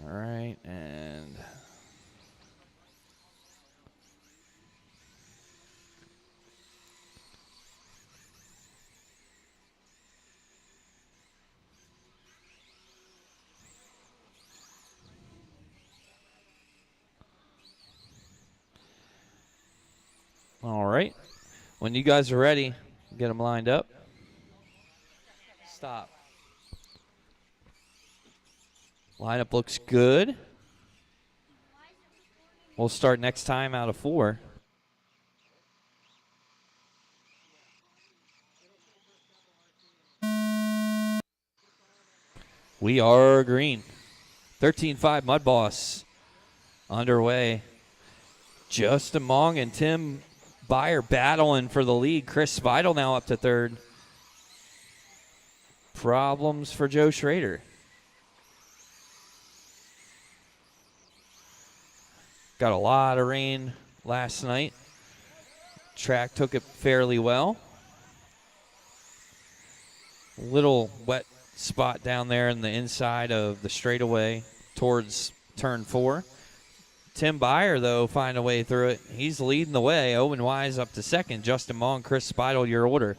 All right, and all right. When you guys are ready, get them lined up. Stop. Lineup looks good. We'll start next time out of 4. We are green. 13-5 Mudboss underway. Justin Mong and Tim Byer battling for the lead. Chris Speidel now up to 3rd. Problems for Joe Schrader. Got a lot of rain last night. Track took it fairly well. Little wet spot down there in the inside of the straightaway towards turn 4. Tim Byer, though, find a way through it. He's leading the way. Owen Wise up to 2nd. Justin Mong, Chris Speidel, your order.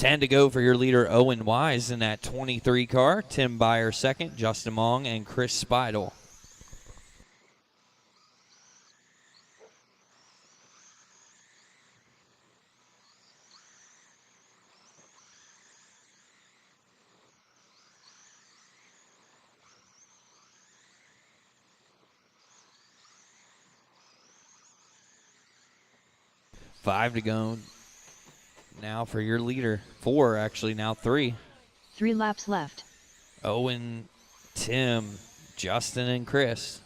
Ten to go for your leader, Owen Wise, in that 23 car. Tim Byer 2nd, Justin Mong, and Chris Speidel. Five to go now for your leader. 4, actually, now 3. 3 laps left. Owen, Tim, Justin, and Chris.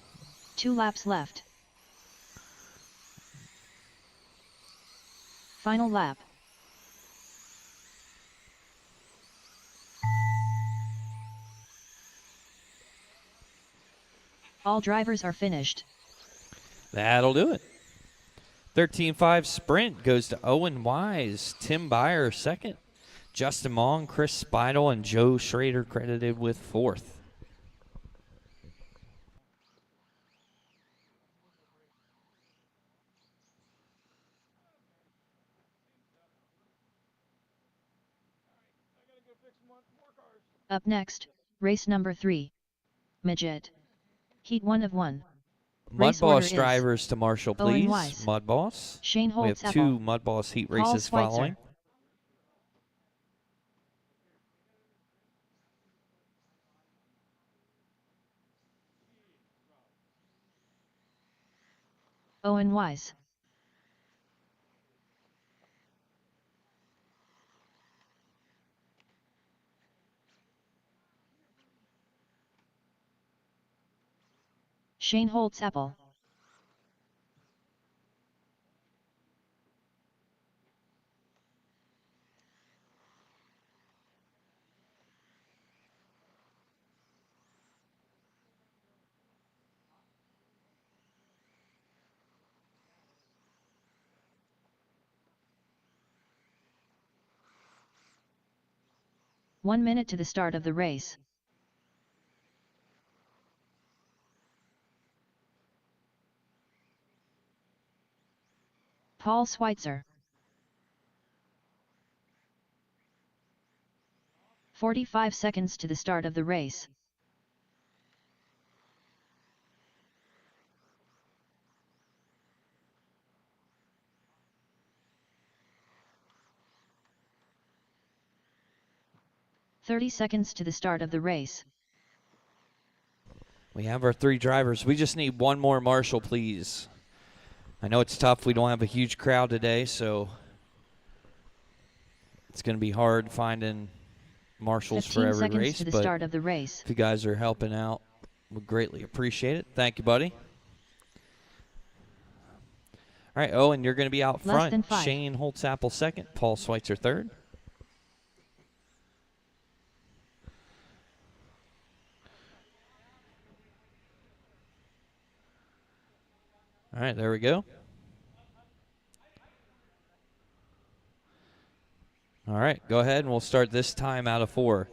2 laps left. Final lap. All drivers are finished. That'll do it. 13-5 sprint goes to Owen Wise, Tim Byer 2nd, Justin Mong, Chris Speidel, and Joe Schrader credited with 4th. Up next, race number 3. Midget. Heat 1 of 1. Mudboss drivers to Marshall, please. Owen Wise, Mudboss. Shane We have Holtz, 2 Mudboss heat races following. Owen Wise. Shane Holtz Apple. One minute to the start of the race. Paul Schweitzer. 45 seconds to the start of the race. 30 seconds to the start of the race. We have our 3 drivers. We just need one more marshal, please. I know it's tough. We don't have a huge crowd today, so it's going to be hard finding marshals for 15 every seconds race. to the But start of the race. if you guys are helping out, we greatly appreciate it. Thank you, buddy. All right, Owen, you're going to be out Less than front. 5. Shane Holtzapple second. Paul Schweitzer third. All right, there we go. All right, go ahead and we'll start this time out of 4.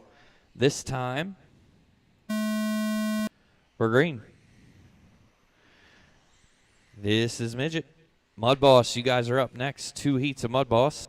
This time, we're green. This is Midget. Mudboss, you guys are up next. 2 heats of Mudboss.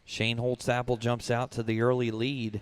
Shane Holtzapple jumps out to the early lead.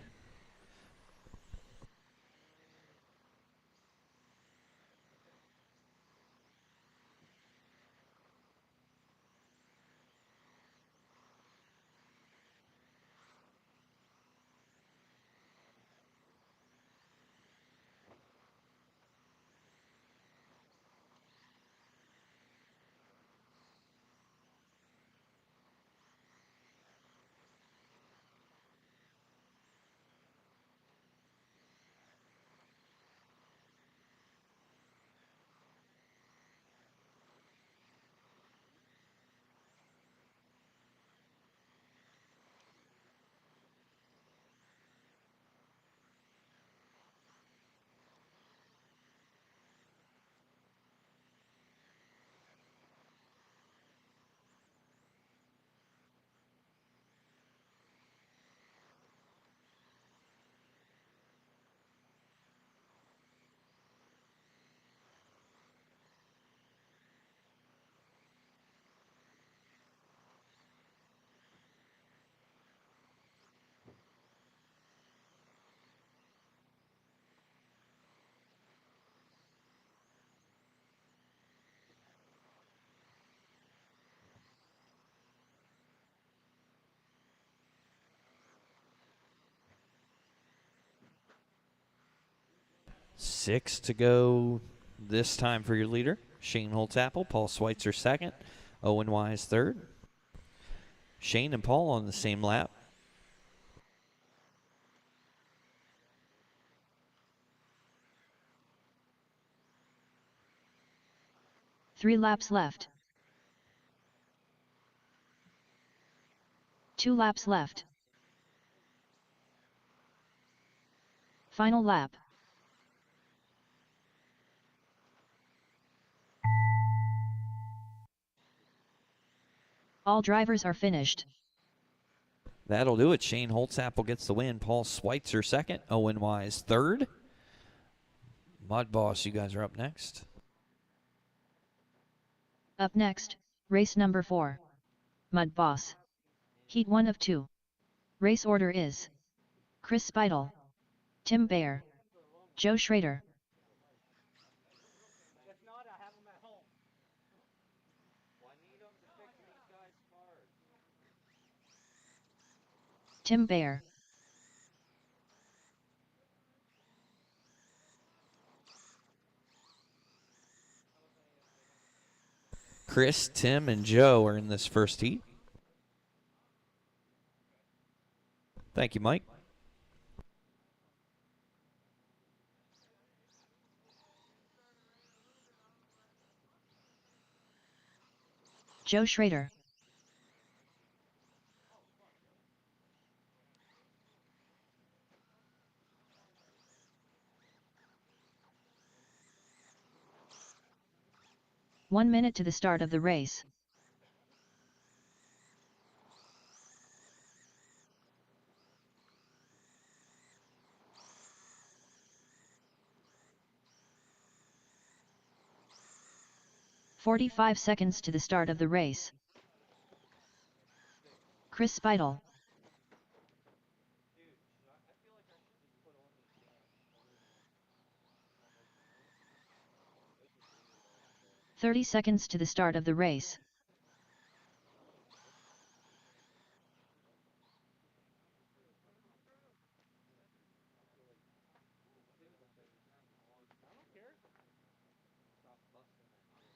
Six to go this time for your leader. Shane Holtzapple, Paul Schweitzer second, Owen Wise third. Shane and Paul on the same lap. Three laps left. 2 laps left. Final lap. All drivers are finished. That'll do it. Shane Holtzapple gets the win. Paul Schweitzer second, Owen Wise third. Mudboss, you guys are up next. Up next, race number 4. Mudboss. Heat 1 of 2. Race order is Chris Speidel, Tim Bayer, Joe Schrader. Tim Bayer. Chris, Tim, and Joe are in this first heat. Thank you, Mike. Joe Schrader. One minute to the start of the race. "45 seconds to the start of the race. Chris Speidel, 30 seconds to the start of the race.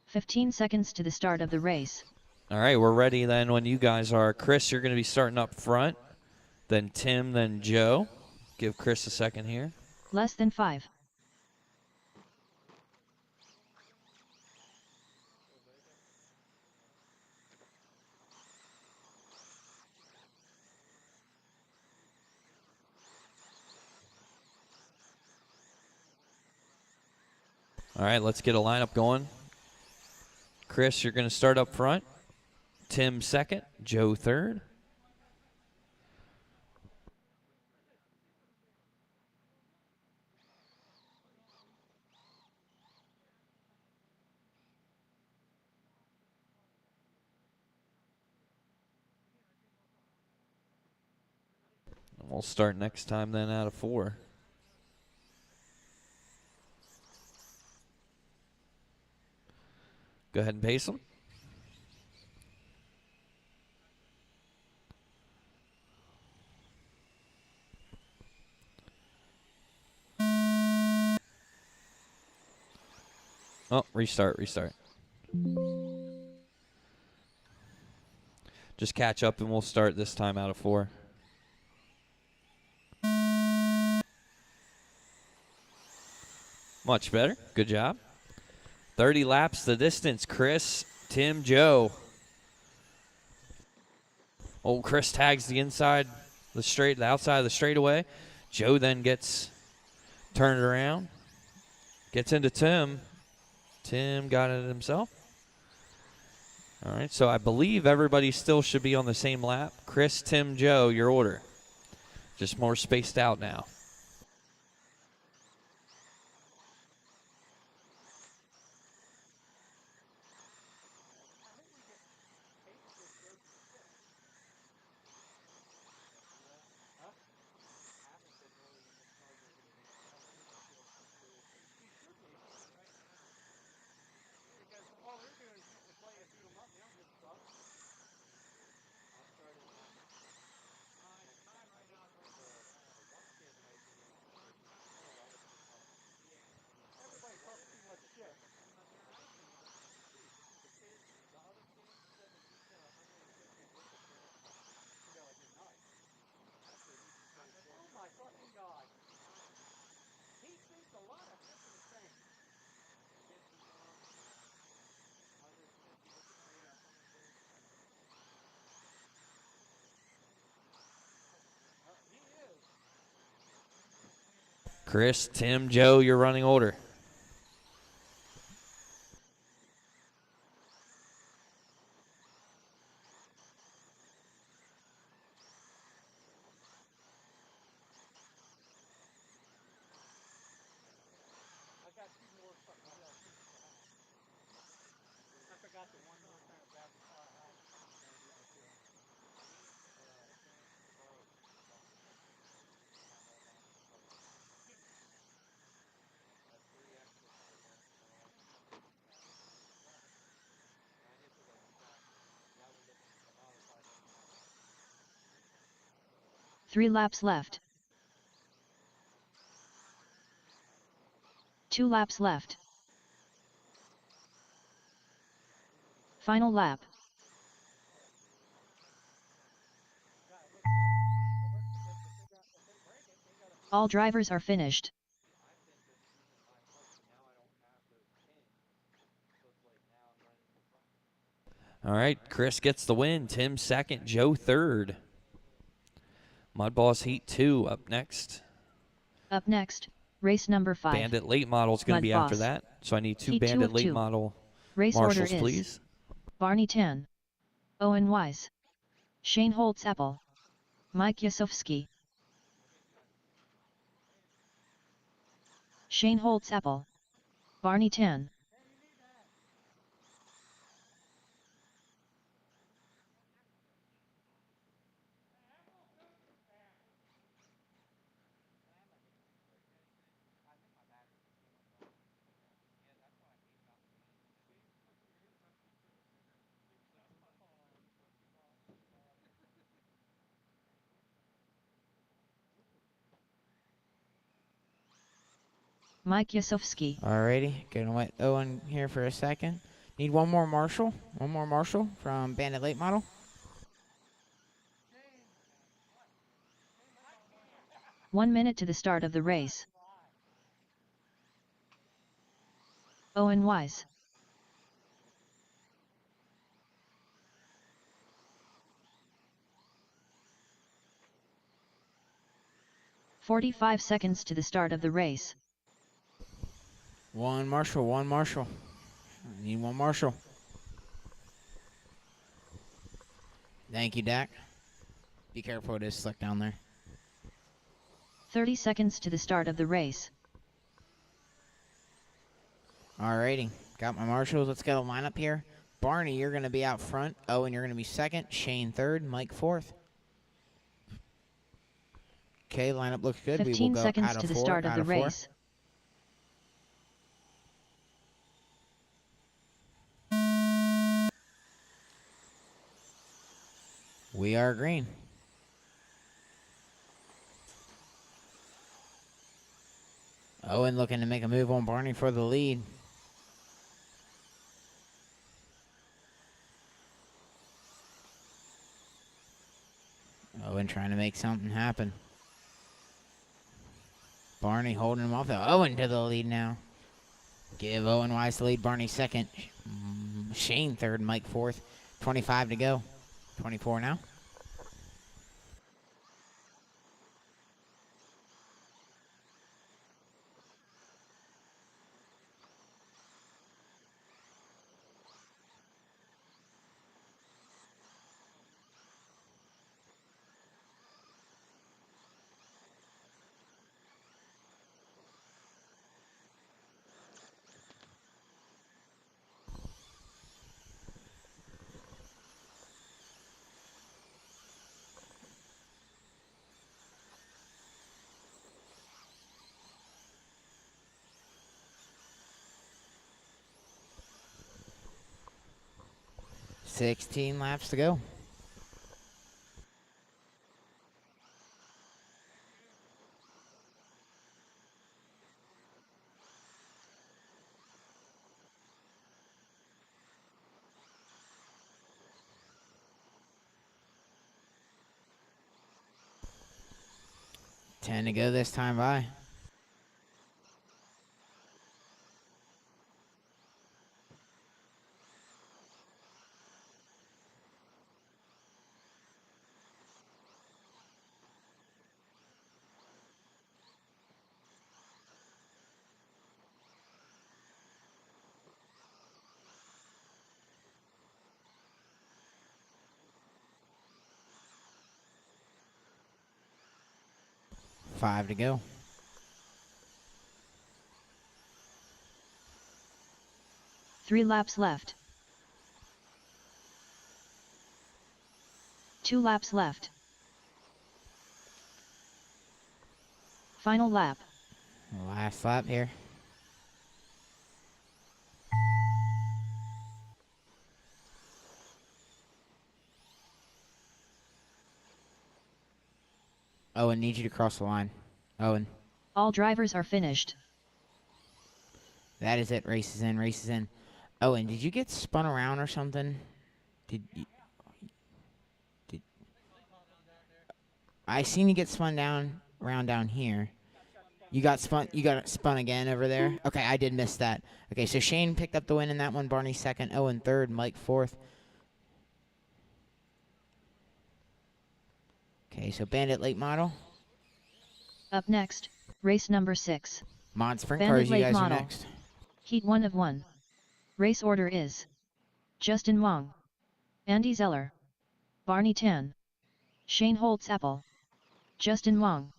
"15 seconds to the start of the race. All right, we're ready then when you guys are. Chris, you're going to be starting up front. Then Tim, then Joe. Give Chris a second here. Less than 5. All right, let's get a lineup going. Chris, you're going to start up front. Tim second, Joe third. And we'll start next time then out of 4. Go ahead and pace them. Oh, restart. Just catch up and we'll start this time out of 4. Much better. Good job. 30 laps the distance. Chris, Tim, Joe. Oh, Chris tags the outside of the straightaway. Joe then gets turned around. Gets into Tim. Tim got it himself. All right, so I believe everybody still should be on the same lap. Chris, Tim, Joe, your order. Just more spaced out now. Chris, Tim, Joe, your running order. Three laps left. 2 laps left. Final lap. All drivers are finished. All right, Chris gets the win. Tim second, Joe third. Mudboss Heat 2 up next. Up next, race number 5. Bandit Late Model is going to be after that. So I need 2 Heat 2 Bandit of Late 2. Model Race marshals, order is please. Barney Tan, Owen Wise, Shane Holtz-Apple, Mike Yasovsky. Shane Holtz-Apple, Barney Tan. Mike Yasovsky. Alrighty, gonna let Owen here for a second. Need one more marshal. One more marshal from Bandit Late Model. One minute to the start of the race. Owen Wise. "45 seconds to the start of the race. One marshal, one marshal. I need one marshal. Thank you, Dak. Be careful, it is slick down there. 30 seconds to the start of the race. Alrighty, got my marshals. Let's get a lineup here. Barney, you're going to be out front. Owen, you're going to be second. Shane third. Mike fourth. Okay, lineup looks good. 15 We will go seconds out of to the four, start of out the of four. race. We are green. Owen looking to make a move on Barney for the lead. Owen trying to make something happen. Barney holding him off. Owen to the lead now. Give Owen Wise the lead. Barney second. Shane third. Mike fourth. 25 to go. 24 now. $16 laps to go. $10 to go this time by. $5 to go. Three laps left. 2 laps left. Final lap. Last lap here. Owen, need you to cross the line. Owen. All drivers are finished. That is it. Race is in. Race is in. Owen, did you get spun around or something? Did I seen you get spun around down here. You got spun again over there? Okay, I did miss that. Okay, so Shane picked up the win in that one. Barney second. Owen third. Mike fourth. Okay, so Bandit Late Model. Up next, race number 6. Mod Sprint Bandit Cars, you Late guys Model. are next. Heat 1 of 1. Race order is Justin Wong, Andy Zeller, Barney Tan, Shane Holtz-Apple, Justin Wong.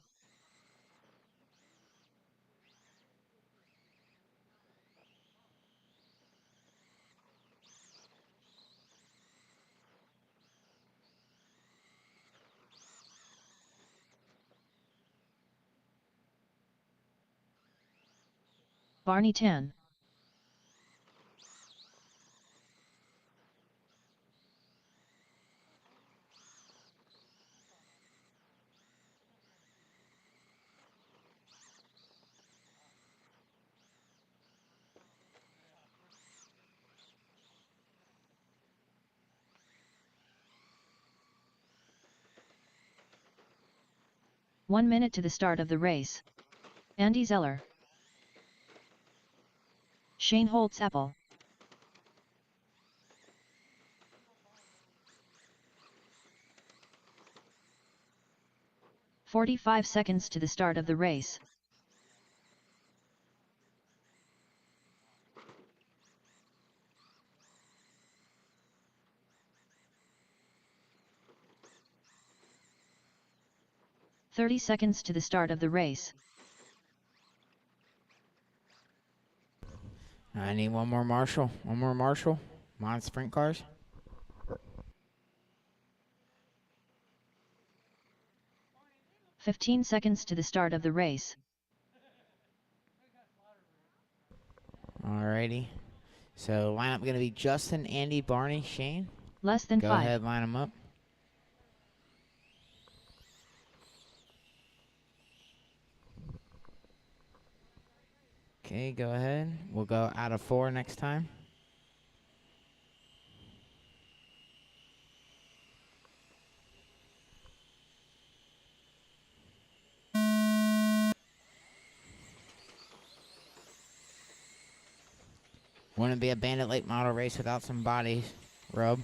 Barney Tan. 1 minute to the start of the race. Andy Zeller. Shane Holtz-Apple. "45 seconds to the start of the race. "30 seconds to the start of the race. I need one more marshal. One more marshal. Mod sprint cars. "15 seconds to the start of the race. Alrighty. So lineup going to be Justin, Andy, Barney, Shane. Less than Go 5. ahead, line them up. Okay, go ahead. We'll go out of 4 next time. Wouldn't be a Bandit late model race without some body rub.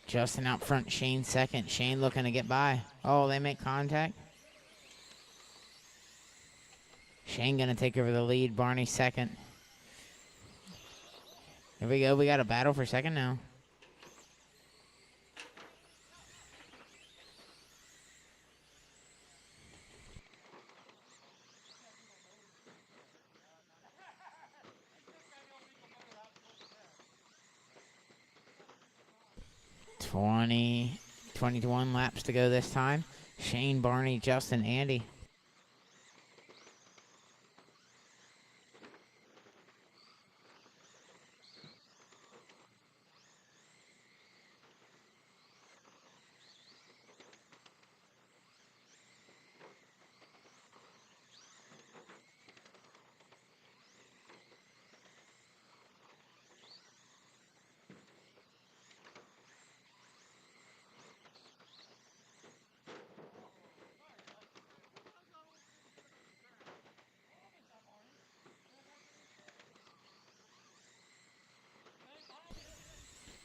Justin out front, Shane second. Shane looking to get by. Oh, they make contact. Shane gonna take over the lead. Barney second. Here we go. We got a battle for second now. Twenty 21 laps to go this time. Shane, Barney, Justin, Andy.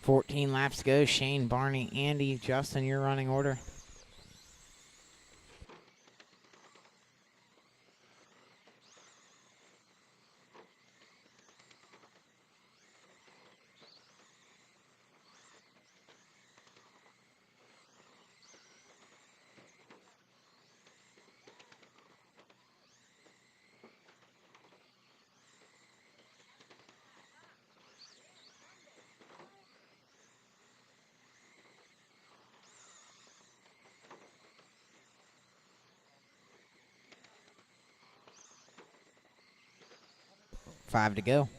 $14 laps to go. Shane, Barney, Andy, Justin, your running order. Five to go.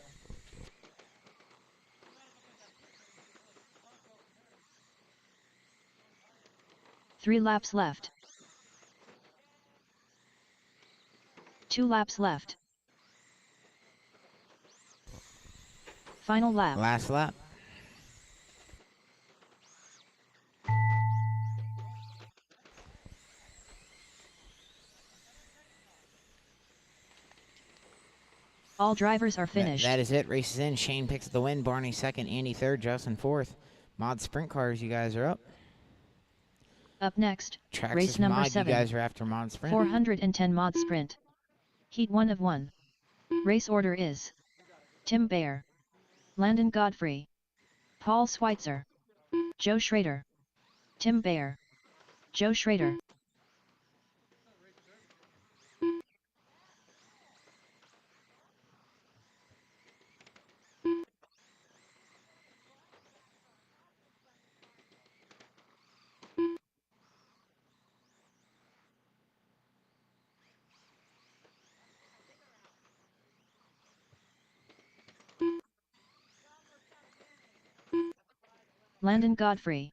"3 laps left. 2 laps left. Final lap. Last lap. All drivers are finished. That is it. Race is in. Shane picks the win. Barney second. Andy third. Justin fourth. Mod sprint cars, you guys are up. Up next, Traxxas race number Mod, 7. you guys are after Mod sprint. 410 Mod Sprint. Heat 1 of 1. Race order is Tim Bayer, Landon Godfrey, Paul Schweitzer, Joe Schrader. Tim Bayer, Joe Schrader. Landon Godfrey.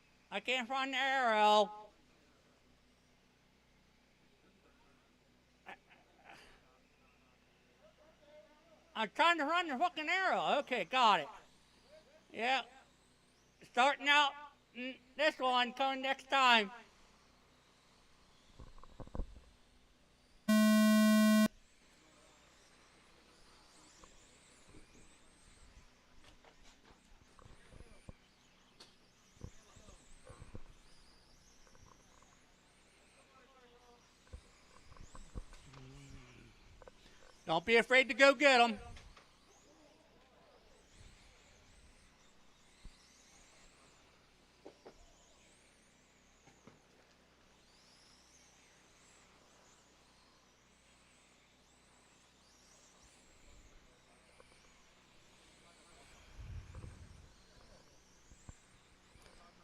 I can't find the arrow. I'm trying to run the fucking arrow. Okay, got it. Yeah. Starting out this one, coming next time. Don't be afraid to go get them.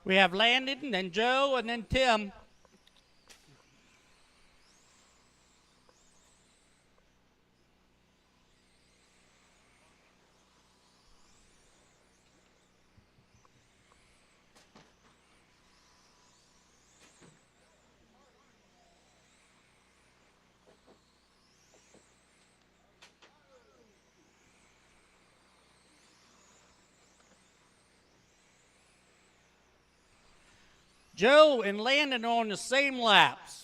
We have Landon, then Joe, and then Tim. Joe and Landon are on the same laps.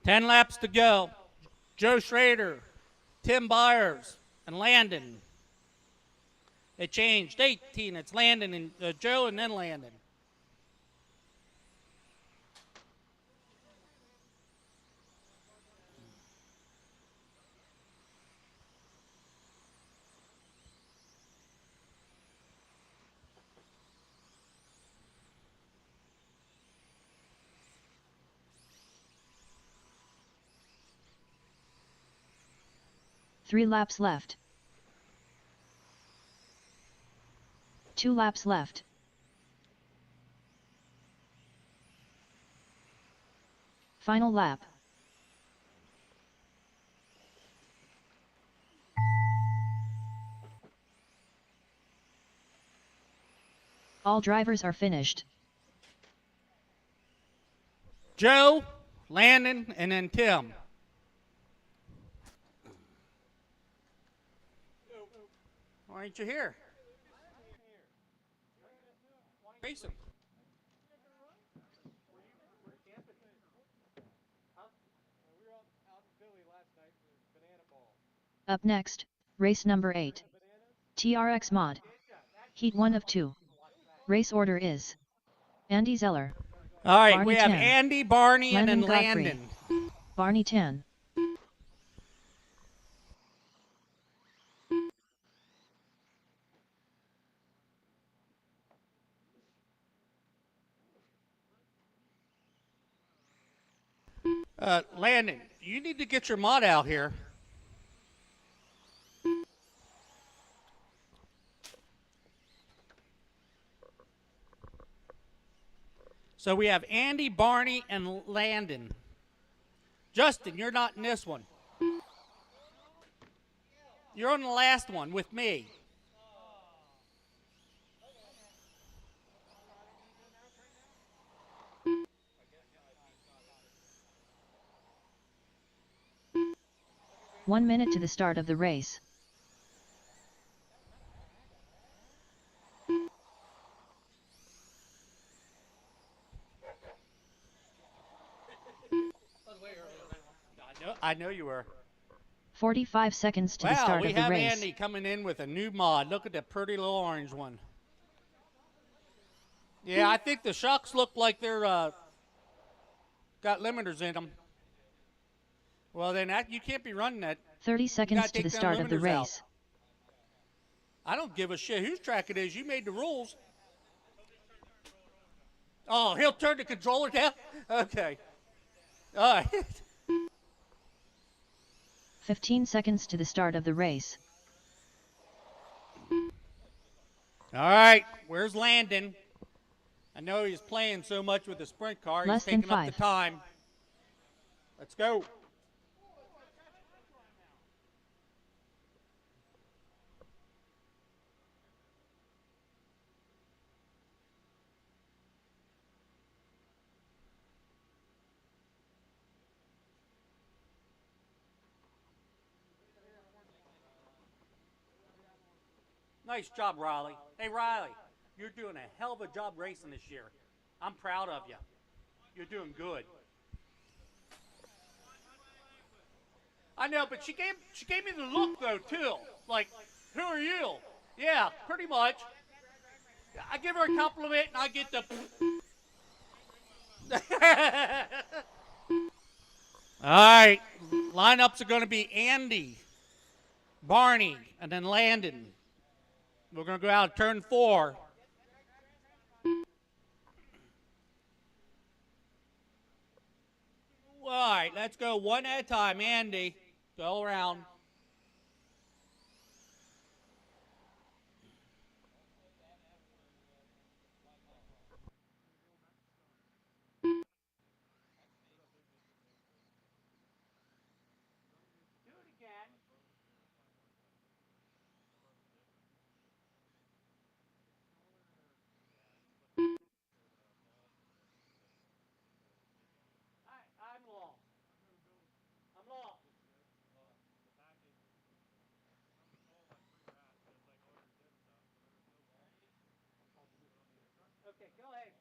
Ten laps to go. Joe Schrader, Tim Byers, and Landon. It changed. 18. It's Landon and Joe, and then Landon. Three laps left. 2 laps left. Final lap. All drivers are finished. Joe, Landon, and then Tim. Why aren't you here? Face him. Up next, race number 8. TRX Mod. Heat 1 of 2. Race order is Andy Zeller. All right, Barney we have 10. Andy, Barney, and then Godfrey. Landon. Barney 10. Landon, you need to get your mod out here. So we have Andy, Barney, and Landon. Justin, you're not in this one. You're on the last one with me. One minute to the start of the race. I know you were. 45 seconds to the start we of the have race. Andy coming in with a new mod. Look at that pretty little orange one. Yeah, I think the shocks look like they're got limiters in them. Well, then you can't be running that. 30 You seconds gotta to the take them start of the limiters out. race. I don't give a shit whose track it is. You made the rules. Oh, he'll turn the controller down? Okay. All right. 15 seconds to the start of the race. All right. Where's Landon? I know he's playing so much with the sprint car. Less He's than taking up the 5. time. Let's go. Nice job, Riley. Hey, Riley, you're doing a hell of a job racing this year. I'm proud of you. You're doing good. I know, but she gave me the look though too. Like, who are you? Yeah, pretty much. I give her a compliment and I get the. All right, lineups are going to be Andy, Barney, and then Landon. We're going to go out turn 4. All right, let's go one at a time. Andy, go around. Do it again. I'm long. I'm long. Okay, go ahead.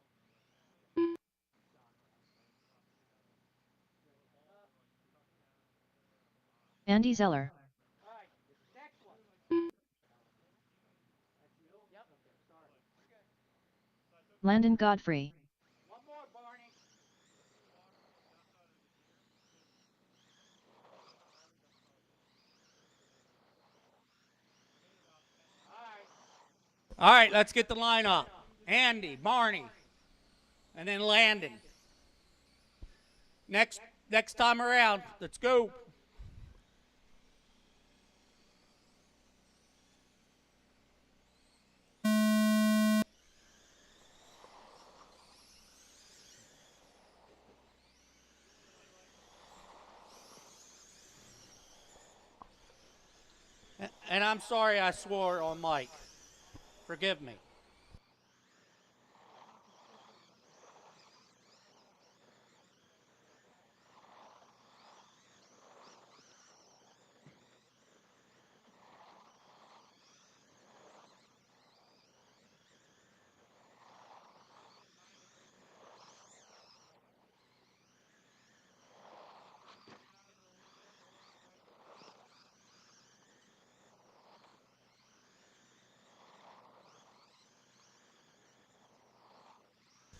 Andy Zeller. All right, next one. Yep. Landon Godfrey. One more, Barney. All right, let's get the line up. Andy, Barney, and then Landon. Next time around, let's go. And I'm sorry I swore on Mike. Forgive me.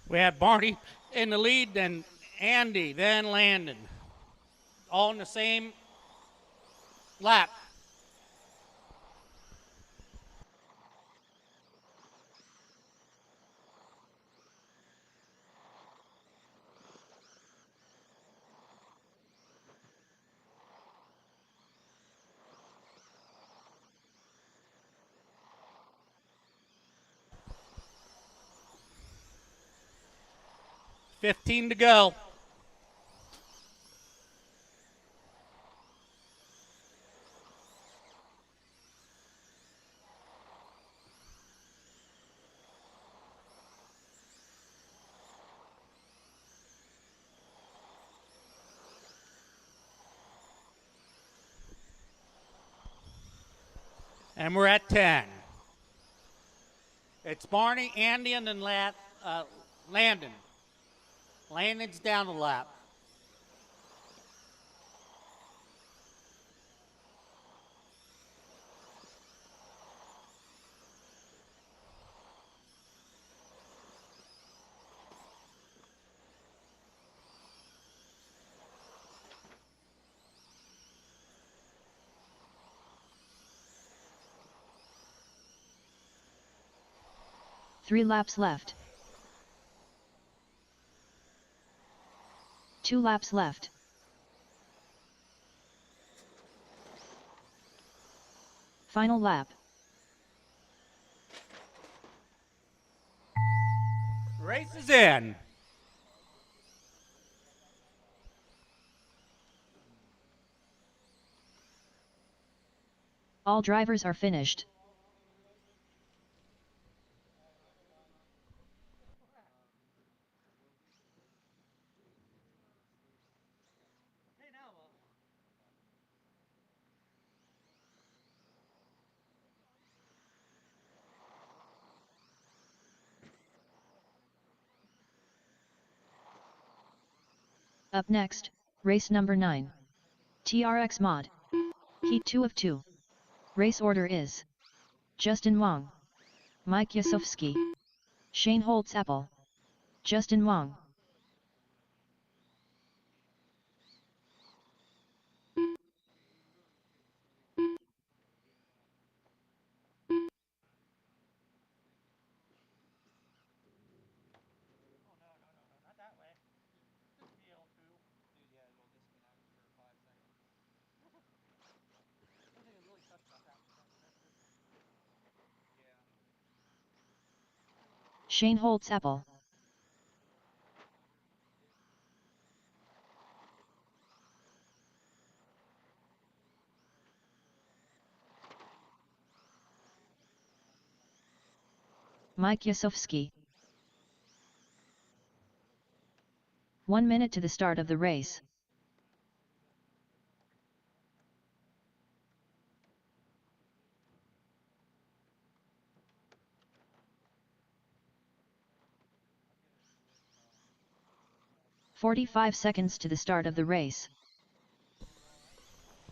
We have Barney in the lead, then Andy, then Landon. All in the same lap. $15 to go. And we're at 10. It's Barney, Andy, and then Landon. Landon's down the lap. 3 laps left. 2 laps left. Final lap. Race is in. All drivers are finished. Up next, race number 9. TRX Mod. Heat 2 of 2. Race order is Justin Wong, Mike Yasovsky, Shane Holtz-Apple, Justin Wong. Shane Holtz-Apple. Mike Yasovsky. 1 minute to the start of the race. "45 seconds to the start of the race.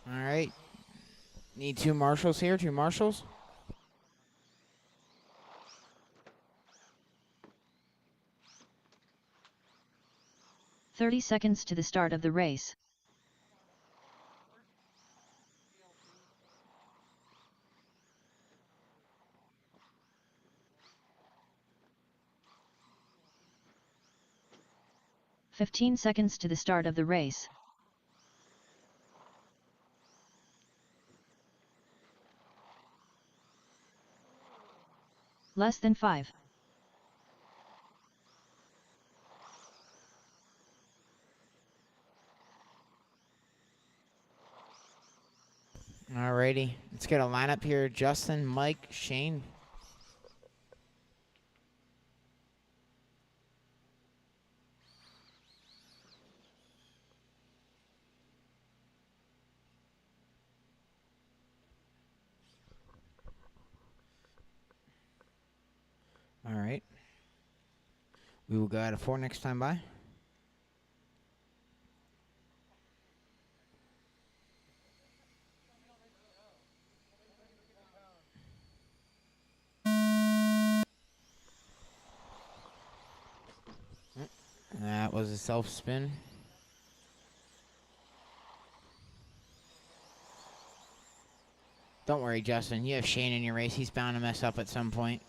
All right. Need 2 marshals here, 2 marshals. "30 seconds to the start of the race. "15 seconds to the start of the race. Less than 5. Alrighty. Let's get a lineup here. Justin, Mike, Shane. All right. We will go out of 4 next time by. That was a self-spin. Don't worry, Justin. You have Shane in your race. He's bound to mess up at some point.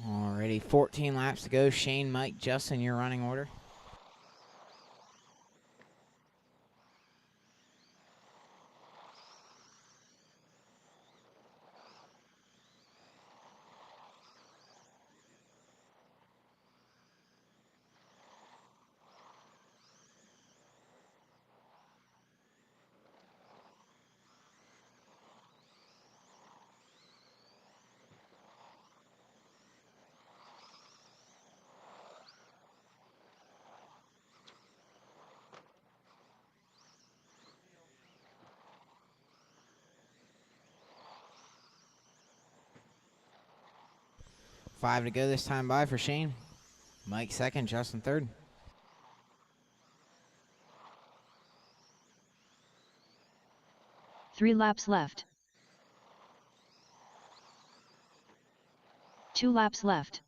Alrighty, 14 laps to go. Shane, Mike, Justin, your running order. 5 to go this time by for Shane. Mike second, Justin third. Three laps left. 2 laps left.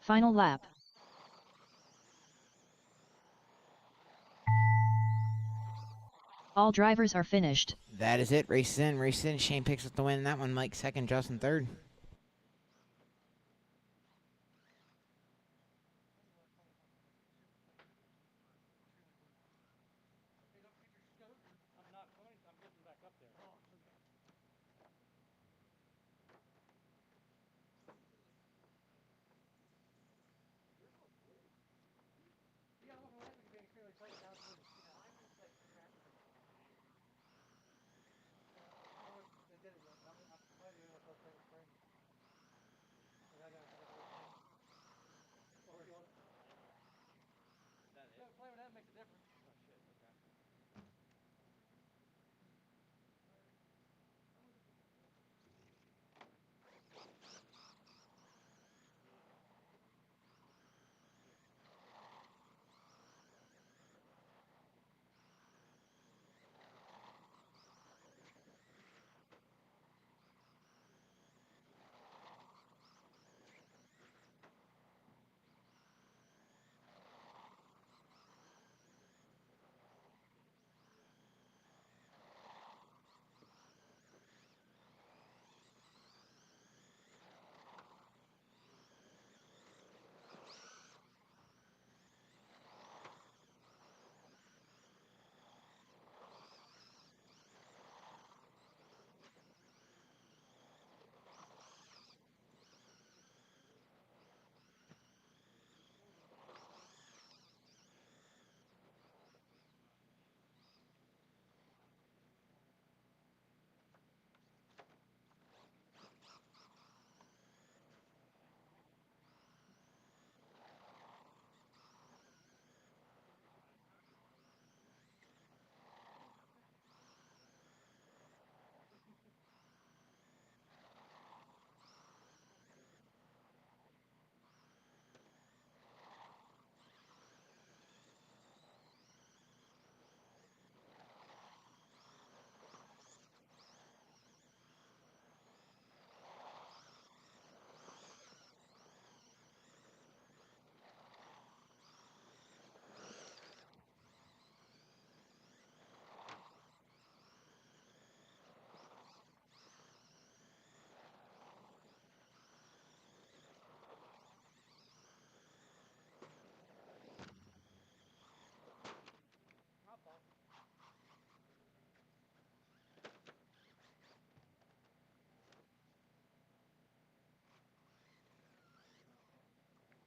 Final lap. All drivers are finished. That is it. Race is in. Race is in. Shane picks up the win in that one. Mike second, Justin third.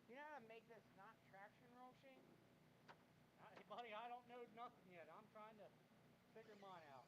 You know how to make this not traction roll, Shane? Buddy, I don't know nothing yet. I'm trying to figure mine out.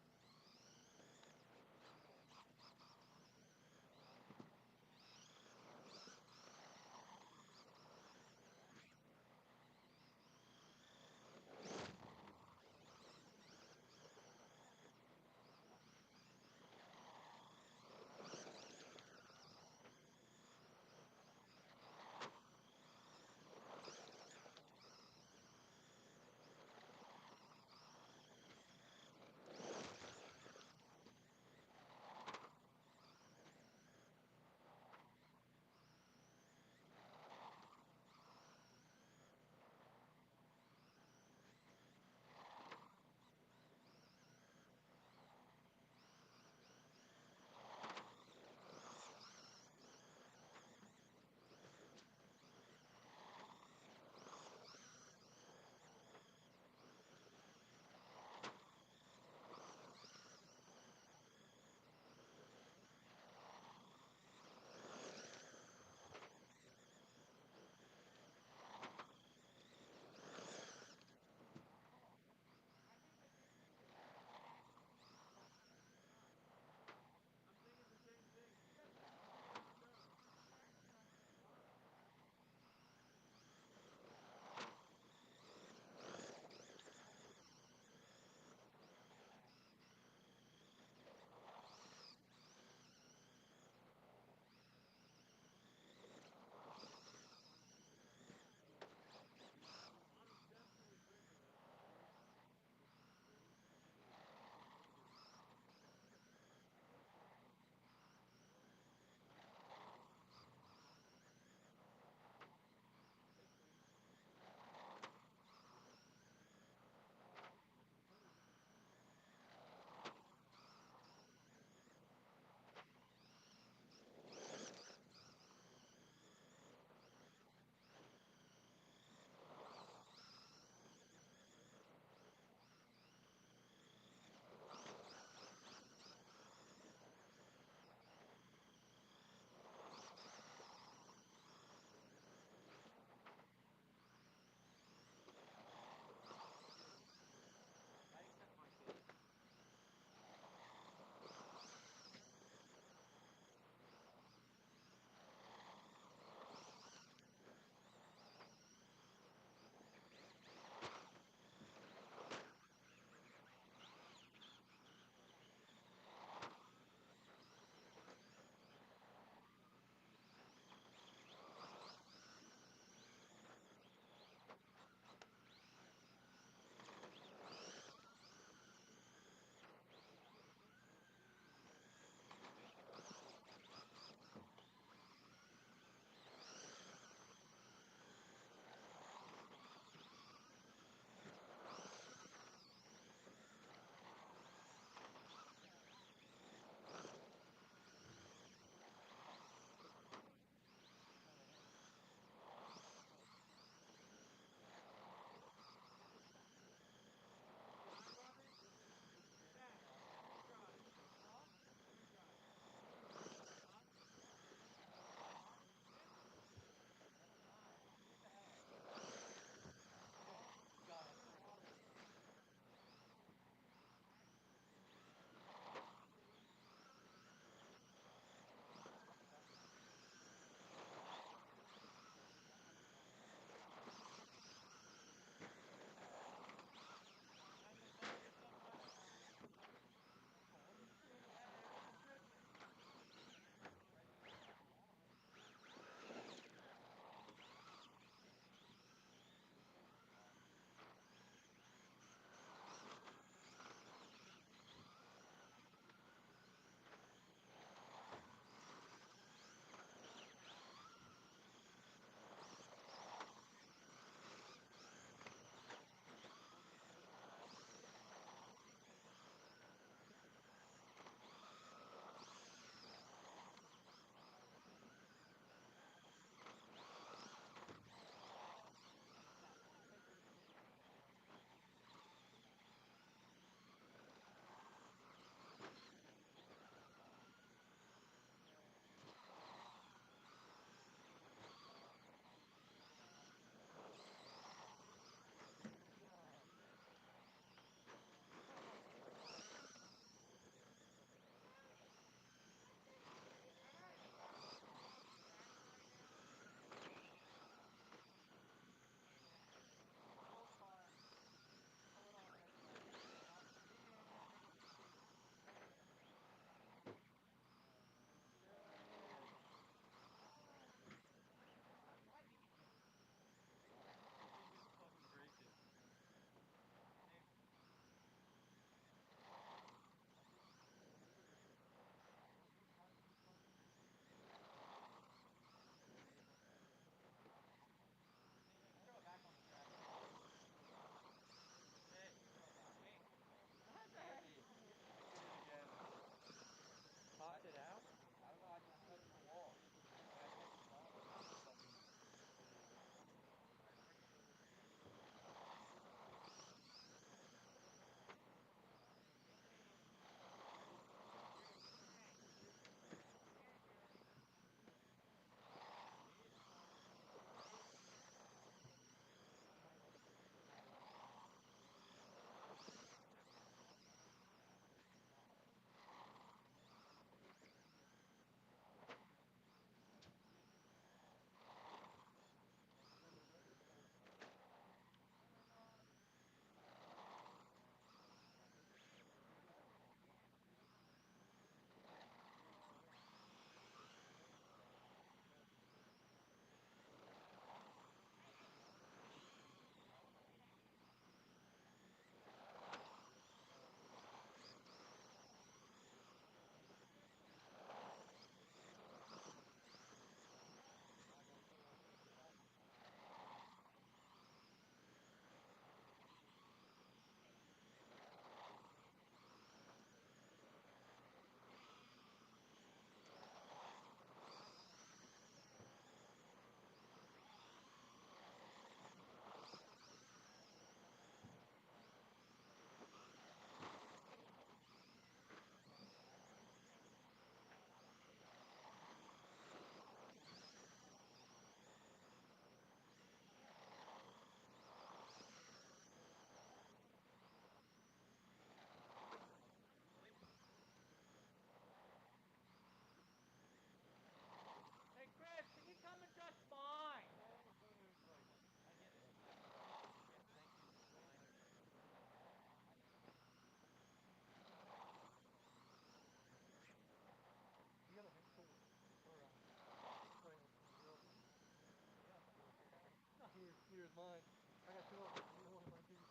mine. I got 2 of them. You want mine too?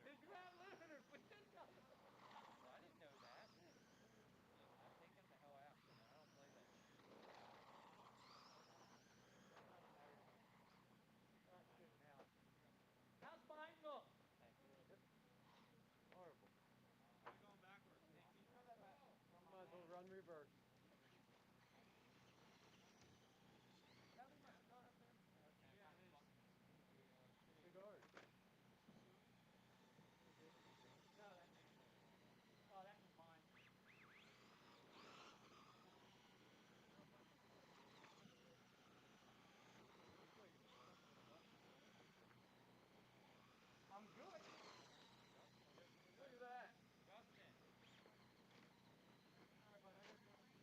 Did you have listeners? We didn't know. I didn't know that. I'll take him the hell out. I don't play that shit. How's mine look? Horrible. You're going backwards. Might as well run reverse. Cigars. No, that's oh, that was mine. I'm good. Look at that. Justin. All right, bud. I gotta go.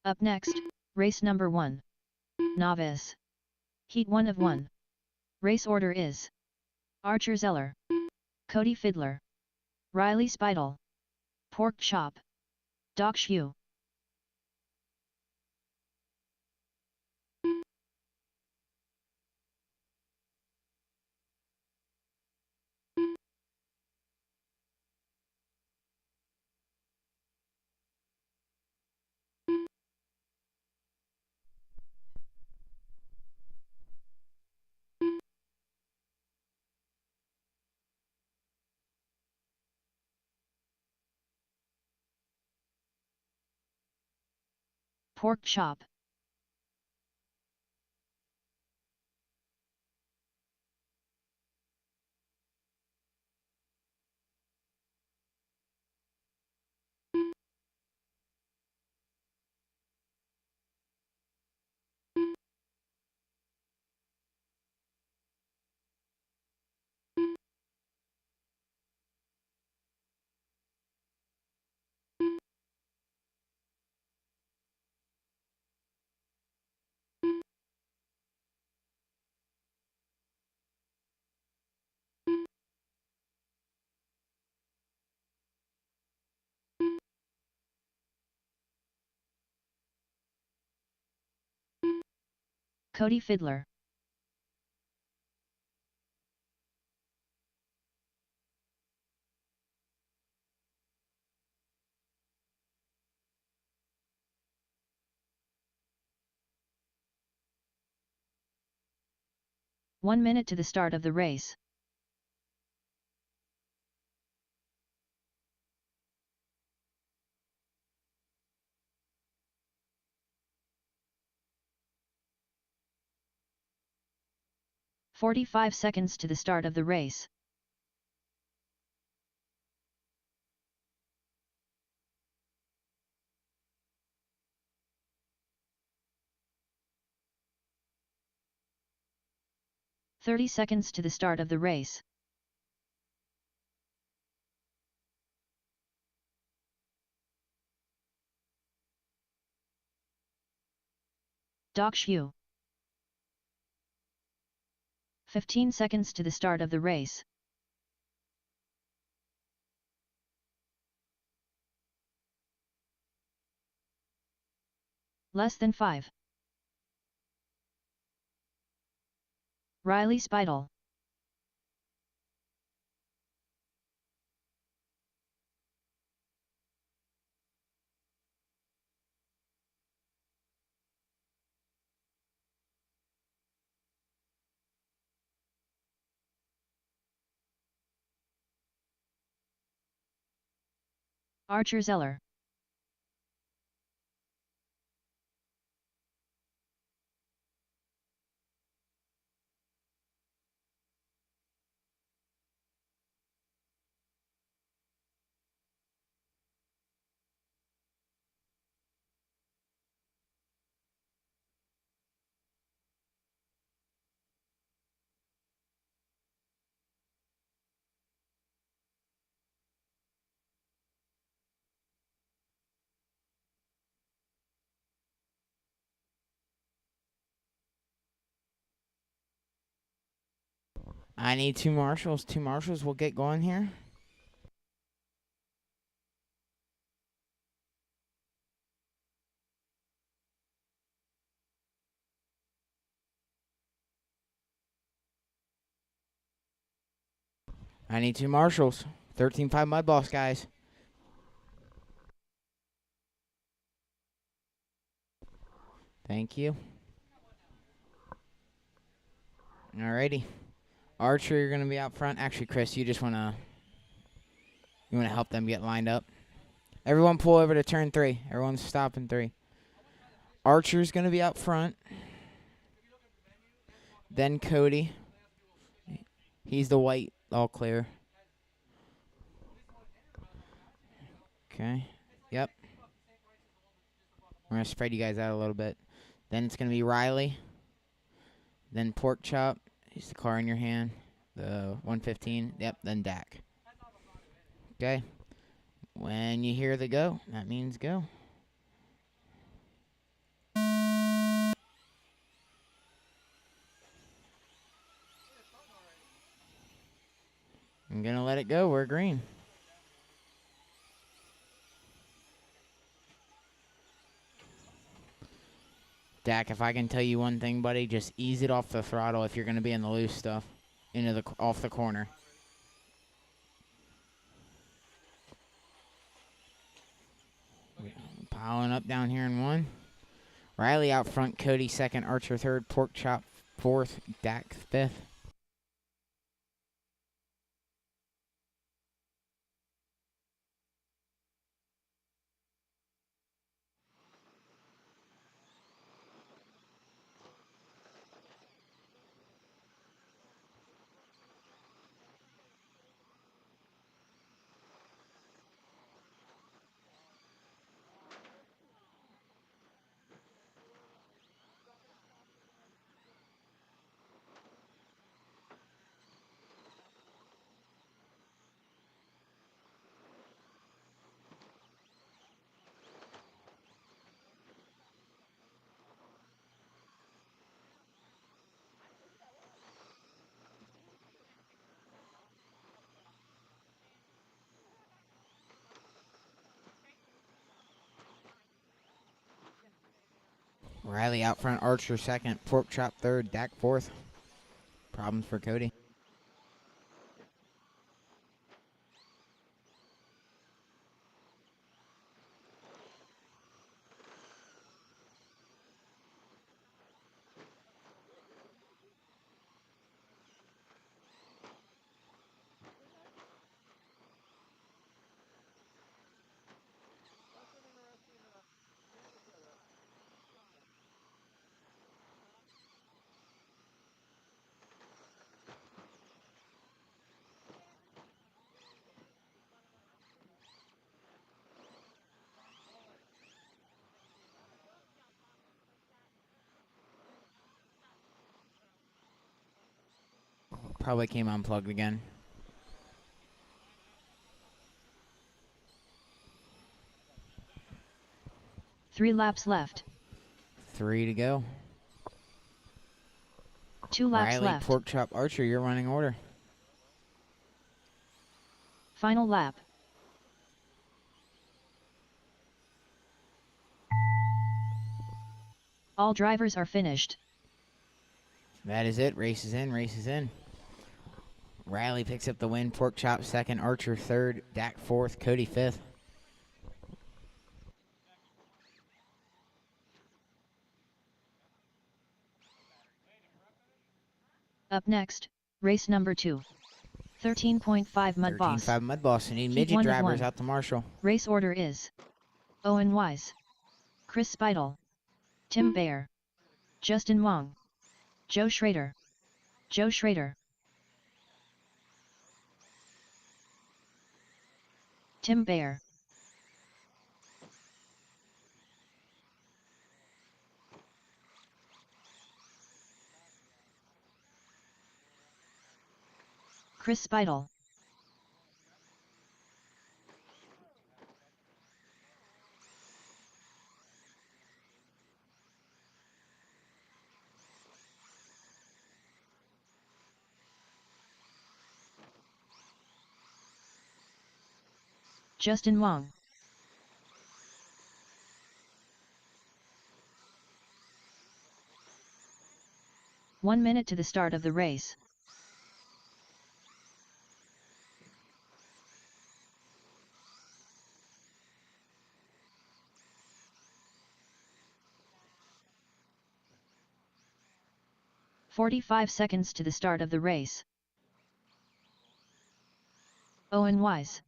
Up next, race number 1. Novice. Heat 1 of 1. Race order is Archer Zeller, Cody Fiddler, Riley Spidel, Pork Chop, Doc Shu. Pork Chop. Cody Fiddler. One minute to the start of the race. "45 seconds to the start of the race. "30 seconds to the start of the race. Doc Shu. 15 seconds to the start of the race. Less than 5. Riley Spidel. Archer Zeller. I need 2 marshals. 2 marshals will get going here. I need 2 marshals. 13.5 Mudboss, guys. Thank you. Alrighty. Archer, you're going to be out front. Actually, Chris, you want to help them get lined up. Everyone pull over to turn 3. Everyone stop in 3. Archer's going to be out front. Then Cody. He's the white, all clear. Okay. Yep. We're going to spread you guys out a little bit. Then it's going to be Riley. Then Pork Chop. He's the car in your hand. The 115. Yep, then Dak. Okay. When you hear the go, that means go. it go. We're green. Dak, if I can tell you one thing, buddy, just ease it off the throttle if you're going to be in the loose stuff, off the corner. Piling up down here in 1. Riley out front, Cody 2nd, Archer 3rd, Pork Chop 4th, Dak 5th. Riley out front, Archer 2nd, Pork Chop 3rd, Dak 4th. Problems for Cody. Probably came unplugged again. Three laps left. 3 to go. 2 laps Riley, left. Pork Chop, Archer, you're running order. Final lap. All drivers are finished. That is it. Race is in. Race is in. Riley picks up the win. Pork Chop 2nd, Archer 3rd, Dak 4th, Cody 5th. Up next, race number 2. 13.5 Mudboss. 13.5 Mudboss. We need Heat midget 1 of drivers 1. out to Marshall. Race order is Owen Wise, Chris Speidel, Tim Bayer, Justin Wong, Joe Schrader, Tim Bayer, Chris Speidel, Justin Wong. One minute to the start of the race. "45 seconds to the start of the race. Owen Wise.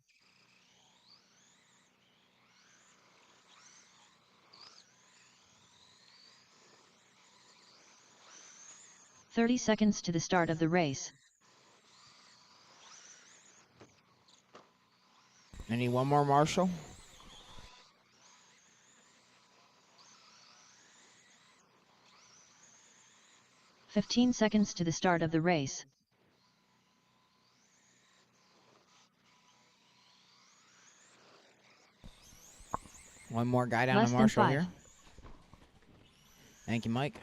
"30 seconds to the start of the race. I need one more, Marshall. "15 seconds to the start of the race. One more guy down Less to than Marshall 5. here. Thank you, Mike.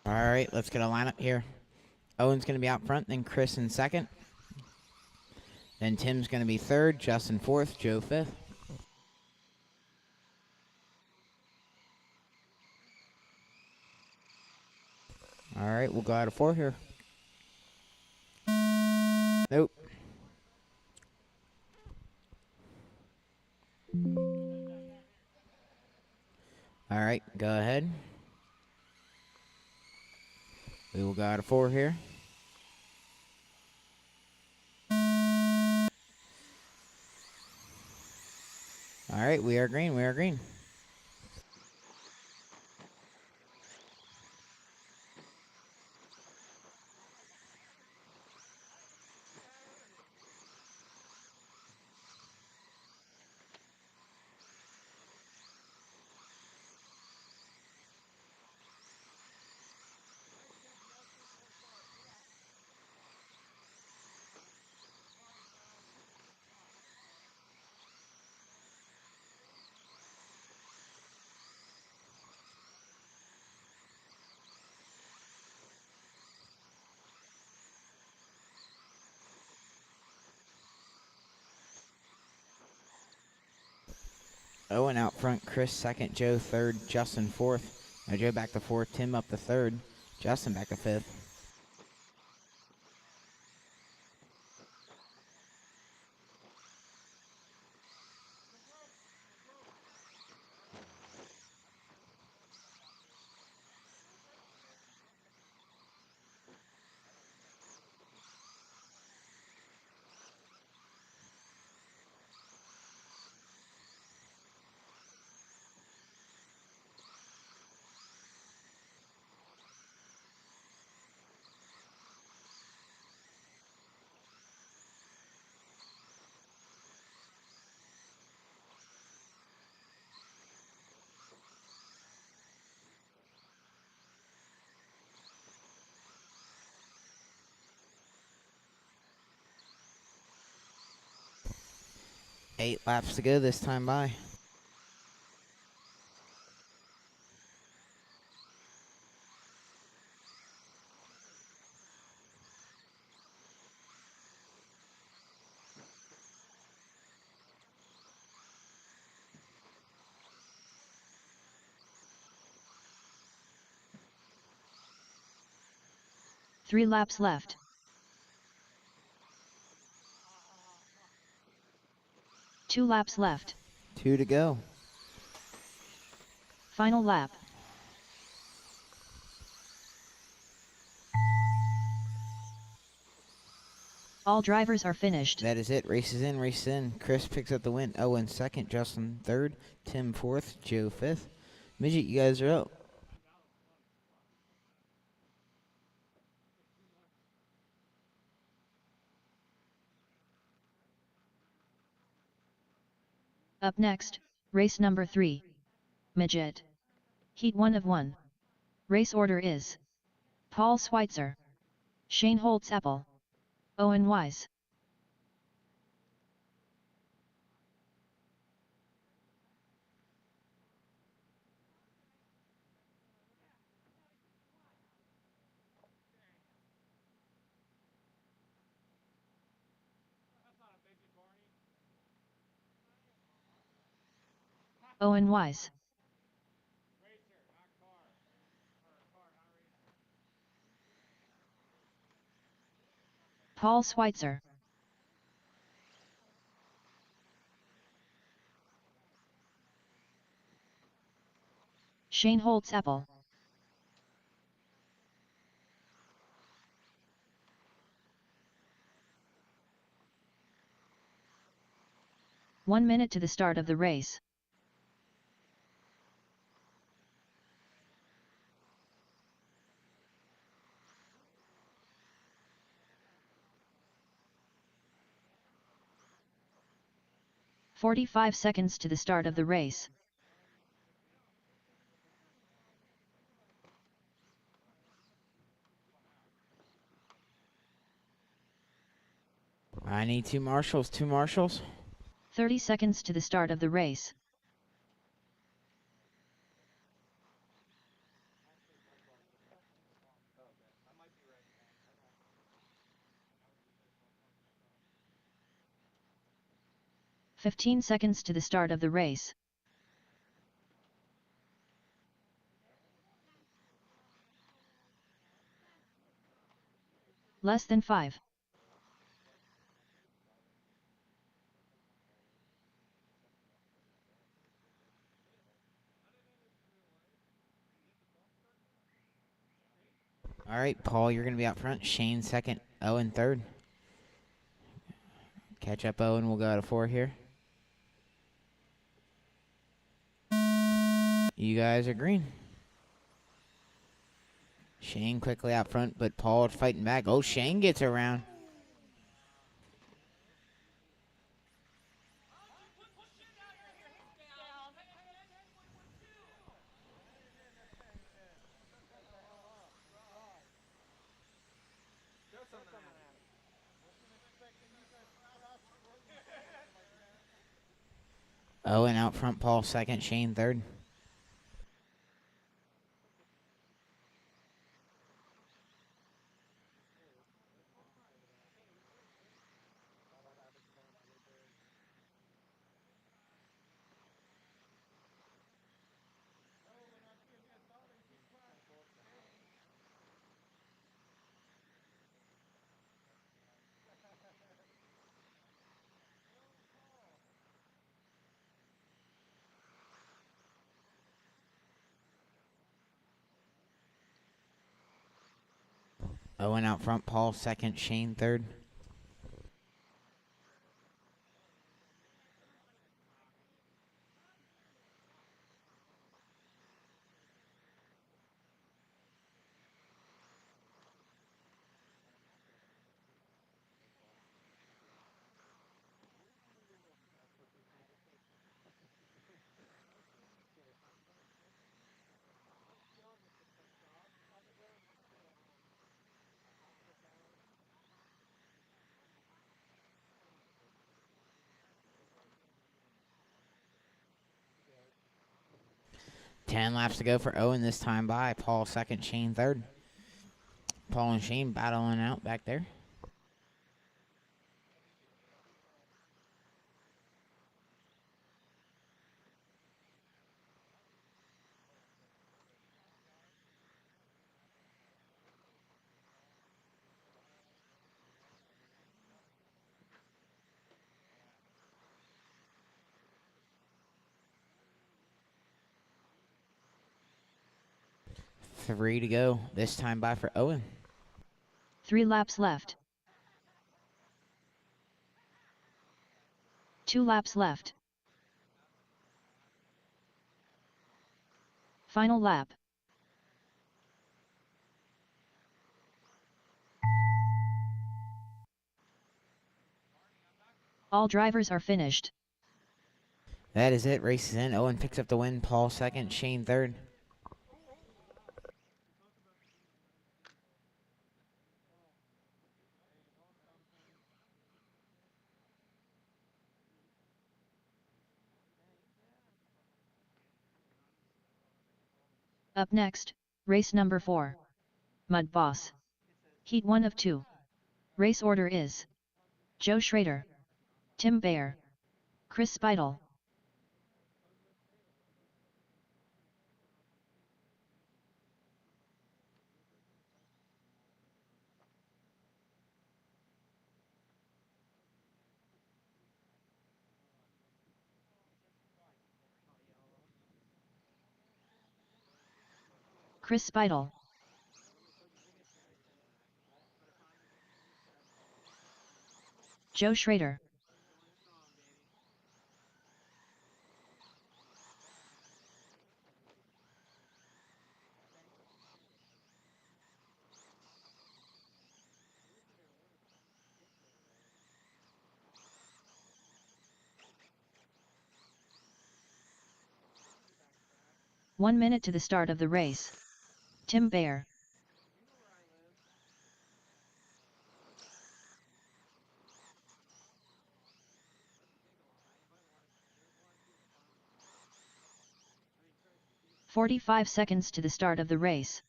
All right, let's get a lineup here. Owen's going to be out front, then Chris in second. Then Tim's going to be third, Justin fourth, Joe fifth. All right, we'll go out of 4 here. Nope. All right, go ahead. We will go out of 4 here. All right, we are green, we are green. Owen out front, Chris second, Joe third, Justin fourth. Now Joe back to fourth, Tim up to third, Justin back to fifth. Eight laps to go this time by. Three laps left. Two laps left. 2 to go. Final lap. All drivers are finished. That is it. Race is in, race is in. Chris picks up the win. Owen second, Justin third, Tim fourth, Joe fifth. Midget, you guys are up. Up next, race number 3. Midget. Heat 1 of 1. Race order is Paul Schweitzer, Shane Holtz-Apple, Owen Wise. Owen Wise. Paul Schweitzer. Shane Holtz-Apple. One minute to the start of the race. "45 seconds to the start of the race. I need 2 marshals, 2 marshals. 30 seconds to the start of the race. 15 seconds to the start of the race. Less than 5. All right, Paul, you're going to be out front. Shane second, Owen third. Catch up, Owen. We'll go to 4 here. You guys are green. Shane quickly out front, but Paul is fighting back. Oh, Shane gets around. Owen out front, Paul second, Shane third. Owen out front, Paul second, Shane third. Ten laps to go for Owen this time by. Paul second, Shane third. Paul and Shane battling out back there. Three to go this time by for Owen. 3 laps left. 2 laps left. Final lap. All drivers are finished. That is it. Race is in. Owen picks up the win. Paul second, Shane third. Up next, race number 4. Mudboss. Heat 1 of 2. Race order is Joe Schrader, Tim Bayer, Chris Speidel. Chris Speidel. Joe Schrader. One minute to the start of the race. Tim Bayer. "45 seconds to the start of the race.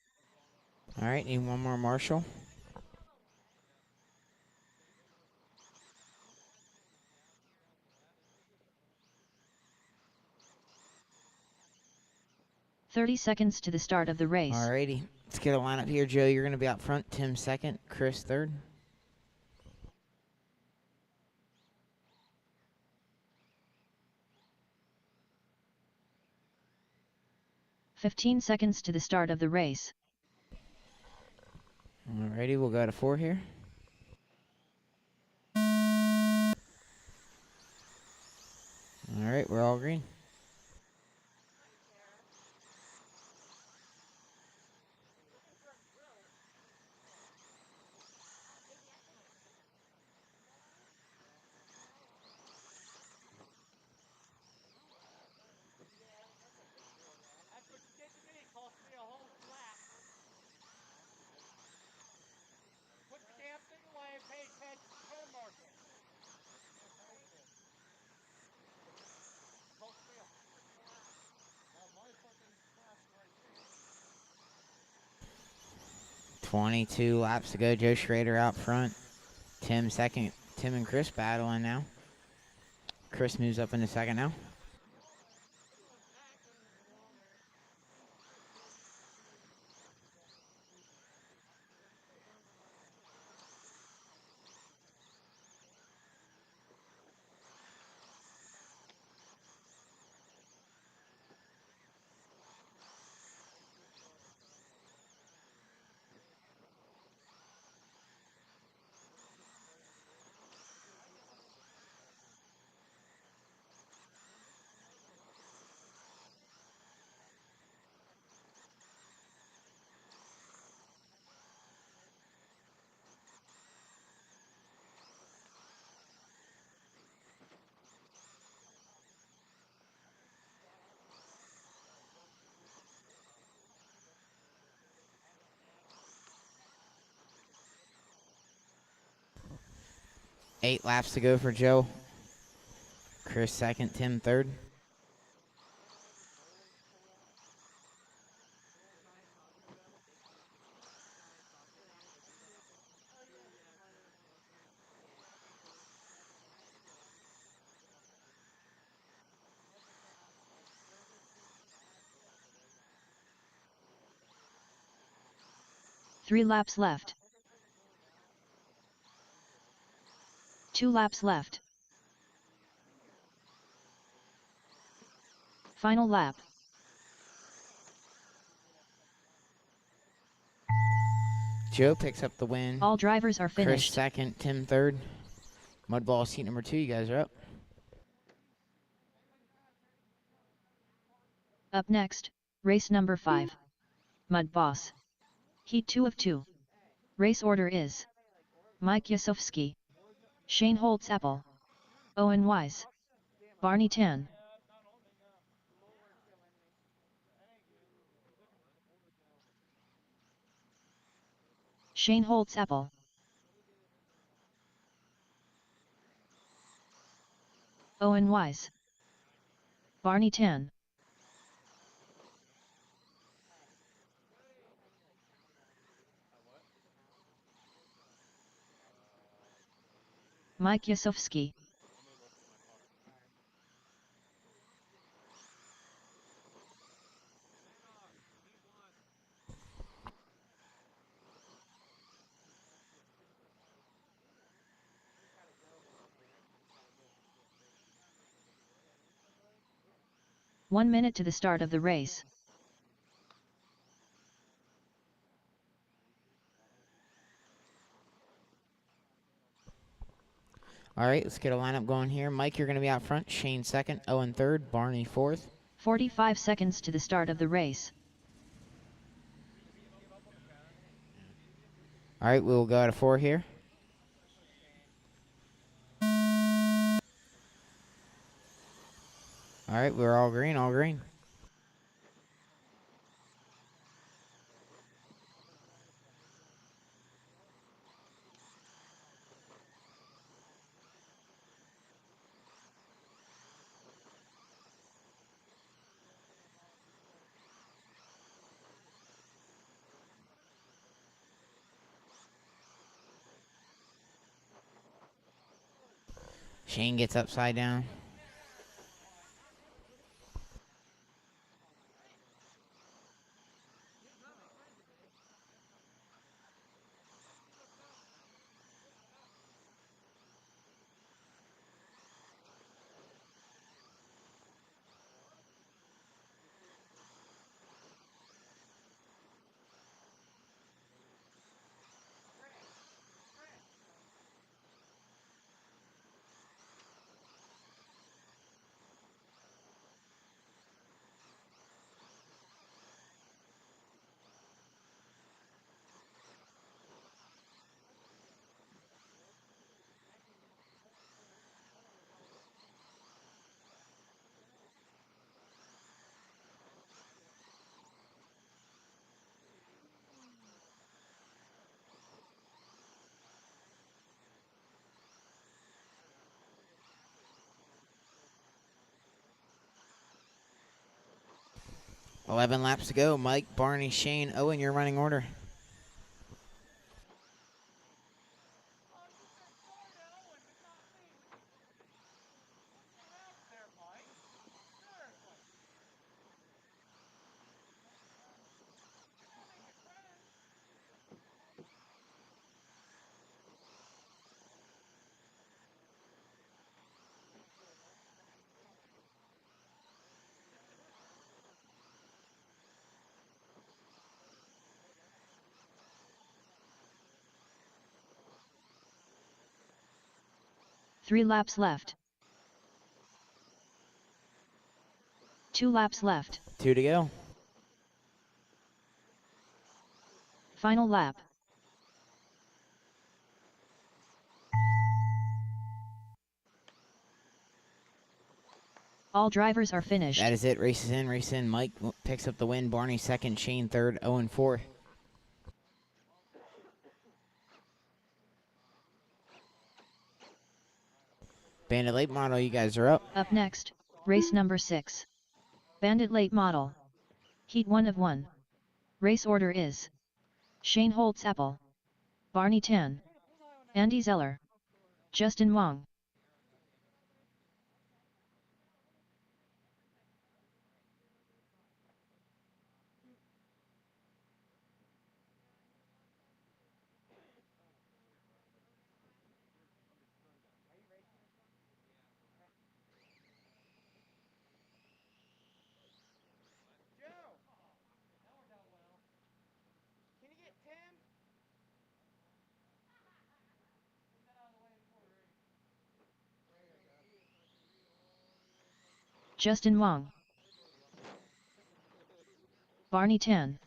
All right, need one more Marshall. 30 seconds to the start of the race. Alrighty, let's get a lineup here. Joe, you're going to be out front. Tim second, Chris third. 15 seconds to the start of the race. Alrighty, we'll go to 4 here. Alright, we're all green. That's what you did to me. Cost me a whole lap. Put the damn thing away and pay attention to turn marking. Cost me a freaking lap. Now my fucking crap's right there. 22 laps to go. Joe Schrader out front. Tim second. Tim and Chris battling now. Chris moves up into second now. Eight laps to go for Joe. Chris second, Tim third. Three laps left. 2 laps left. Final lap. Joe picks up the win. All drivers are Chris finished. second, Tim third. Mudboss seat number 2. You guys are up. Up next, race number 5. Mudboss. Heat 2 of 2. Race order is Mike Yasovsky, Shane Holtz-Apple, Owen Wise, Barney Tan. Shane Holtz-Apple. Owen Wise. Barney Tan. Mike Yasovsky. One minute to the start of the race. All right, let's get a lineup going here. Mike, you're going to be out front. Shane second, Owen third, Barney fourth. 45 seconds to the start of the race. All right, we'll go to 4 here. All right, we're all green, all green. Shane gets upside down. 11 laps to go. Mike, Barney, Shane, Owen, your running order. Three laps left. 2 laps left. 2 to go. Final lap. All drivers are finished. That is it. Race is in, race in. Mike picks up the win. Barney second, Shane third, Owen fourth. Bandit Late Model, you guys are up. Up next, race number 6. Bandit Late Model. Heat 1 of 1. Race order is Shane Holtz Apple, Barney Tan, Andy Zeller, Justin Wong. Can you get Tim? Justin Wong, Barney Tan,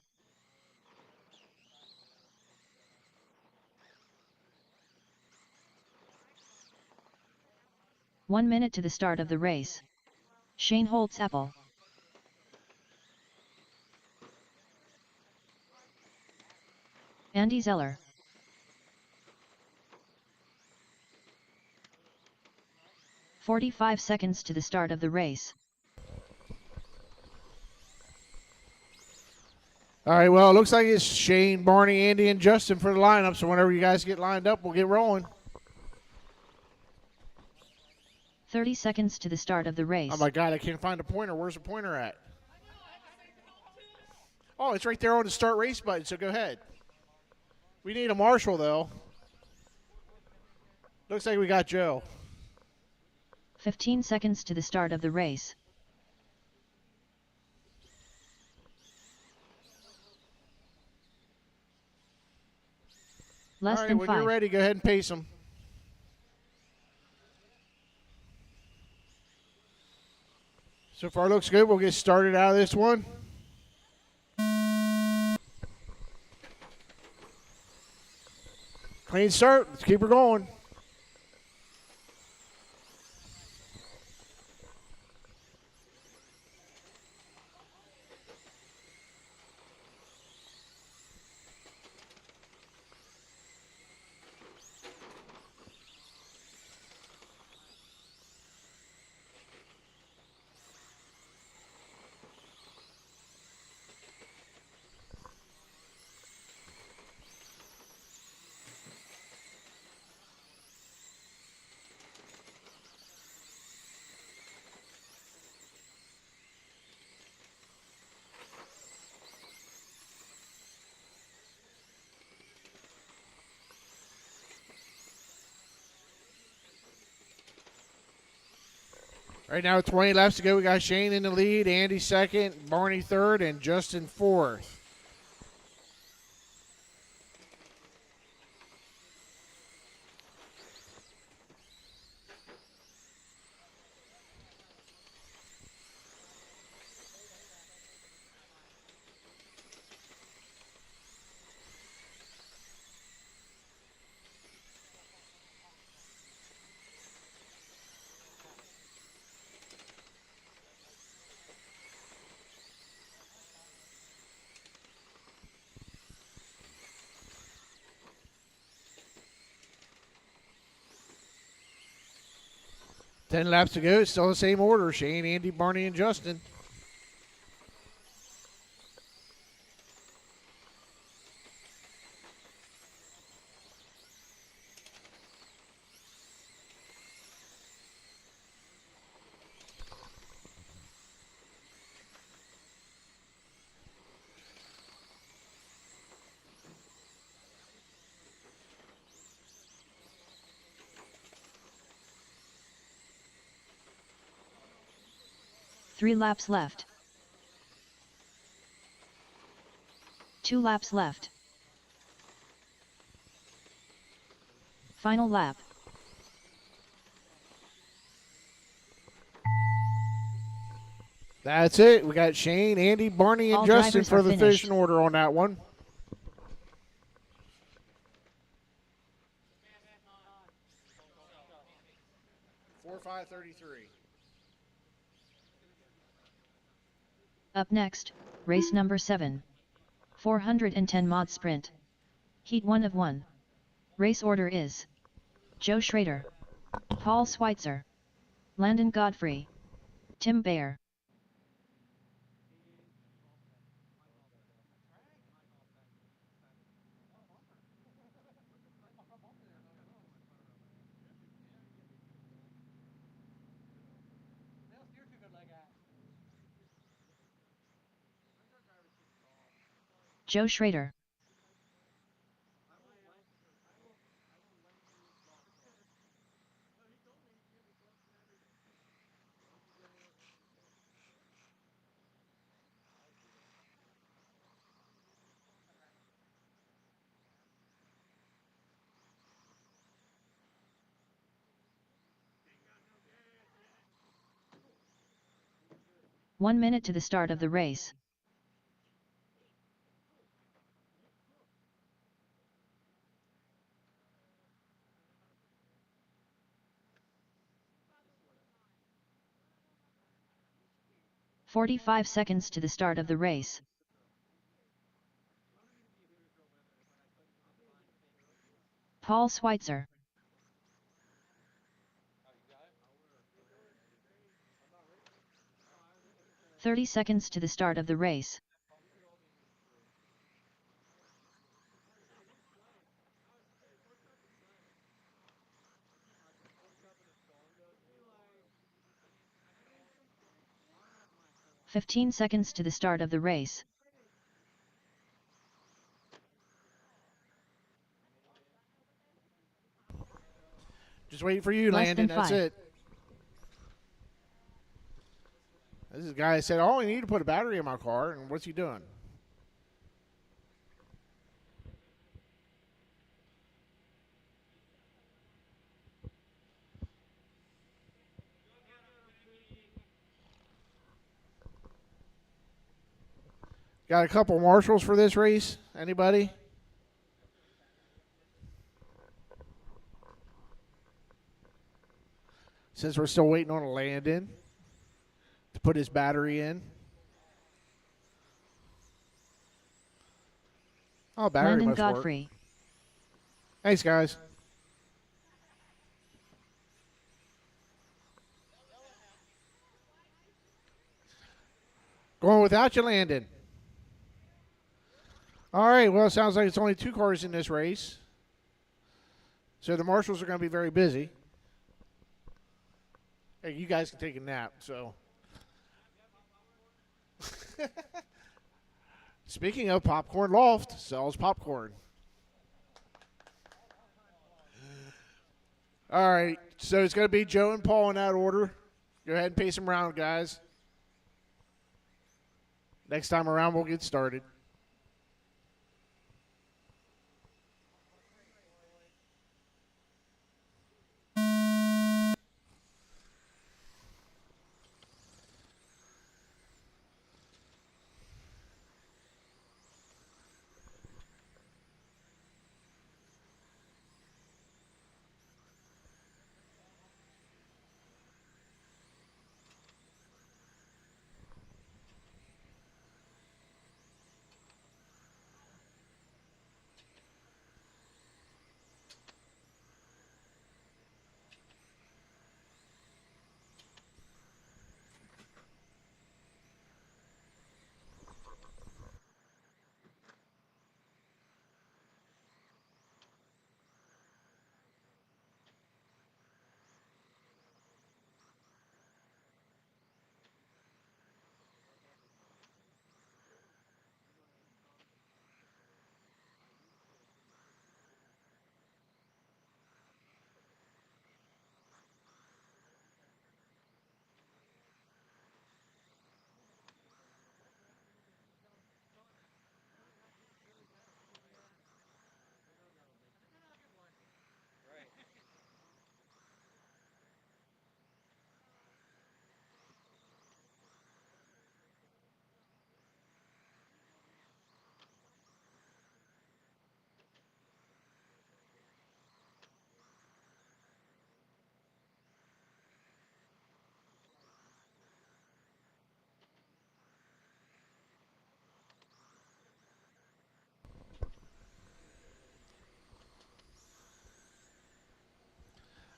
1 minute to the start of the race. Shane Holtz Apple. Andy Zeller. "45 seconds to the start of the race." All right, well, it looks like it's Shane, Barney, Andy, and Justin for the lineup. So whenever you guys get lined up, we'll get rolling. 30 seconds to the start of the race. Oh, my God, I can't find a pointer. Where's the pointer at? Oh, it's right there on the start race button, so go ahead. We need a marshal, though. Looks like we got Joe. 15 seconds to the start of the race. Less All right, than when 5. you're ready, go ahead and pace them. So far, looks good. We'll get started out of this one. Clean start. Let's keep her going. Right now, 20 laps to go. We got Shane in the lead, Andy second, Barney third, and Justin fourth. Ten laps to go. It's still the same order. Shane, Andy, Barney, and Justin. 3 laps left. 2 laps left. Final lap. That's it. We got Shane, Andy, Barney, and All Justin drivers for are the finished. finishing order on that one. Four 5:33. Up next, race number 7. 410 mod sprint. Heat 1 of 1. Race order is Joe Schrader, Paul Schweitzer, Landon Godfrey, Tim Bayer. Joe Schrader. One minute to the start of the race. "45 seconds to the start of the race. Paul Schweitzer. "30 seconds to the start of the race. "15 seconds to the start of the race. Just waiting for you, Less Landon. than That's 5. it. This is a guy that said, "Oh, I need to put a battery in my car," and what's he doing? Got a couple marshals for this race. Anybody? Since we're still waiting on a Landon to put his battery in. Oh, battery Landon must work. Godfrey. Thanks, guys. Going without you, Landon. All right, well, it sounds like it's only 2 cars in this race. So the marshals are going to be very busy. Hey, you guys can take a nap, so. Speaking of, Popcorn Loft sells popcorn. All right, so it's going to be Joe and Paul in that order. Go ahead and pace them around, guys. Next time around, we'll get started.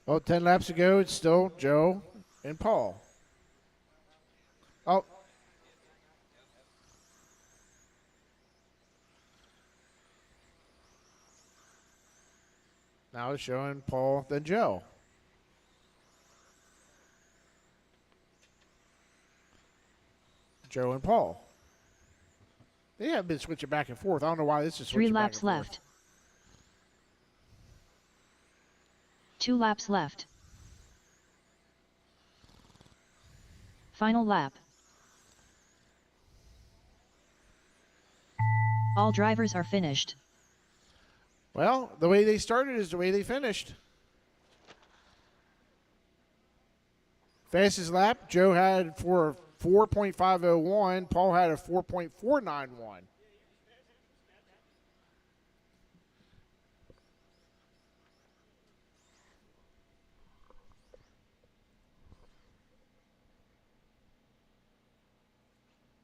Well, 10 laps ago, it's still Joe and Paul. Oh. Now it's showing Paul, then Joe. Joe and Paul. They have been switching back and forth. I don't know why this is switching 3 back laps and forth. left. 2 laps left. Final lap. All drivers are finished. Well, the way they started is the way they finished. Fastest lap, Joe had for 4.501. Paul had a 4.491.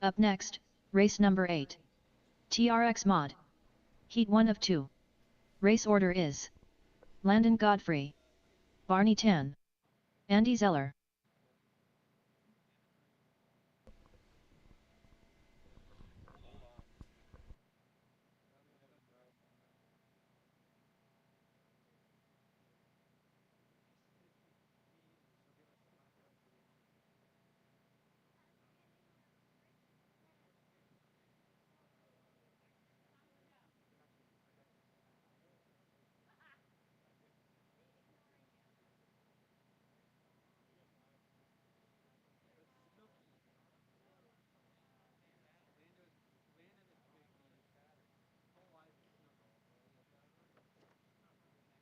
Up next, race number 8. TRX Mod. Heat 1 of 2. Race order is Landon Godfrey, Barney Tan, Andy Zeller.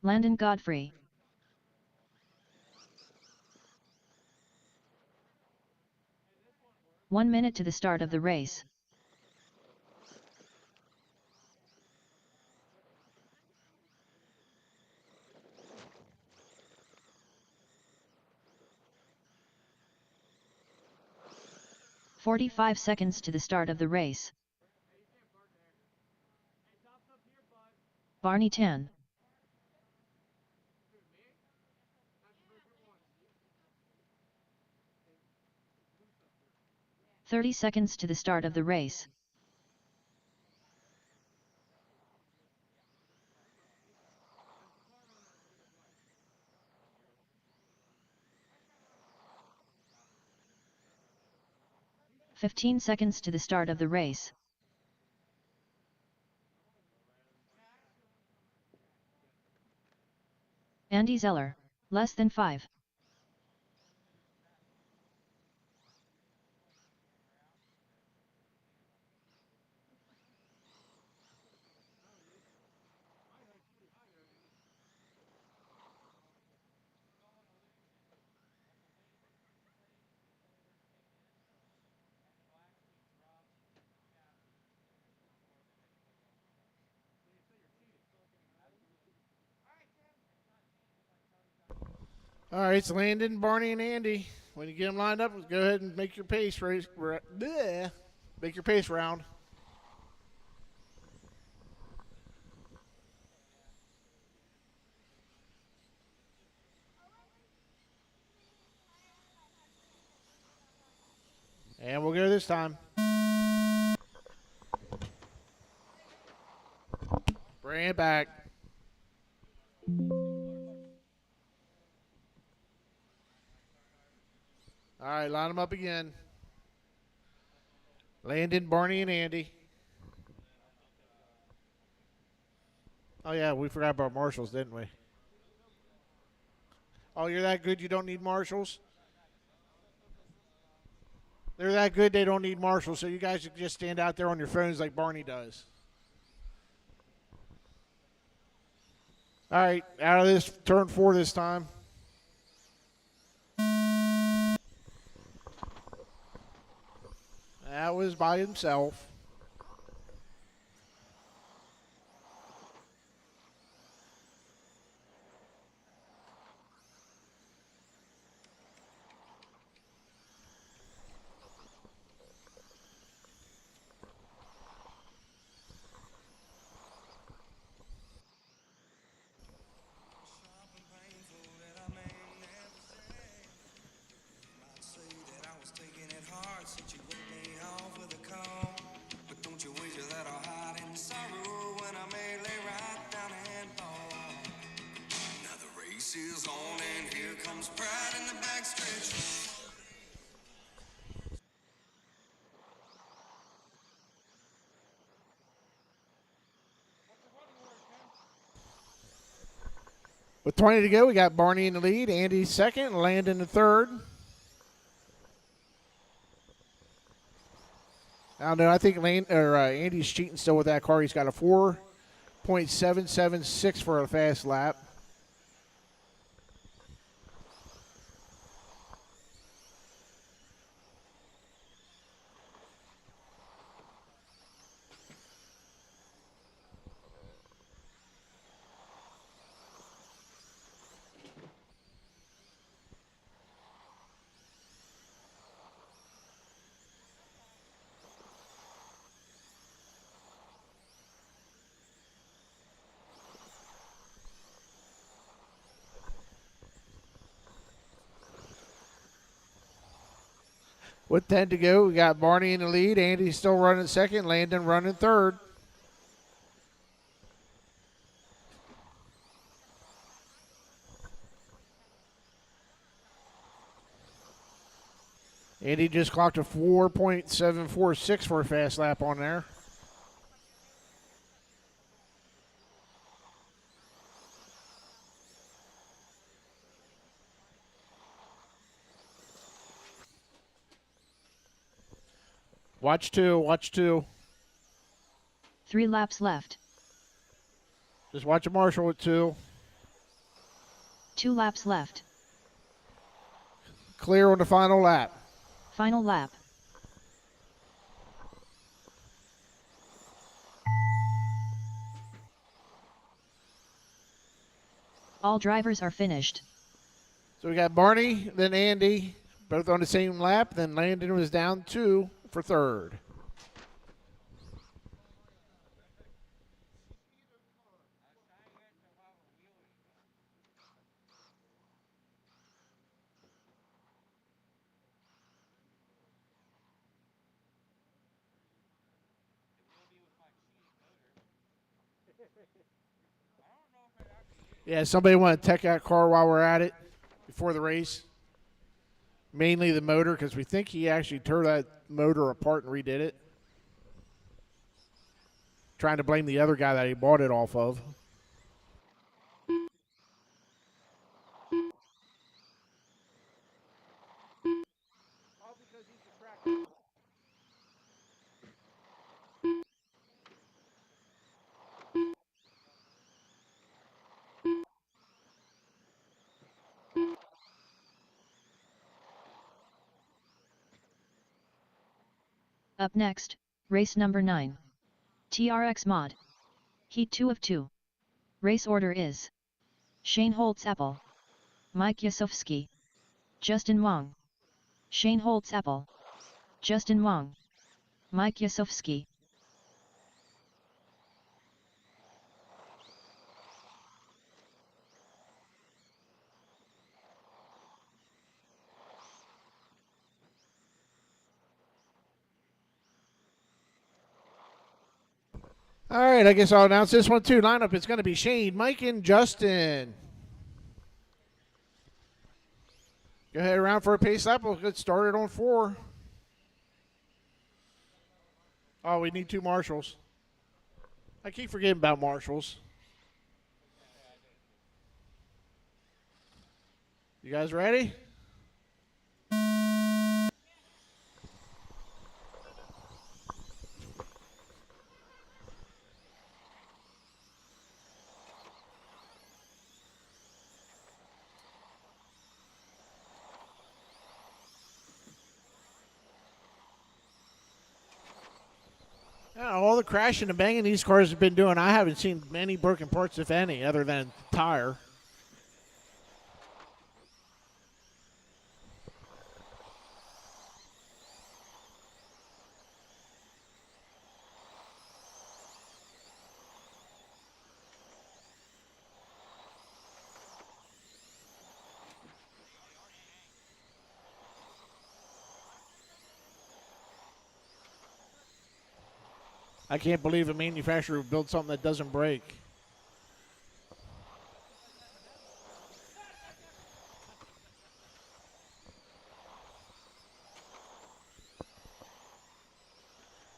Landon Godfrey. One minute to the start of the race. "45 seconds to the start of the race. Barney Tan. 30 seconds to the start of the race. "15 seconds to the start of the race. Andy Zeller, less than 5. All right, it's Landon, Barney, and Andy. When you get them lined up, go ahead and make your pace race. Make your pace round. And we'll go this time. Bring it back. All right, line them up again. Landon, Barney, and Andy. Oh, yeah, we forgot about marshals, didn't we? Oh, you're that good you don't need marshals? They're that good they don't need marshals, so you guys should just stand out there on your phones like Barney does. All right, out of this turn 4 this time. That was by himself. With 20 to go, we got Barney in the lead, Andy second, Landon in third. I don't know. I think Andy's cheating still with that car. He's got a 4.776 for a fast lap. With 10 to go, we got Barney in the lead. Andy's still running second. Landon running third. Andy just clocked a 4.746 for a fast lap on there. Watch two, watch two. 3 laps left. Just watch a Marshall at two. 2 laps left. Clear on the final lap. Final lap. All drivers are finished. So we got Barney, then Andy, both on the same lap. Then Landon was down 2 for third. Yeah, somebody want to check that car while we're at it before the race. Mainly the motor, because we think he actually tore that motor apart and redid it. Trying to blame the other guy that he bought it off of. Up next, race number 9. TRX Mod. Heat 2 of 2. Race order is Shane Holtz-Apple, Mike Yasovsky, Justin Wong. Shane Holtz-Apple, Justin Wong, Mike Yasovsky. All right, I guess I'll announce this one too. Lineup is going to be Shane, Mike, and Justin. Go ahead around for a pace lap. We'll get started on 4. Oh, we need 2 marshals. I keep forgetting about marshals. You guys ready? Yeah, all the crashing and banging these cars have been doing, I haven't seen many broken parts, if any, other than tire. I can't believe a manufacturer would build something that doesn't break.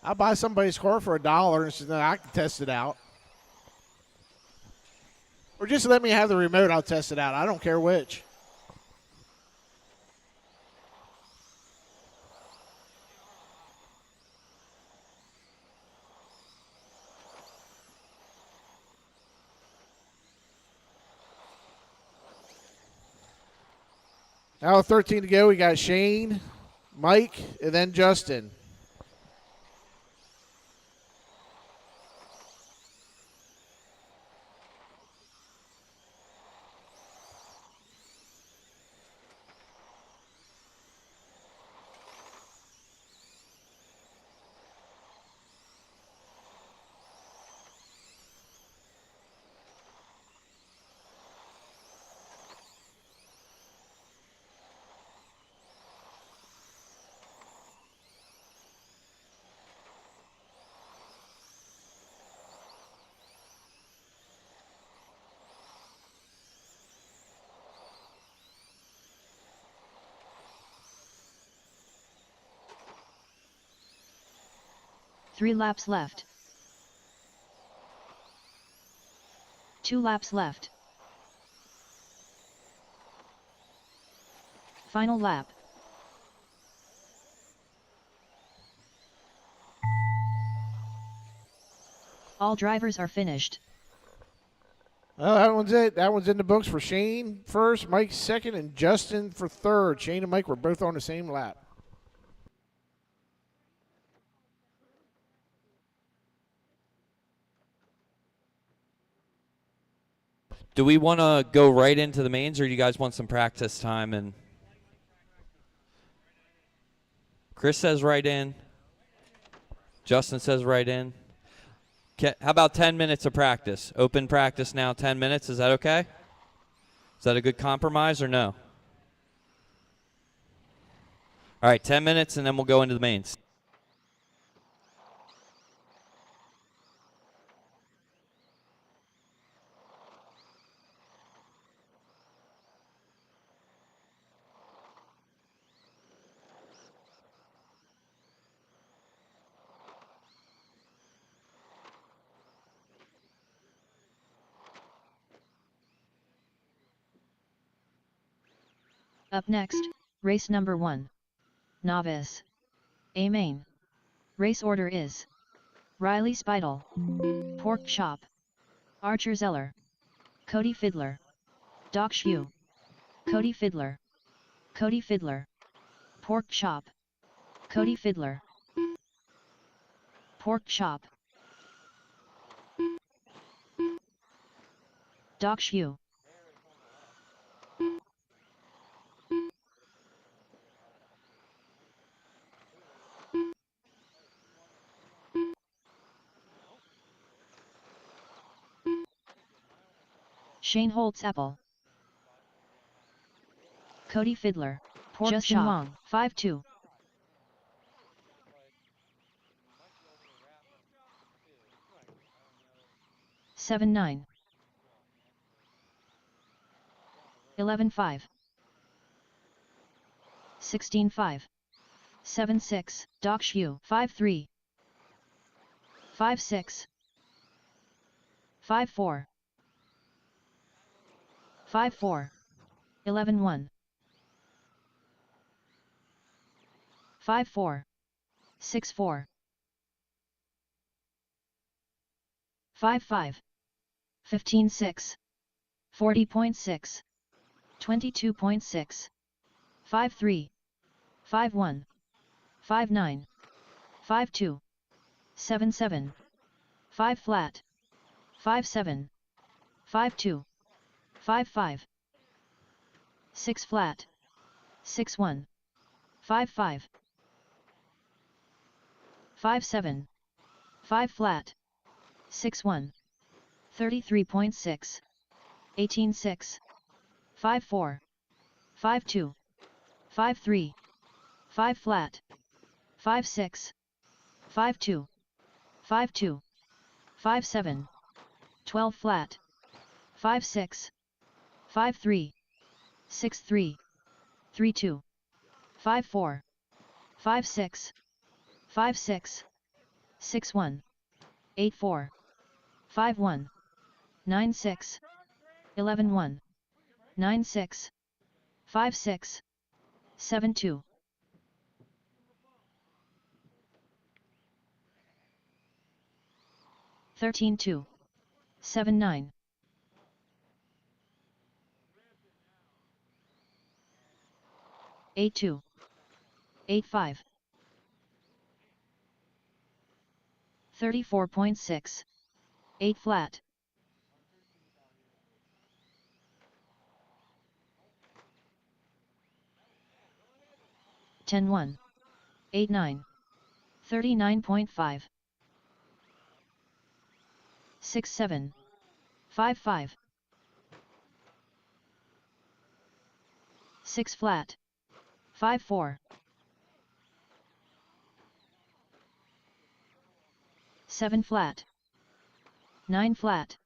I'll buy somebody's car for $1 and say, I can test it out. Or just let me have the remote. I'll test it out. I don't care which. Now with 13 to go, we got Shane, Mike, and then Justin. Three laps left. 2 laps left. Final lap. All drivers are finished. Well, that one's it. That one's in the books for Shane first, Mike second, and Justin for third. Shane and Mike were both on the same lap. Do we want to go right into the mains, or do you guys want some practice time? And Chris says right in. Justin says right in. How about 10 minutes of practice? Open practice now, 10 minutes. Is that okay? Is that a good compromise or no? All right, 10 minutes, and then we'll go into the mains. Up next, race number 1. Novice. A main. Race order is Riley Speidel, Pork Chop, Archer Zeller, Cody Fiddler, Doc Shue, Cody Fiddler, Cody Fiddler, Pork Chop, Cody Fiddler, Pork Chop, Doc Shue. Shane Holtz Apple, Cody Fiddler, Pork Justin Chop, Wong, 5-2. Seven 9, 11-5, 16-5, 7-6, Doc Shue, 5-3, 5-6, 5-4, 5-4, 11-1, 5-4, 6-4, 5-5, 15-6, 40.6, 22.6, 5-3, 5-1, 5-9, 5-2, 7-7, 5 flat, 5-7, 5-2, 5-5, 6 flat, 6-1, 5-5, 5-7, 5 flat, 6-1, 33.6, 18-6, 5-4, 5-2, 5-3, 5 flat, 5-6, 5-2, 5-2, 5-7, 12 flat, 5-6, 5-3, 6-3, 3-2, 5-4, 5-6, 5-6, 6-1, 8-4, 5-1, 9-6, 11-1, 9-6, 5-6, 7-2. 13-2, 7-9. 8-2, 8-5. 34.6, 8 flat. 10-1, 8-9. 39.5. 6-7, 5-5. 6 flat. 5-4. 7 flat. 9 flat.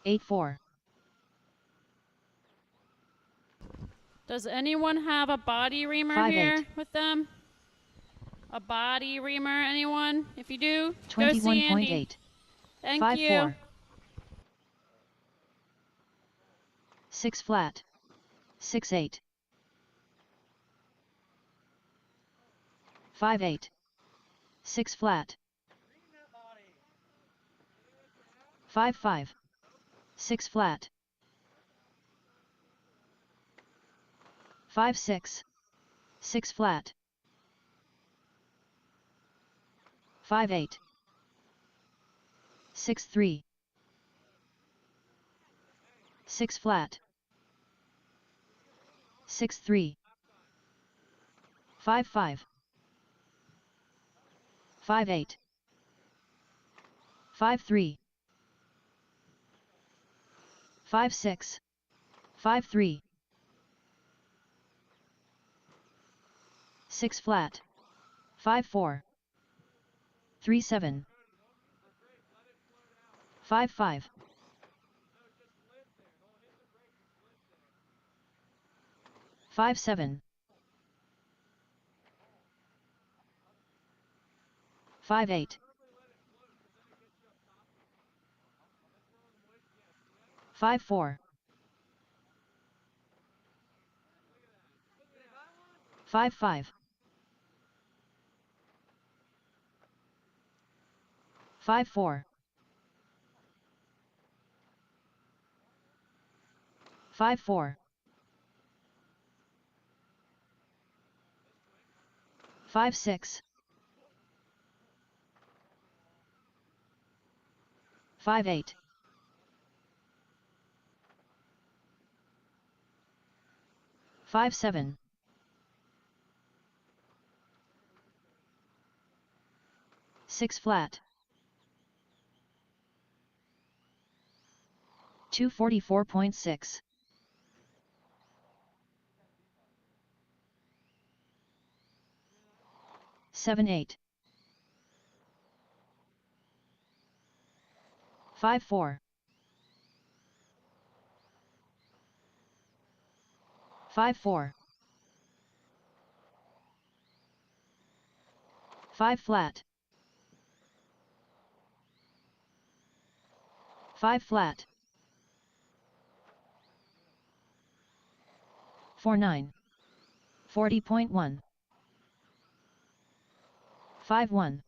8-4. Does anyone have a body reamer 5-8. here with them? A body reamer, anyone? If you do, go see Andy. 21.8. Thank 5-4. you. 6 flat. 6-8. 5-8. 6 flat. 5-5. 6 flat. 5-6. 6 flat. 5-8. 6-3. 6 flat. 6-3. 5-5. 5-8. 5-3. 5-6. 5-3. 6 flat. 5-4. 3-7. 5-5. 5-7. 5-8. 5-4. 5-5. 5-4. 5-4. 5-6. 5-8. 5-7. 6 flat. 244.6. 7-8. 5-4. 5-4. 5 flat. 5 flat. 4-9. 40.1. 5-1.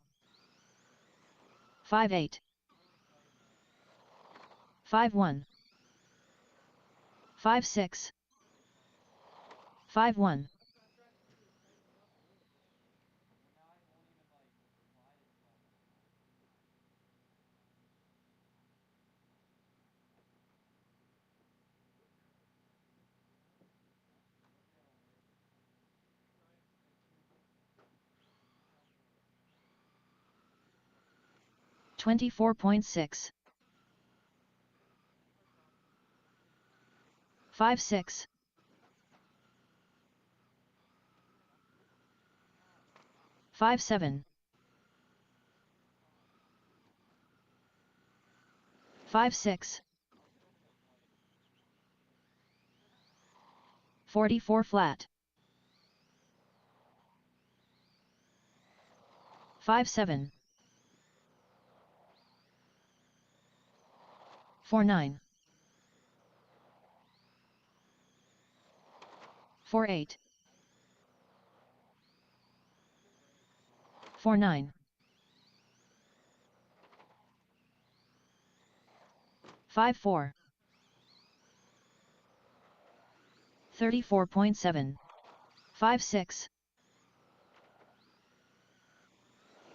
5-8. 5-1. 5-6. 5-1. 24.6. 5-6. 5-7. 5-6. 44 flat. 5-7. 4-9. 4-8. 4-9. 5-4. 34.7. 5-6.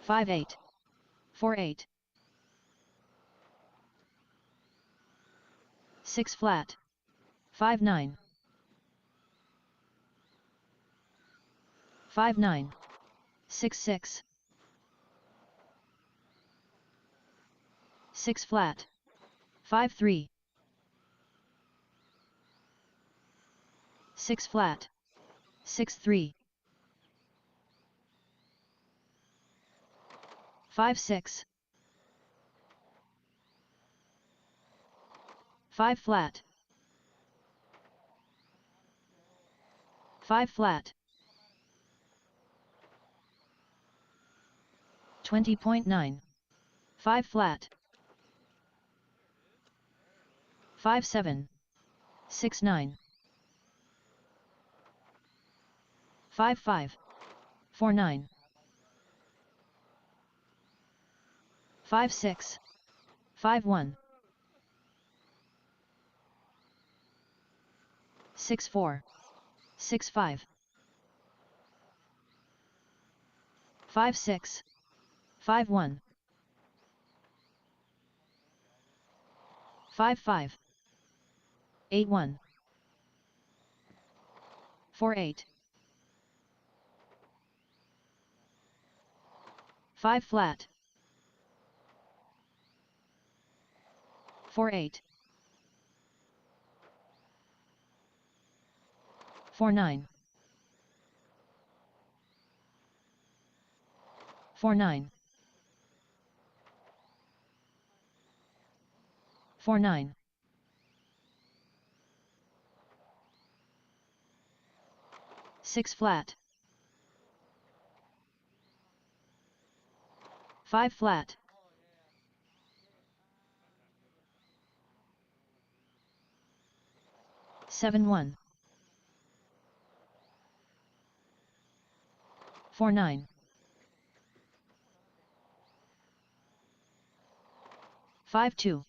5-8. 4-8. 6 flat. 5-9. 5-9. 6-6. 6 flat. 5-3. 6 flat. 6-3. 5-6. 5 flat. 5 flat. 20.9. 5 flat. 5-7. 6-9. 5-5. 4-9. 5-6. 5-1. 6-4. 6-5. 5-6. 5-1. 5-5. 8-1. 4-8. 5 flat. 4-8. 4-9. 4-9. 4-9. 6 flat. 5 flat. 7-1. 4-9. 5-2.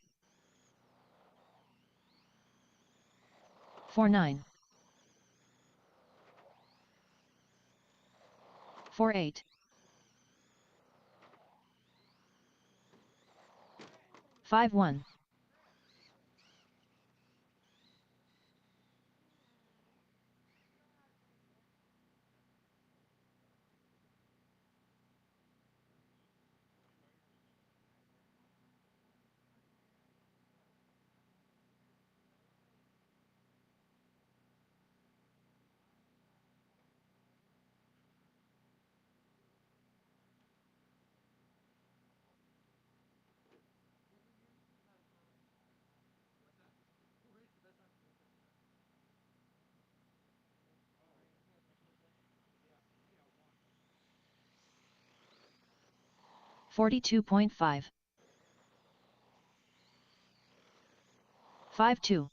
4-9. 4-8. 5-1. 42.5. 5-2.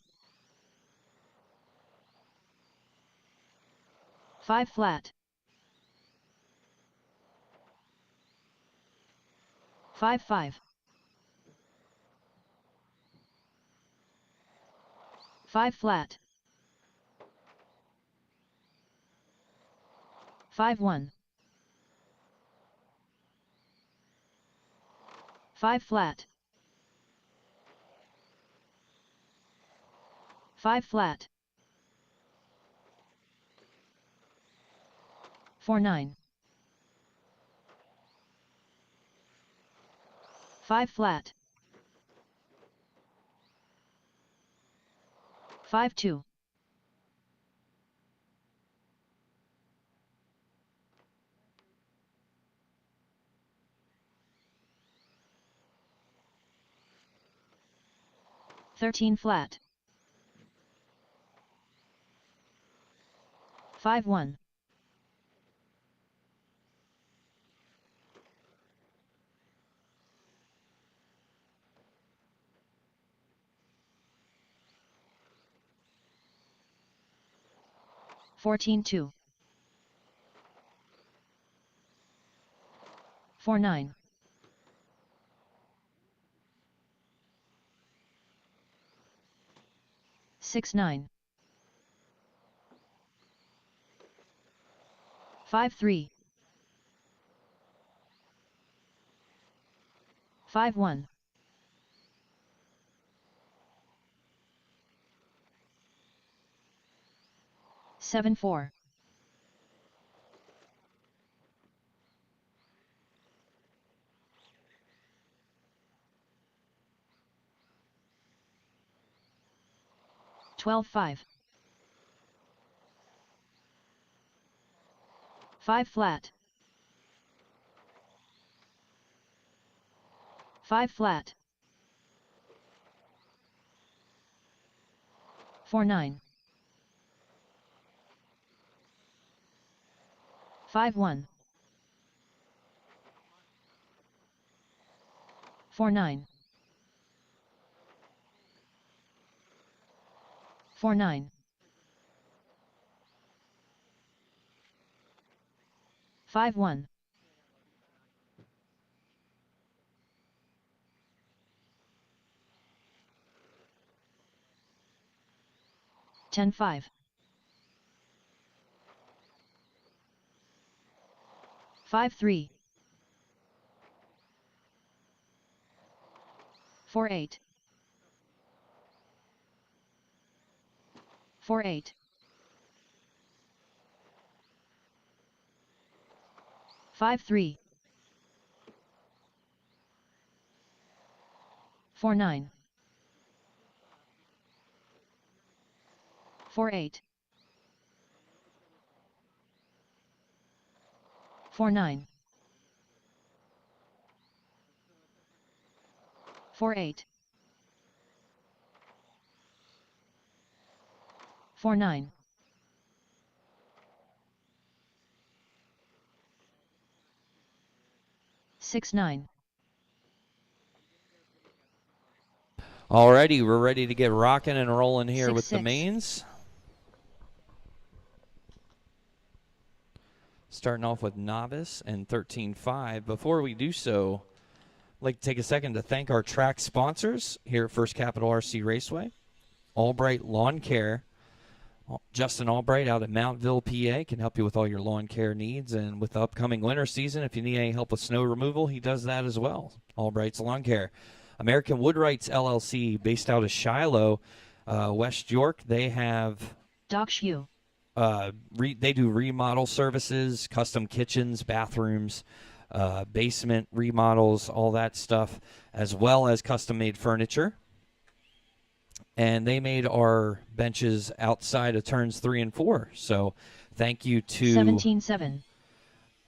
5 flat. 5-5. 5 flat. 5-1. 5 flat. 5 flat. 4-9. 5 flat. 5-2. 13 flat. 5-1. 14-2. 4-9. 6-9. 5-3. 5-1. 7-4. 12-5. 5 flat. 5 flat. 4-9. 5-1. 4-9. 4-9. 5-1. 10-5. 5-3. 4-8. 4-8. 5-3. 4-9. 4-8. 4-9. 4-8. 4-9. 6-9. Alrighty, we're ready to get rocking and rolling here with the 6-6. mains. Starting off with novice and 13-5. Before we do so, I'd like to take a second to thank our track sponsors here at First Capital RC Raceway. Albright Lawn Care. Justin Albright out at Mountville, PA, can help you with all your lawn care needs. And with the upcoming winter season, if you need any help with snow removal, he does that as well. Albright's Lawn Care. American Woodwrights LLC, based out of Shiloh, West York. They have Doc Shu. they do remodel services, custom kitchens, bathrooms, basement remodels, all that stuff, as well as custom-made furniture. And they made our benches outside of turns 3 and 4. So thank you to 17-7.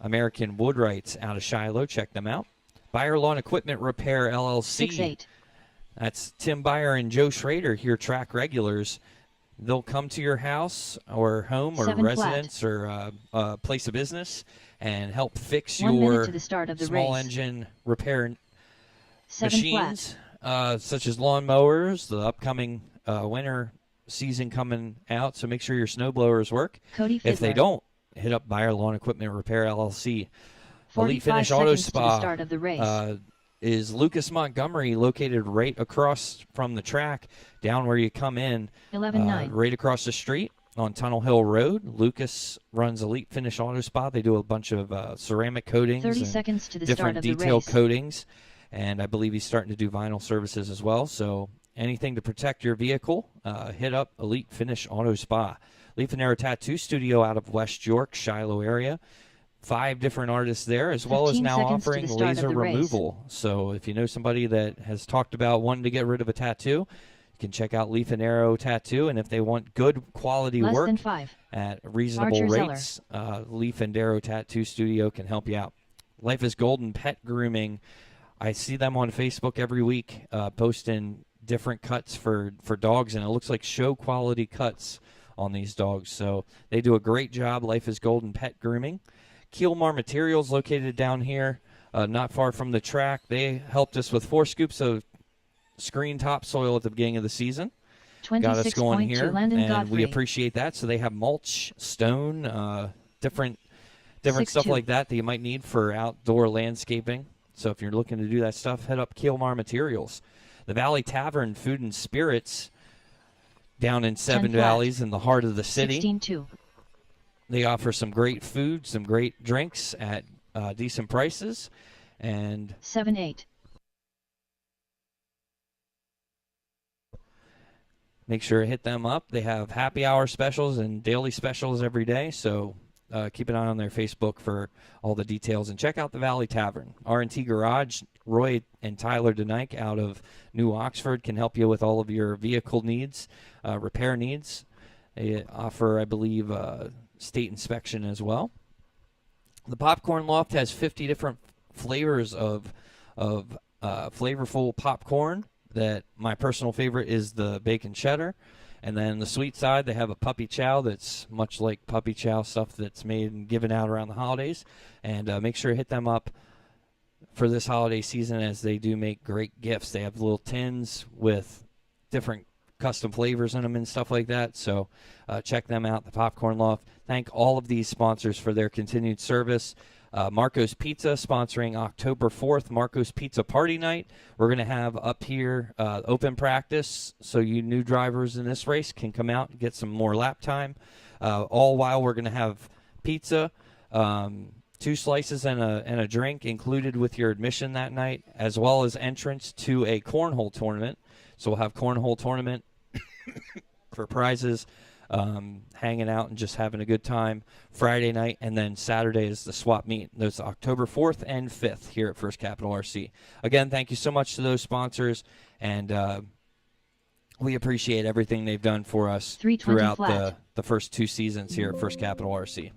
American Woodwrights out of Shiloh. Check them out. Buyer Lawn Equipment Repair LLC. 6-8. That's Tim Byer and Joe Schrader here, track regulars. They'll come to your house or home or 7 residence or place of business and help fix 1 minute your to the start of the small race. engine repair 7 machines, such as lawn mowers, the upcoming winter season coming out. So make sure your snow blowers work. Cody If they Fiddler. don't, hit up Byer Lawn Equipment Repair LLC. 45 Elite Finish Auto seconds to the Spa start of the race. is Lucas Montgomery, located right across from the track, down where you come in, 11-9. right across the street on Tunnel Hill Road. Lucas runs Elite Finish Auto Spa. They do a bunch of ceramic coatings 30 and seconds to the start different of the detail race. coatings, and I believe he's starting to do vinyl services as well. So anything to protect your vehicle, hit up Elite Finish Auto Spa. Leaf and Arrow Tattoo Studio out of West York, Shiloh area. 5 different artists there, as well as 15 now seconds to offering the start of laser the race. removal. So if you know somebody that has talked about wanting to get rid of a tattoo, you can check out Leaf and Arrow Tattoo. And if they want good quality Less work than 5. at reasonable Archer Zeller. rates, Leaf and Arrow Tattoo Studio can help you out. Life is Golden Pet Grooming. I see them on Facebook every week posting different cuts for dogs, and it looks like show quality cuts on these dogs. So they do a great job. Life is Golden Pet Grooming. Keelmar Materials, located down here, not far from the track. They helped us with 4 scoops of screen topsoil at the beginning of the season. got us going 26.2 here, Landon and Godfrey. we appreciate that. So they have mulch, stone, different stuff 6-2. like that you might need for outdoor landscaping. So if you're looking to do that stuff, head up Kielmar Materials. The Valley Tavern Food and Spirits down in 10 Seven flat. Valleys in the heart of the city. 16-2. They offer some great food, some great drinks at decent prices, and 7-8. make sure to hit them up. They have happy hour specials and daily specials every day, so keep an eye on their Facebook for all the details. And check out the Valley Tavern. R&T Garage, Roy and Tyler Denike out of New Oxford can help you with all of your vehicle needs, repair needs. They offer, I believe, state inspection as well. The Popcorn Loft has 50 different flavors of flavorful popcorn. That my personal favorite is the bacon cheddar. And then the sweet side, they have a puppy chow that's much like puppy chow stuff that's made and given out around the holidays. And make sure to hit them up for this holiday season, as they do make great gifts. They have little tins with different custom flavors in them and stuff like that. So check them out, the Popcorn Loft. Thank all of these sponsors for their continued service. Marco's Pizza sponsoring October 4th, Marco's Pizza Party Night. We're going to have up here open practice, so you new drivers in this race can come out and get some more lap time. All while we're going to have pizza, 2 slices and a drink included with your admission that night, as well as entrance to a cornhole tournament. So we'll have cornhole tournament for prizes. Hanging out and just having a good time Friday night, and then Saturday is the swap meet. Those October 4th and 5th here at First Capital RC. Again, thank you so much to those sponsors, and we appreciate everything they've done for us throughout the first 2 seasons here at First Capital RC.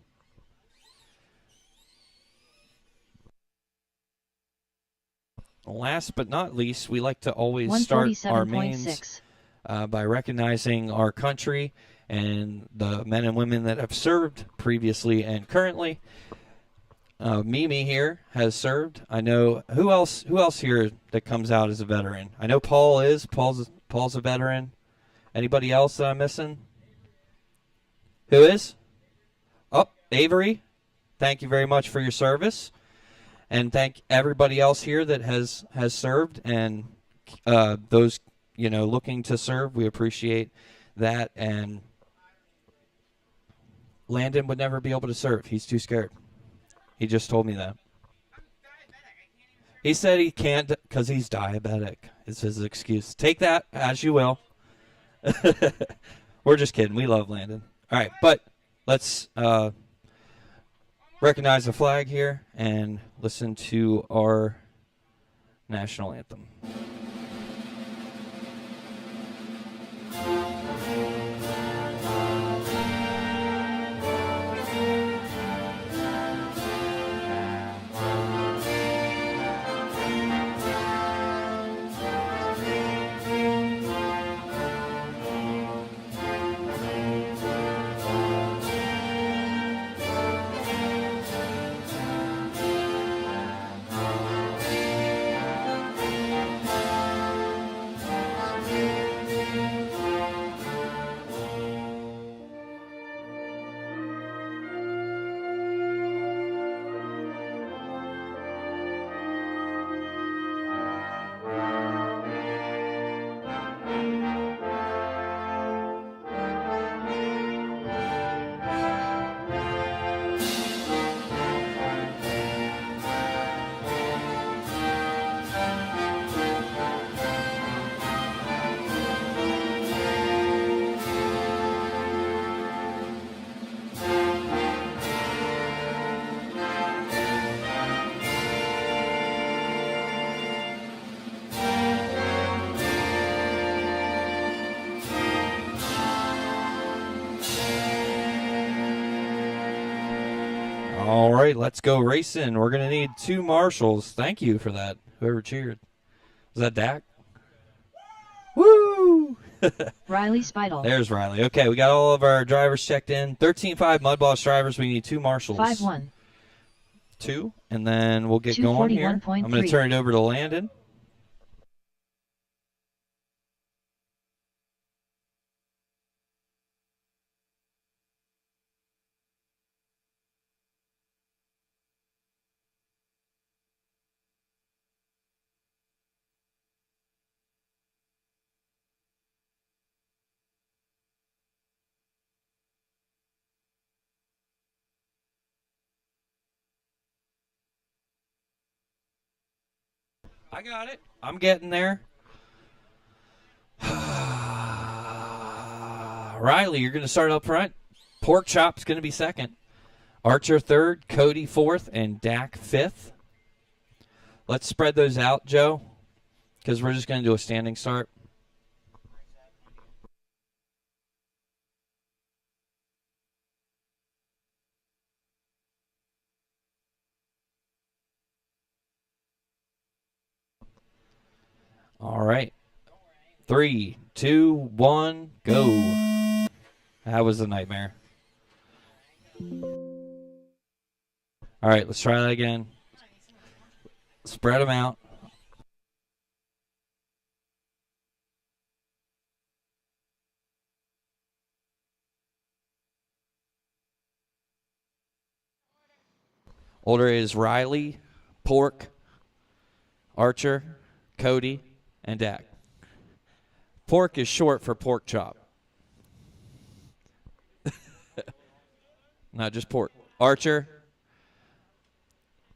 Last but not least, we like to always start our mains by recognizing our country and the men and women that have served previously and currently. Mimi here has served. I know who else here that comes out as a veteran. I know Paul's a veteran. Anybody else that I'm missing? Who is? Oh, Avery. Thank you very much for your service, and thank everybody else here that has served, and those looking to serve. We appreciate that. And Landon would never be able to serve. He's too scared. He just told me that. He said he can't because he's diabetic. It's his excuse. Take that as you will. We're just kidding. We love Landon. All right, but let's recognize the flag here and listen to our national anthem. All right, let's go racing. We're going to need 2 marshals. Thank you for that, whoever cheered. Was that Dak? Woo! Riley Spidel. There's Riley. Okay, we got all of our drivers checked in. 13.5 Mudboss drivers. We need 2 marshals. 5-1. 2, and then we'll get going here. I'm going to turn it over to Landon. I got it. I'm getting there. Riley, you're going to start up front. Pork Chop's going to be second. Archer third, Cody fourth, and Dak fifth. Let's spread those out, Joe, because we're just going to do a standing start. All right. 3, 2, 1, go. That was a nightmare. All right, let's try that again. Spread them out. Order is Riley, Pork, Archer, Cody, and Dak. Pork is short for pork chop. Not just pork. Archer,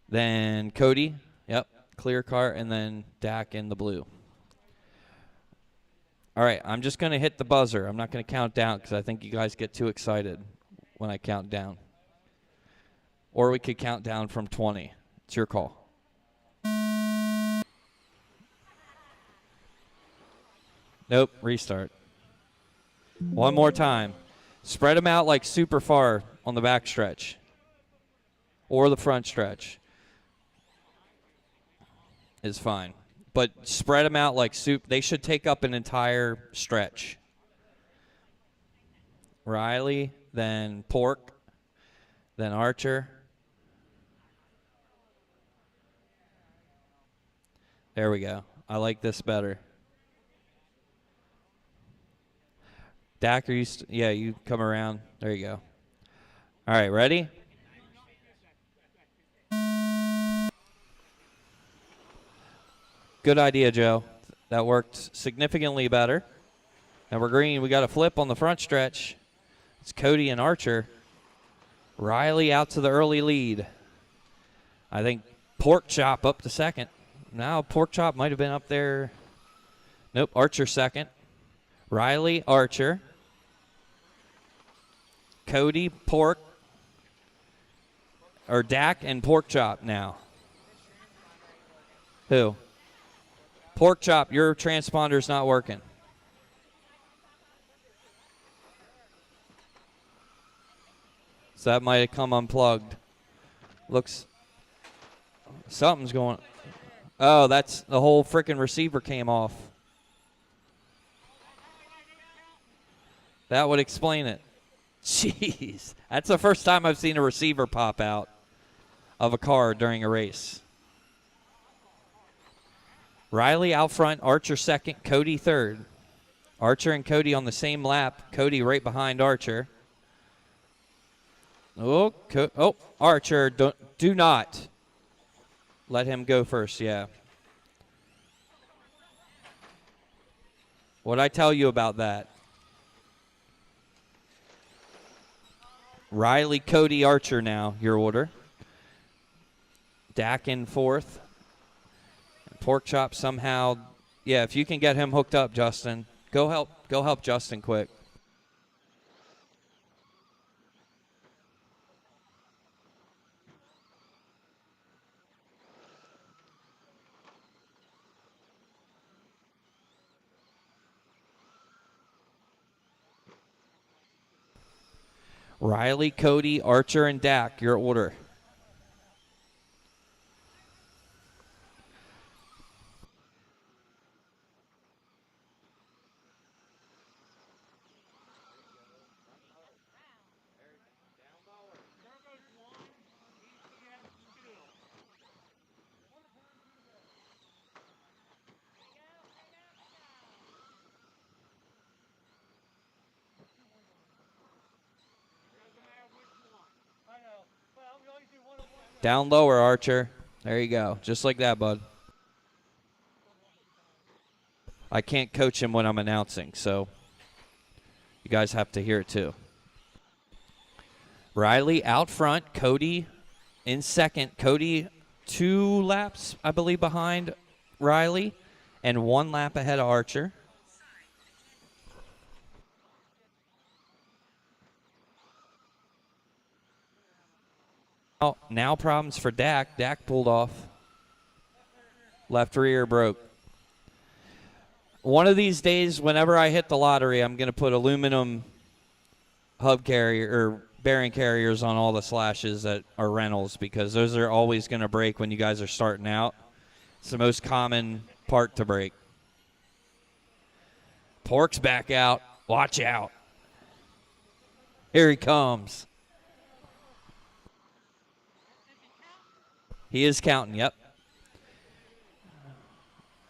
then Cody, yep, clear cart, and then Dak in the blue. All right, I'm just going to hit the buzzer. I'm not going to count down because I think you guys get too excited when I count down. Or we could count down from 20. It's your call. Nope, restart. One more time. Spread them out like super far on the back stretch or the front stretch is fine. But spread them out like soup. They should take up an entire stretch. Riley, then Pork, then Archer. There we go. I like this better. Dak, are you yeah, you come around. There you go. All right, ready? Good idea, Joe. That worked significantly better. Now we're green. We got a flip on the front stretch. It's Cody and Archer. Riley out to the early lead. I think Pork Chop up to second. Now Pork Chop might have been up there. Nope, Archer second. Riley, Archer. Cody, Pork, or Dak and Pork Chop now. Who? Pork Chop, your transponder's not working. So that might have come unplugged. Looks, something's going. Oh, that's the whole freaking receiver came off. That would explain it. Jeez, that's the first time I've seen a receiver pop out of a car during a race. Riley out front, Archer second, Cody third. Archer and Cody on the same lap. Cody right behind Archer. Oh, Archer, do not let him go first, yeah. What'd I tell you about that? Riley, Cody, Archer now, your order. Dak in fourth. And Pork Chop somehow, yeah, if you can get him hooked up, Justin, go help Justin quick. Riley, Cody, Archer, and Dak, your order. Down lower, Archer. There you go. Just like that, bud. I can't coach him when I'm announcing, so you guys have to hear it too. Riley out front. Cody in second. Cody 2 laps, I believe, behind Riley and 1 lap ahead of Archer. Oh, now problems for Dak. Dak pulled off. Left rear broke. One of these days, whenever I hit the lottery, I'm going to put aluminum hub carrier or bearing carriers on all the slashes that are rentals, because those are always going to break when you guys are starting out. It's the most common part to break. Pork's back out. Watch out. Here he comes. He is counting, yep.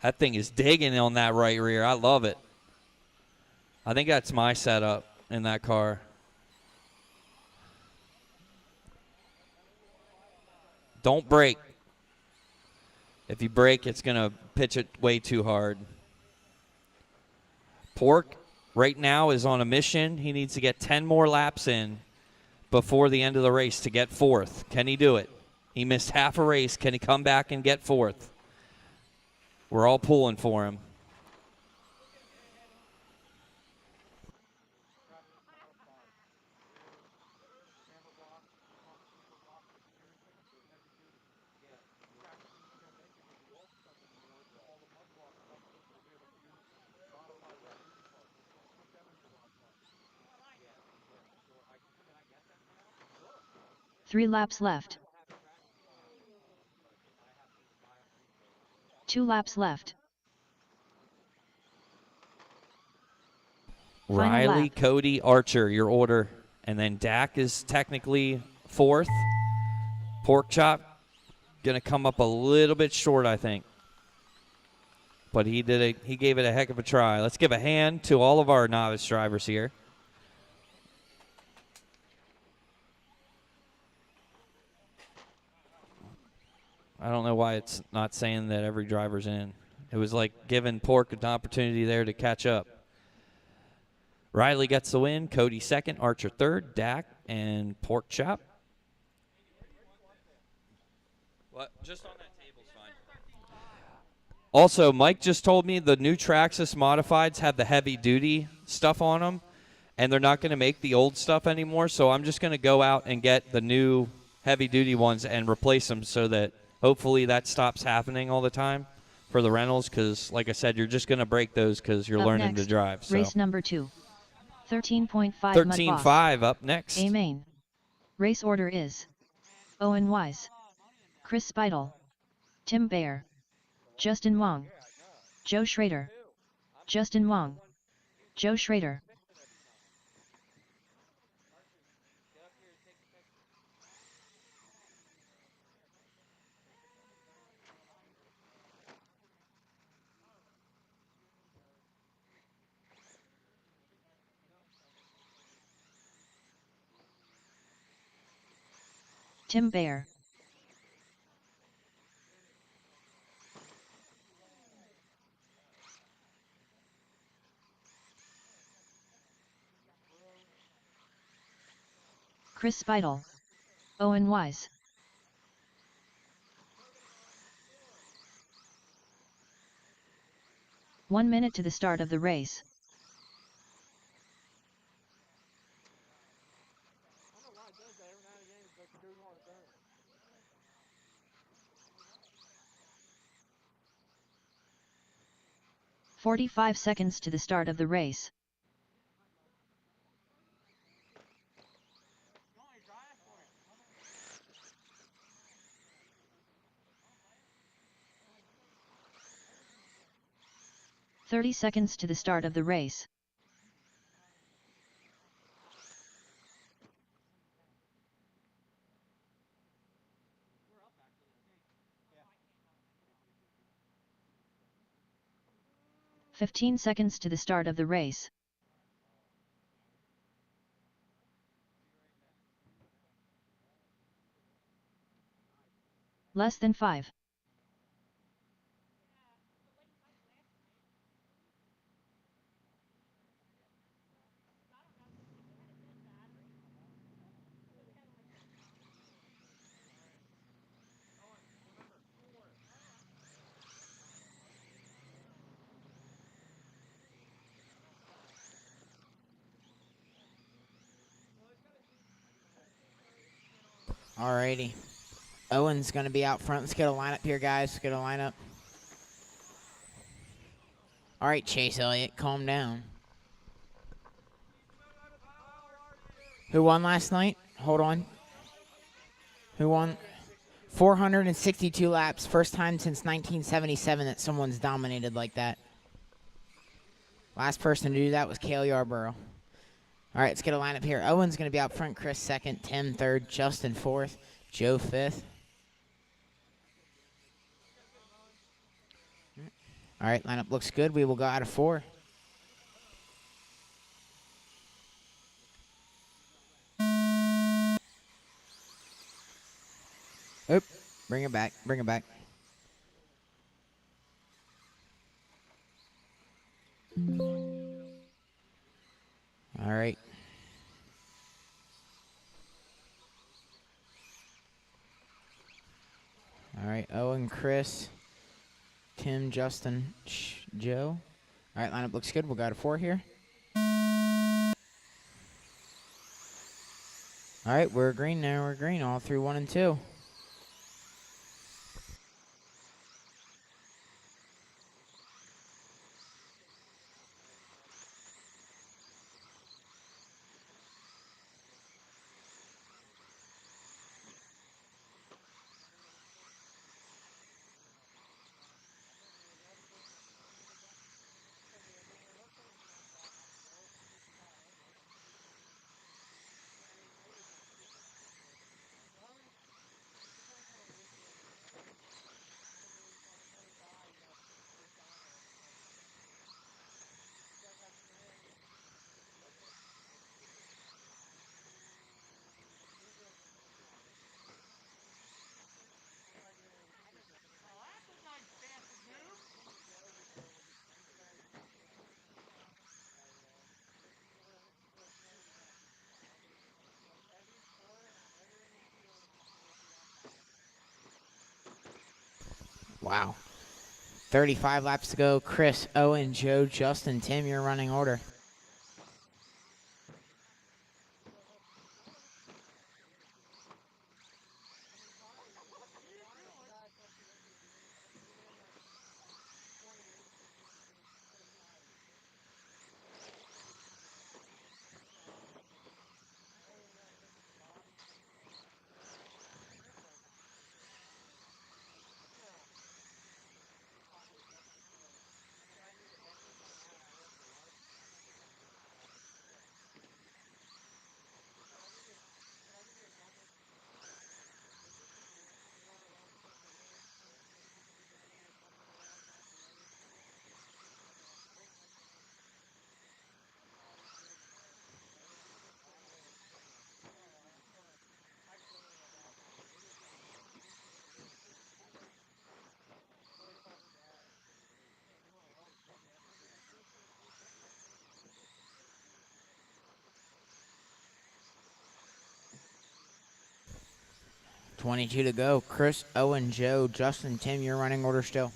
That thing is digging on that right rear. I love it. I think that's my setup in that car. Don't brake. If you brake, it's going to pitch it way too hard. Pork right now is on a mission. He needs to get 10 more laps in before the end of the race to get 4th. Can he do it? He missed half a race. Can he come back and get 4th? We're all pulling for him. Three laps left. 2 laps left. Final Riley, lap. Cody, Archer, your order. And then Dak is technically 4th. Pork Chop going to come up a little bit short, I think. But he gave it a heck of a try. Let's give a hand to all of our novice drivers here. I don't know why it's not saying that every driver's in. It was like giving Pork an opportunity there to catch up. Riley gets the win. Cody 2nd, Archer 3rd, Dak and Pork Chop. What? Just on that table's fine. Also, Mike just told me the new Traxxas Modifieds have the heavy-duty stuff on them, and they're not going to make the old stuff anymore, so I'm just going to go out and get the new heavy-duty ones and replace them so that hopefully that stops happening all the time for the rentals, because, like I said, you're just going to break those because you're Up learning next, to drive. So. Race number 2. 13.5 13.5 up next. A main. Race order is Owen Wise, Chris Speidel, Tim Bayer, Justin Wong, Joe Schrader, Justin Wong, Joe Schrader. Tim Bayer, Chris Speidel, Owen Wise. One minute to the start of the race. "45 seconds to the start of the race. "30 seconds to the start of the race. "15 seconds to the start of the race. Less than 5. Alrighty. Owen's going to be out front. Let's get a lineup here, guys. Let's get a lineup. All right, Chase Elliott, calm down. Who won last night? Hold on. Who won? 462 laps. First time since 1977 that someone's dominated like that. Last person to do that was Cale Yarborough. All right, let's get a lineup here. Owen's going to be out front. Chris second. Tim third. Justin fourth. Joe fifth. All right, lineup looks good. We will go out of 4. Oop, bring it back, bring it back. All right. All right, Owen, Chris, Tim, Justin, Joe. All right, lineup looks good. We'll go to 4 here. All right, we're green now. We're green all through 1 and 2. Wow. 35 laps to go. Chris, Owen, Joe, Justin, Tim, your running order. $22 to go. Chris, Owen, Joe, Justin, Tim, your running order still.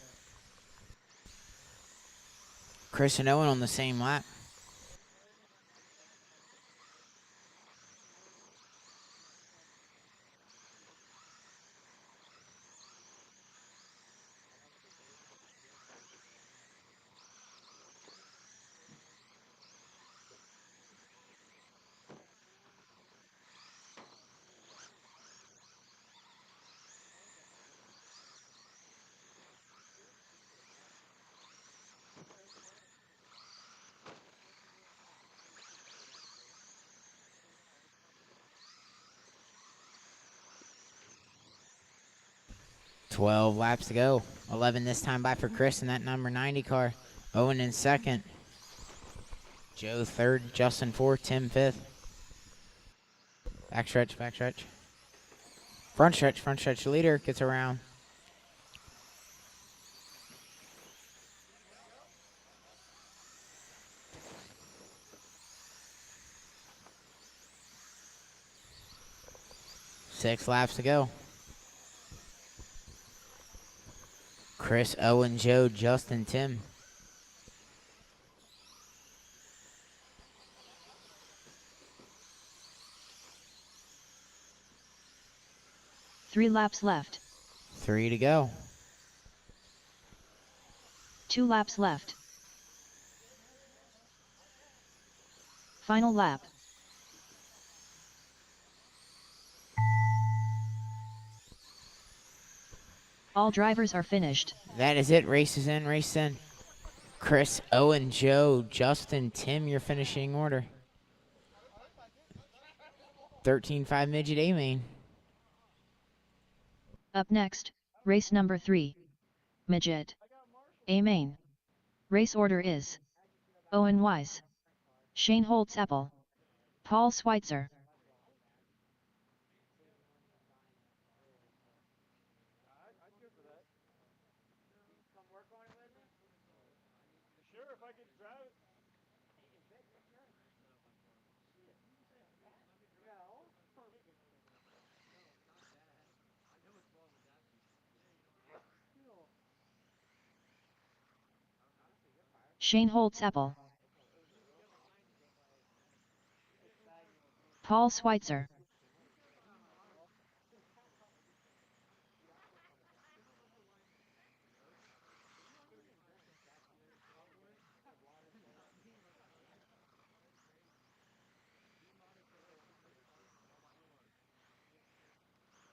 Chris and Owen on the same lap. $12 laps to go. 11 this time by for Chris in that number 90 car. Owen in second. Joe third. Justin fourth. Tim fifth. Backstretch, backstretch. Front stretch. Leader gets around. Six laps to go. Chris, Owen, Joe, Justin, Tim. 3 laps left. 3 to go. 2 laps left. Final lap. All drivers are finished. That is it. Race is in. Race in. Chris, Owen, Joe, Justin, Tim, your finishing order. 13.5 midget A main. Up next, race number 3. Midget A main. Race order is Owen Wise, Shane Holtz-Apple, Paul Schweitzer. Sure, if I could drive it. Shane Holtz-Apple, Paul Schweitzer.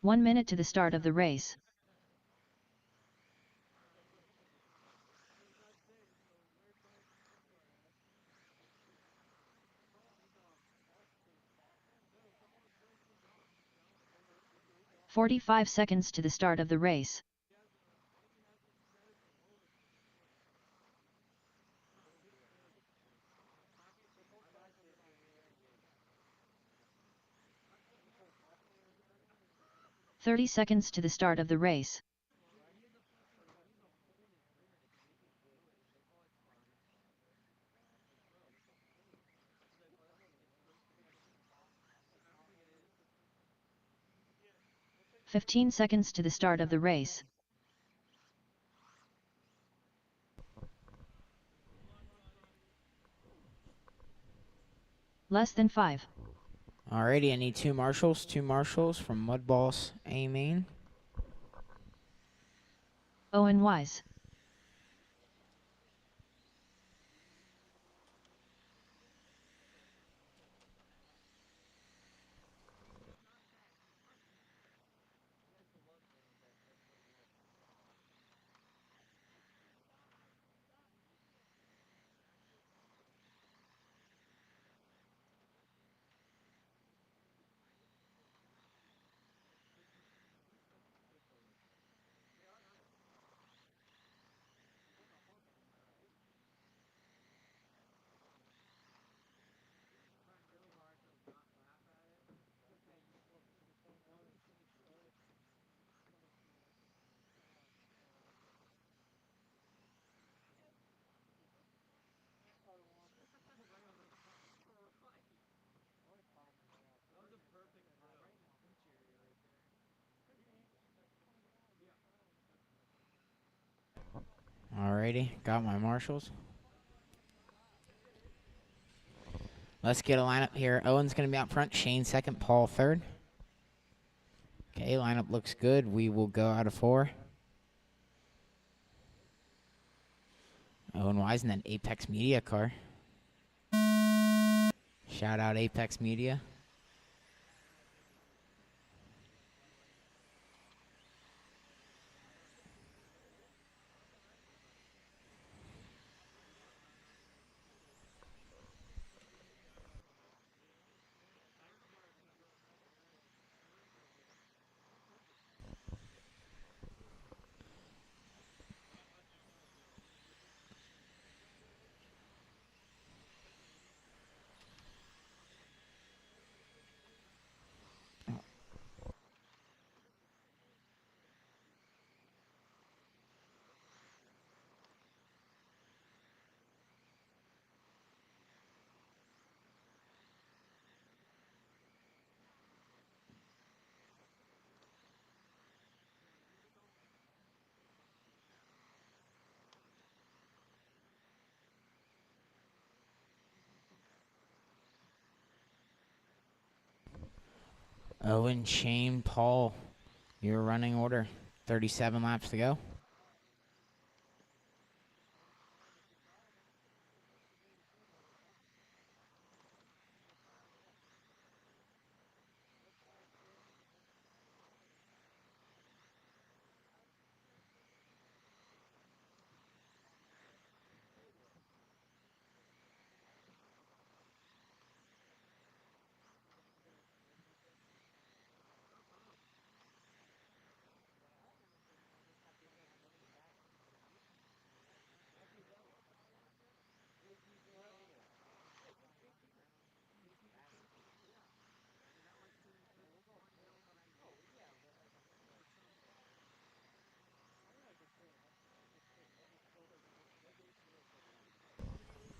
One minute to the start of the race. "45 seconds to the start of the race. "30 seconds to the start of the race. "15 seconds to the start of the race. Less than 5. Alrighty, I need 2 marshals. 2 marshals from Mudboss A main. Owen Wise. Alrighty, got my marshals. Let's get a lineup here. Owen's going to be out front. Shane second. Paul third. Okay, lineup looks good. We will go out of 4. Owen Wise and then Apex Media car. Shout out Apex Media. Owen, Shane, Paul Your running order. 37 laps to go.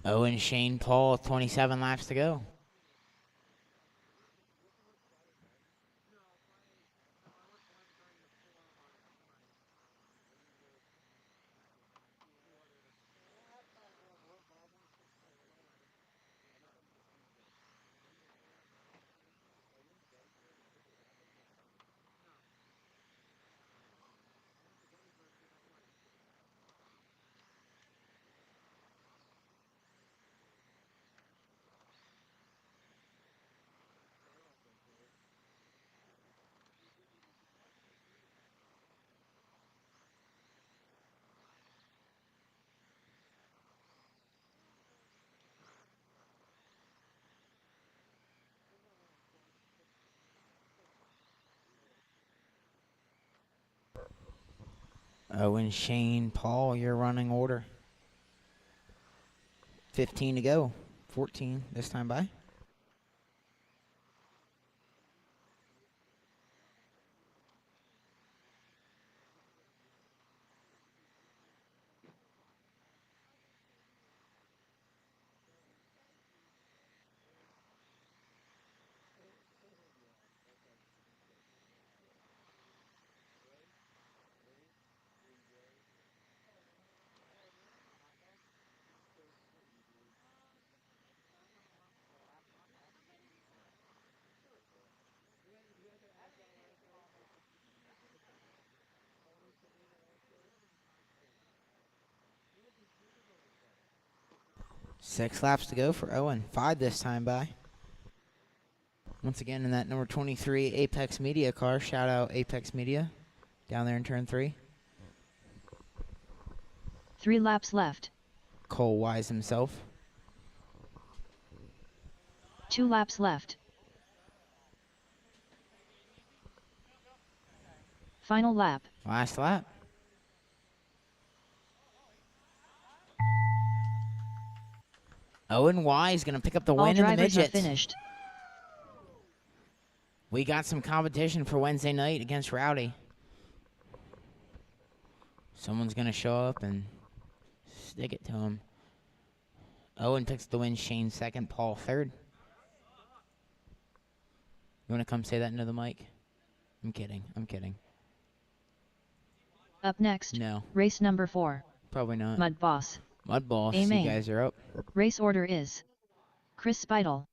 Owen Shane Paul, 27 laps to go. Owen Shane Paul, your running order. 15 to go. 14 this time by. Six laps to go for Owen. 5 this time by. Once again in that number 23 Apex Media car. Shout out Apex Media down there in turn 3. 3 laps left. Cole Wise himself. 2 laps left. Final lap. Last lap. Owen Wise going to pick up the All win in the drivers are midgets. finished. We got some competition for Wednesday night against Rowdy. Someone's going to show up and stick it to him. Owen picks the win. Shane second. Paul third. You want to come say that into the mic? I'm kidding. I'm kidding. Up next, No, race number 4. probably not. Mudboss. Mudboss, A you main. guys are up. Race order is Chris Speidel,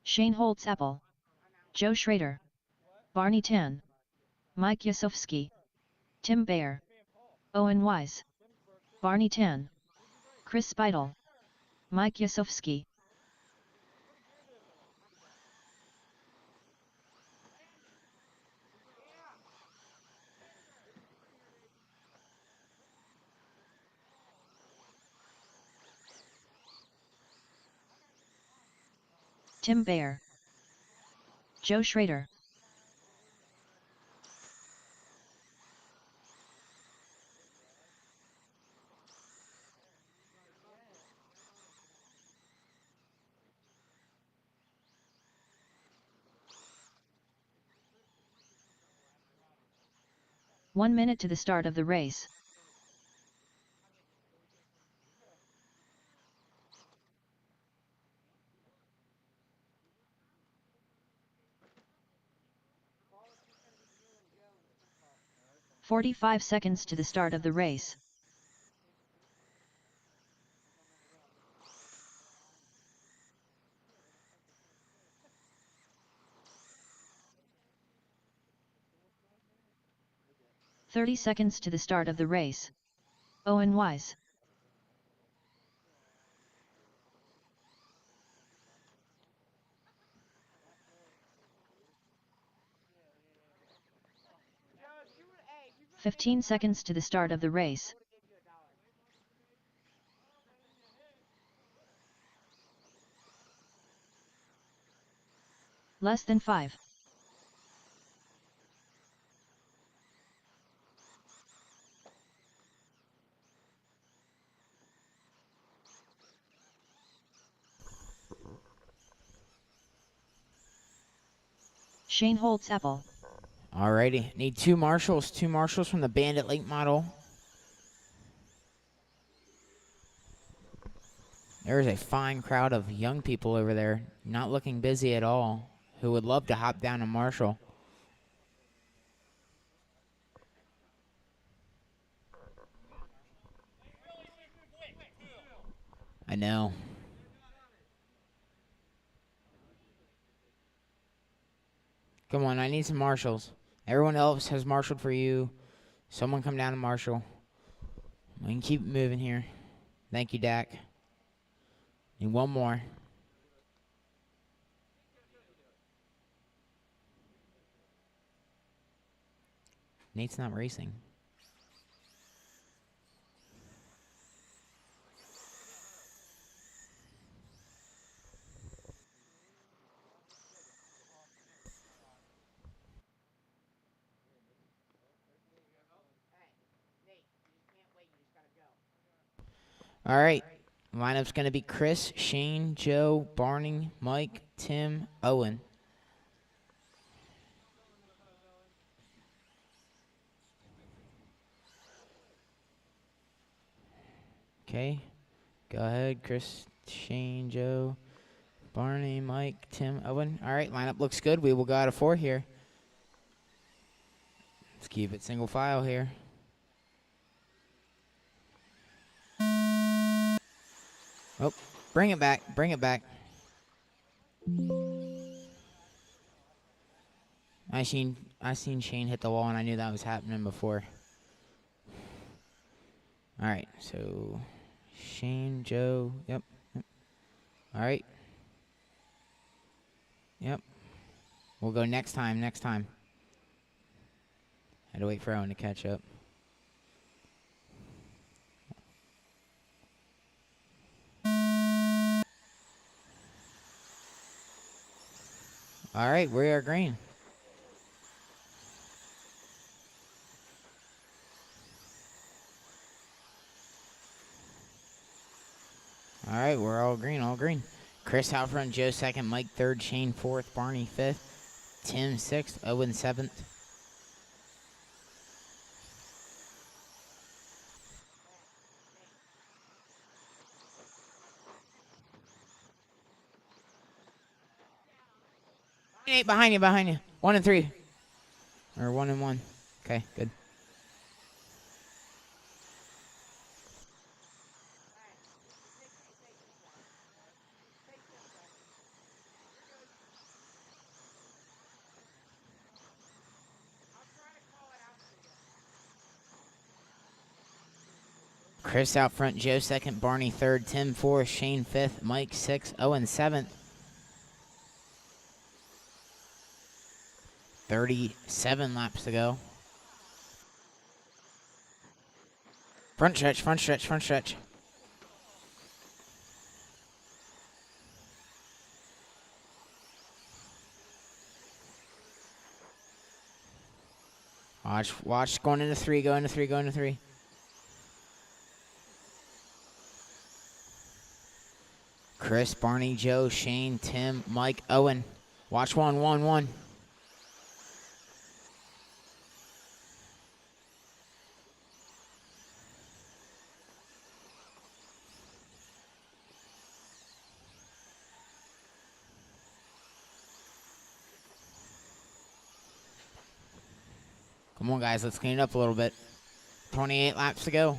Shane Holtz-Apple, Joe Schrader, Barney Tan, Mike Yasovsky, Tim Bayer, Owen Wise, Barney Tan, Chris Speidel, Mike Yasovsky. Tim Bayer, Joe Schrader. One minute to the start of the race. "45 seconds to the start of the race. 30 seconds to the start of the race. Owen Wise. Joe, if you would, hey, if you could 15 seconds to the start of the race. give you $1. Less than 5. Shane Holtz Apple. Alrighty, need two marshals from the Bandit late model. There's a fine crowd of young people over there, not looking busy at all, who would love to hop down a marshal. I know. Come on, I need some marshals. Everyone else has marshaled for you. Someone come down and marshal. We can keep moving here. Thank you, Dak. Need one more. Nate's not racing. All right. Lineup's going to be Chris, Shane, Joe, Barney, Mike, Tim, Owen. Okay. Go ahead, Chris, Shane, Joe, Barney, Mike, Tim, Owen. All right, lineup looks good. We will go out of 4 here. Let's keep it single file here. Oh, bring it back. Bring it back. I seen Shane hit the wall, and I knew that was happening before. All right, so Shane, Joe, yep. All right. Yep. We'll go next time. Had to wait for Owen to catch up. All right, we are green. All right, we're all green. Chris out front, Joe second, Mike third, Shane fourth, Barney fifth, Tim sixth, Owen seventh. Nate, behind you. 1 and 3. Or 1 and 1. Okay, good. Chris out front, Joe second, Barney third, Tim fourth, Shane fifth, Mike sixth, Owen seventh. 37 laps to go. Front stretch. Watch, going into 3. Chris, Barney, Joe, Shane, Tim, Mike, Owen. Watch 1. Come on, guys, let's clean it up a little bit. 28 laps to go.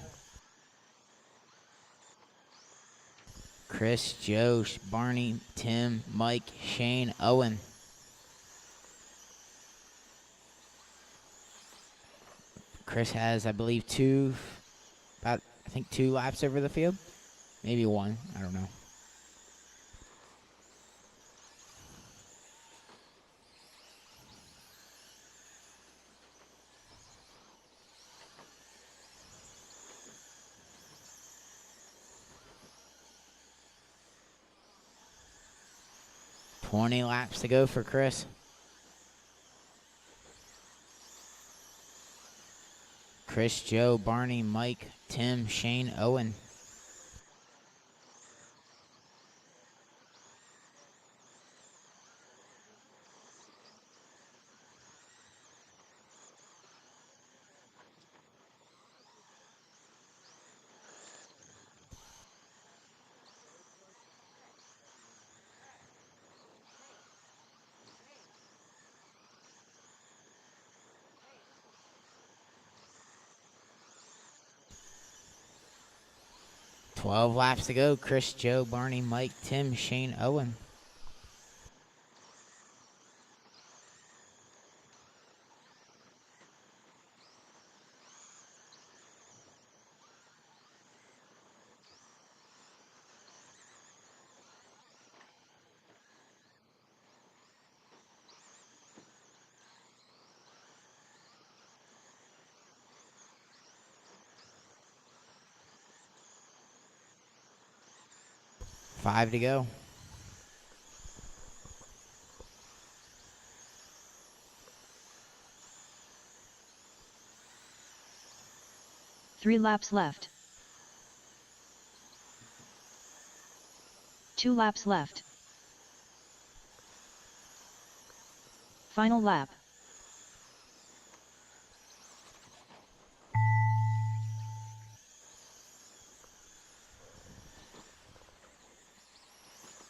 Chris, Joe, Barney, Tim, Mike, Shane, Owen. Chris has, I believe, I think 2 laps over the field. Maybe 1. I don't know. Twenty laps to go for Chris. Chris, Joe, Barney, Mike, Tim, Shane, Owen. Twelve laps to go. Chris, Joe, Barney, Mike, Tim, Shane, Owen. Five to go. Three laps left. 2 laps left. Final lap.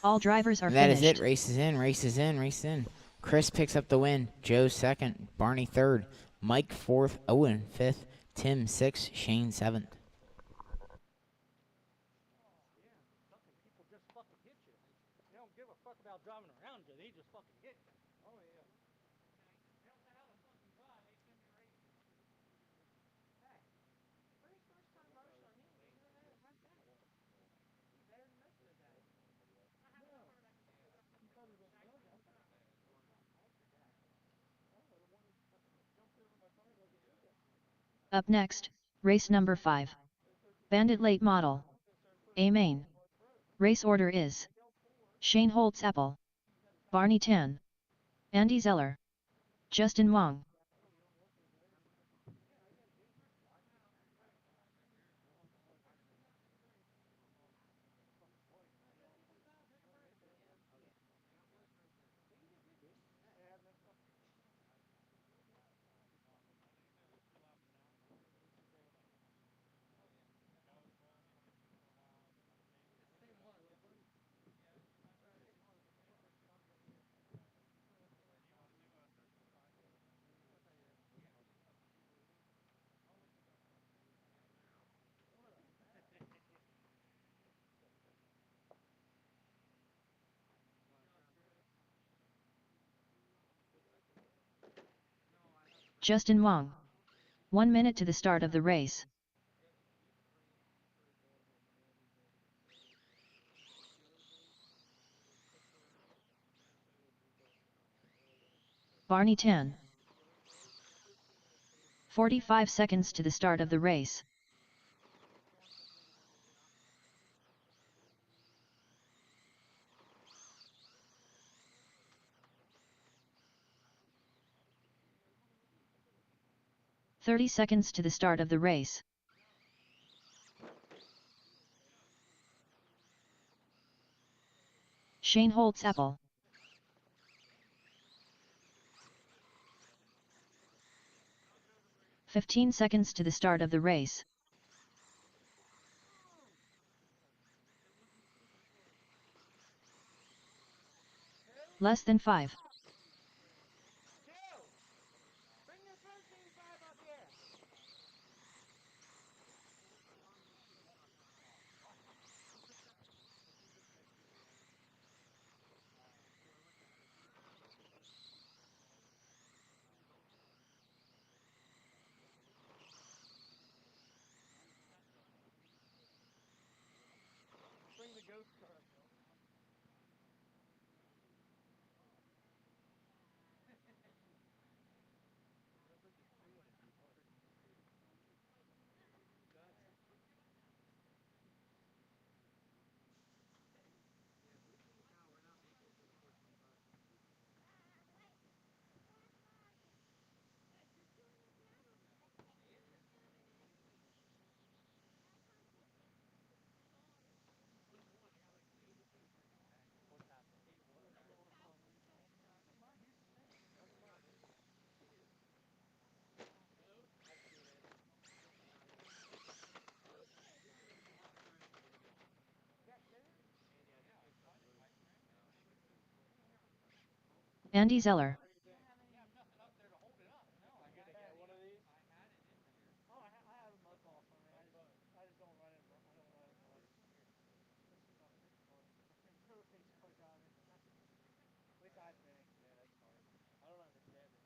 All drivers are And that finished. is it. Race is in, race is in, race is in. Chris picks up the win. Joe second. Barney third. Mike fourth. Owen fifth. Tim sixth. Shane seventh. People just fucking hit you. They don't give a fuck about driving around you. They just fucking hit you. Oh, yeah. Up next, race number 5. Bandit Late Model. A main. Race order is Shane Holtz-Apple, Barney Tan, Andy Zeller, Justin Wong. Justin Wong. 1 minute to the start of the race. Barney Tan. 45 seconds to the start of the race. "30 seconds to the start of the race. Shane Holtz-Apple. "15 seconds to the start of the race. Less than 5. Bring your 13.5 up here. Andy Zeller. Oh, I have a Mudboss on there. I just don't run it. I don't run it like. This is not big for it. It's face click on it. At least I think. Yeah, it's hard. I don't understand it.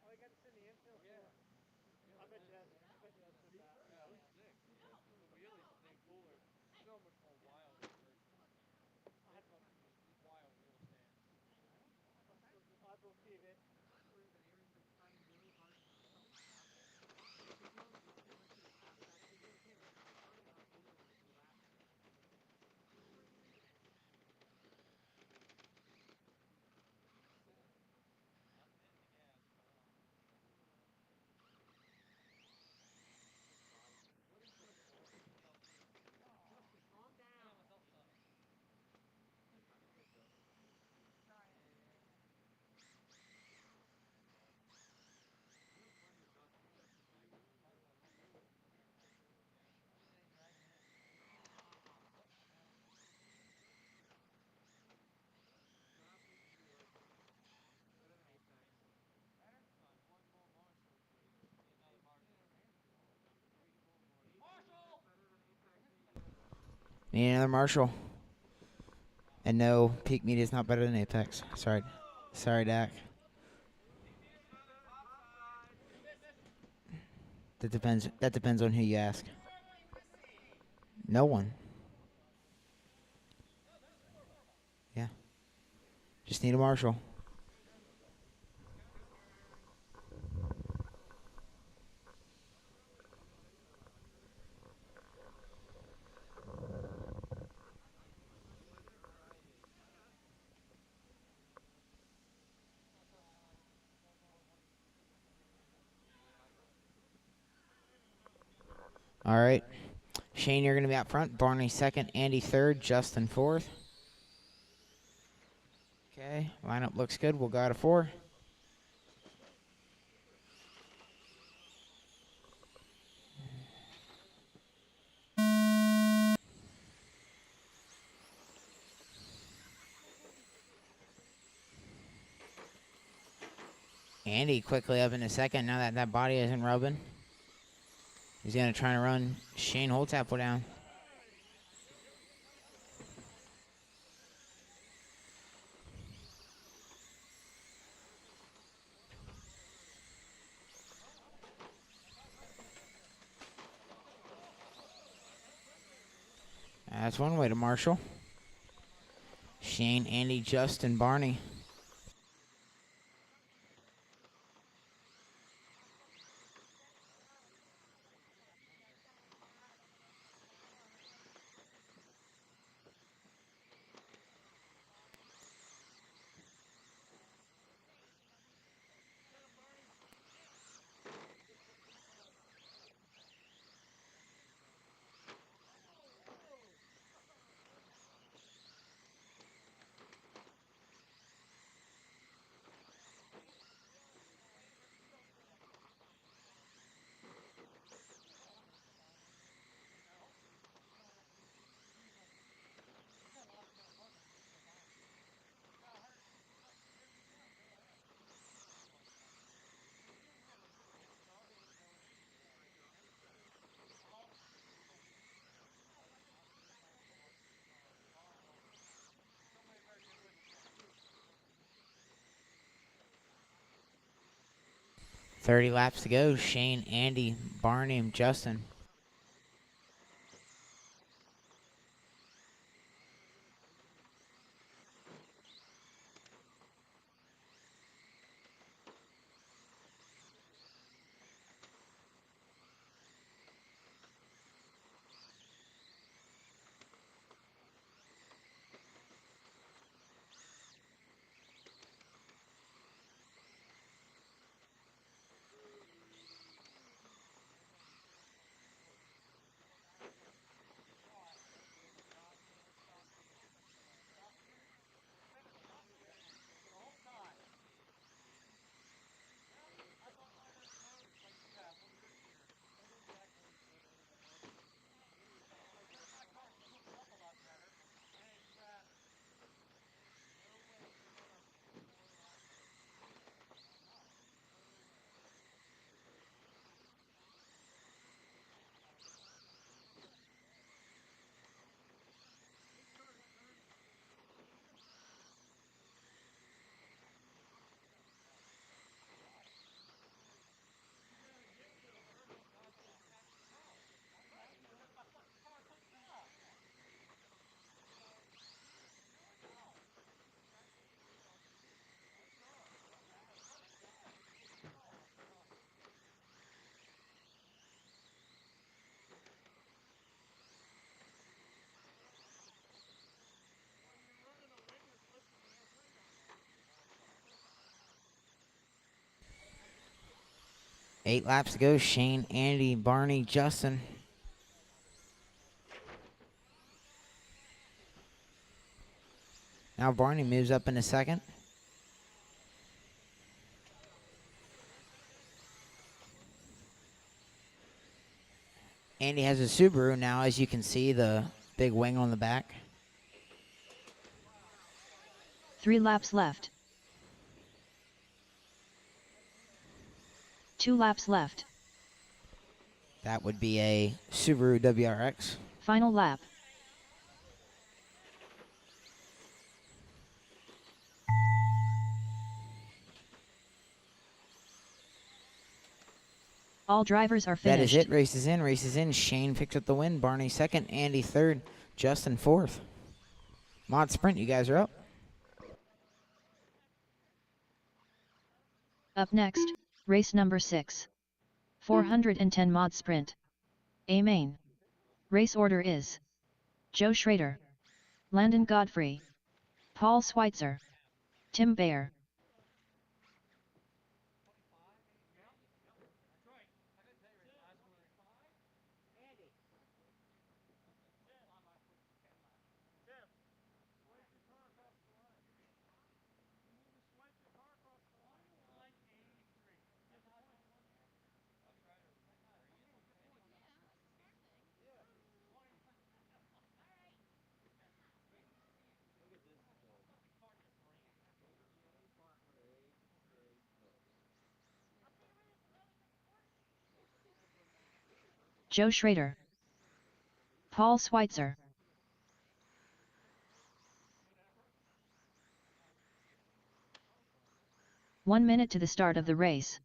Oh, you got to send the infield too. I bet you that's good that. Yeah, it was sick. The wheelies stay cooler. So much more wild in person. I fucking just wild wheel stands. I believe it. Need another Marshall. And no, peak media is not better than Apex. Sorry, Dak. That depends on who you ask. No one. Yeah. Just need a Marshall. All right. Shane, you're going to be out front. Barney second. Andy third. Justin fourth. Okay. Lineup looks good. We'll go out of 4. Andy quickly up into second. Now that body isn't rubbing. He's going to try to run Shane Holtapple down. That's one way to Marshall. Shane, Andy, Justin, Barney. 30 laps to go. Shane, Andy, Barney, and Justin. Eight laps to go. Shane, Andy, Barney, Justin. Now Barney moves up in a second. Andy has a Subaru now, as you can see, the big wing on the back. 3 laps left. 2 laps left. That would be a Subaru WRX. Final lap. All drivers are That is finished. it. Races in, races in. Shane picks up the win. Barney second. Andy third. Justin fourth. Mod Sprint, you guys are up. Up next, race number 6. 410 Mod Sprint. A main. Race order is Joe Schrader, Landon Godfrey, Paul Schweitzer, Tim Bayer. Joe Schrader, Paul Schweitzer. One minute to the start of the race.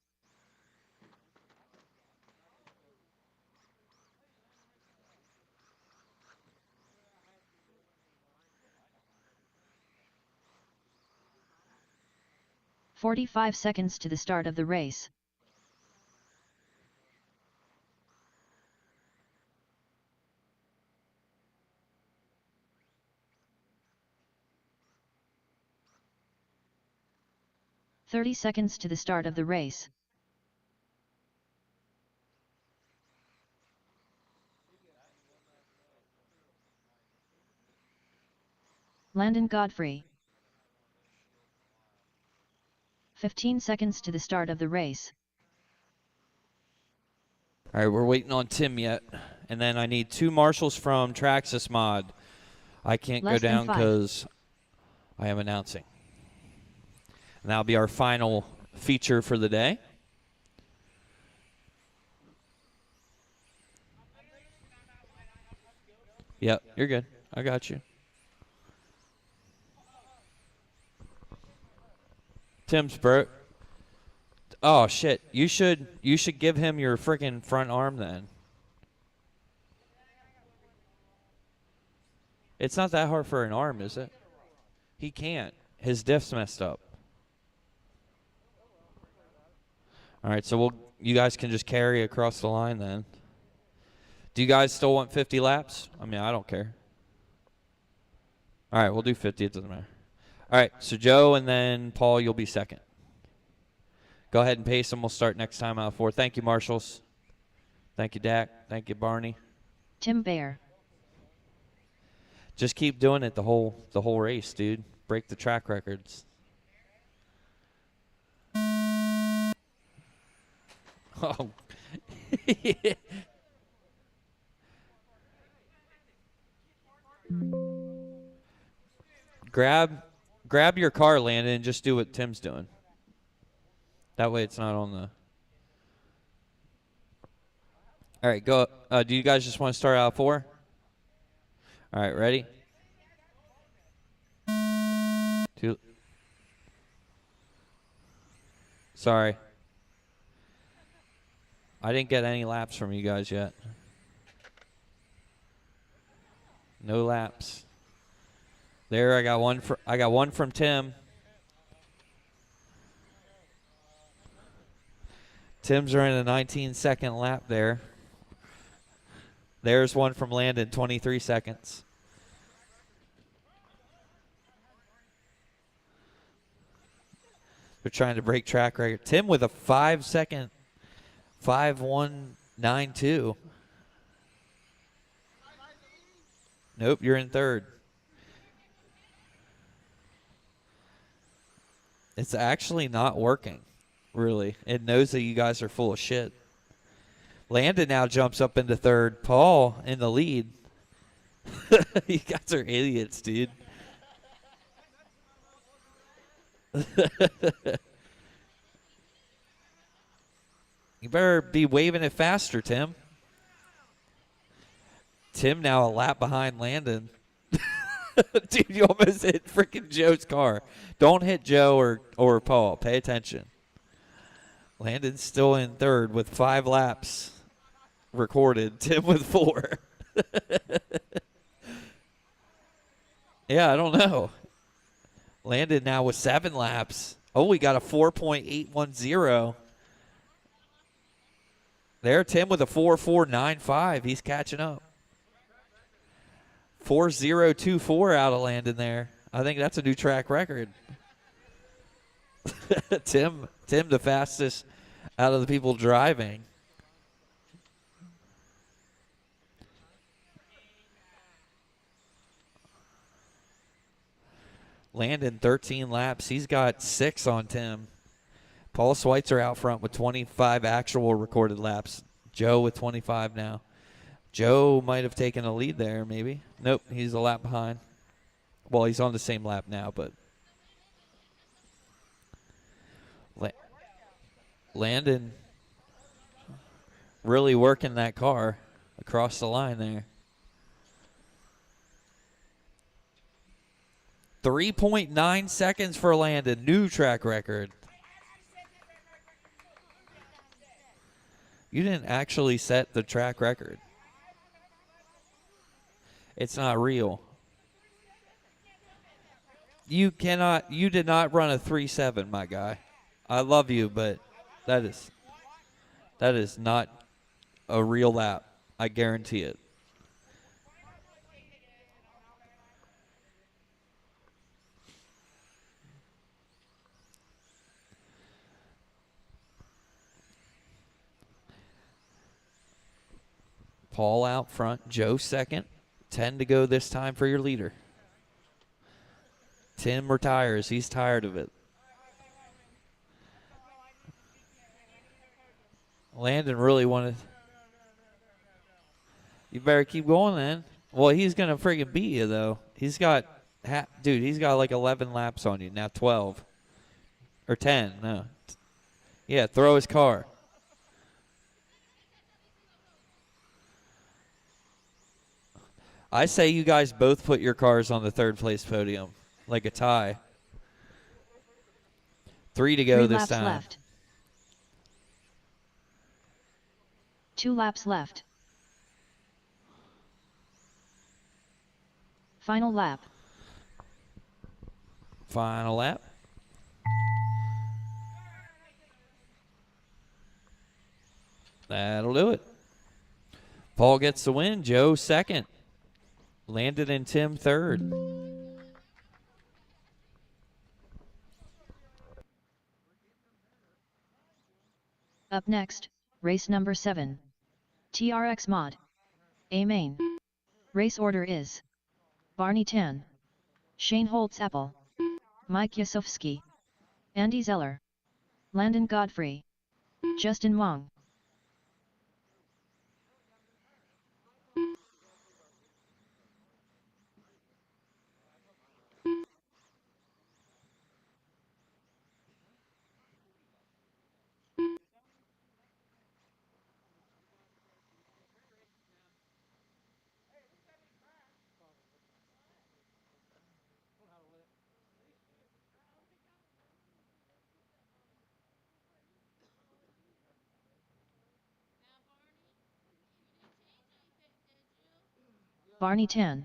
"45 seconds to the start of the race. "30 seconds to the start of the race. Landon Godfrey. 15 seconds to the start of the race. All right, we're waiting on Tim yet. And then I need 2 marshals from Traxxas Mod. I can't Less go than down 5. because I am announcing. And that'll be our final feature for the day. Yep, you're good. I got you. Tim's broke. Oh shit! You should give him your freaking front arm then. It's not that hard for an arm, is it? He can't. His diff's messed up. All right, so you guys can just carry across the line then. Do you guys still want 50 laps? I mean, I don't care. All right, we'll do 50. It doesn't matter. All right, so Joe and then Paul, you'll be second. Go ahead and pace them. We'll start next time out of 4. Thank you, Marshals. Thank you, Dak. Thank you, Barney. Tim Bayer. Just keep doing it the whole race, dude. Break the track records. Oh. Grab your car, Landon, and just do what Tim's doing. That way it's not on the... All right, go. Do you guys just want to start out 4? All right, ready? 2. Sorry. I didn't get any laps from you guys yet. No laps. There, I got one from Tim. Tim's running a 19-second lap there. There's one from Landon, 23 seconds. They're trying to break track record. Tim with a 5-second 5:1.92. Nope, you're in third. It's actually not working, really. It knows that you guys are full of shit. Landon now jumps up into third. Paul in the lead. You guys are idiots, dude. You better be waving it faster, Tim. Tim now a lap behind Landon. Dude, you almost hit freaking Joe's car. Don't hit Joe or Paul. Pay attention. Landon's still in third with 5 laps recorded. Tim with 4. Yeah, I don't know. Landon now with 7 laps. Oh, we got a 4.810. There, Tim with a 4.495. He's catching up. 4.024 out of Landon there. I think that's a new track record. Tim the fastest out of the people driving. Landon 13 laps. He's got 6 on Tim. Paul Schweitzer out front with 25 actual recorded laps. Joe with 25 now. Joe might have taken a lead there, maybe. Nope, he's a lap behind. Well, he's on the same lap now, but Landon really working that car across the line there. 3.9 seconds for Landon, new track record. You didn't actually set the track record. It's not real. You did not run a 3.7, my guy. I love you, but that is not a real lap. I guarantee it. Paul out front, Joe second. 10 to go this time for your leader. Tim retires. He's tired of it. Landon really wanted. You better keep going then. Well, he's going to freaking beat you, though. He's got like 11 laps on you. Now 12. Or 10. No. Yeah, throw his car. I say you guys both put your cars on the third place podium, like a tie. 3 to go 3 this laps time. left. 2 laps left. Final lap. Final lap. That'll do it. Paul gets the win. Joe second. Landon and Tim third. Up next, race number 7. TRX Mod. A main. Race order is Barney Tan, Shane Holtz-Apple, Mike Yasovsky, Andy Zeller, Landon Godfrey, Justin Wong. Barney Tan.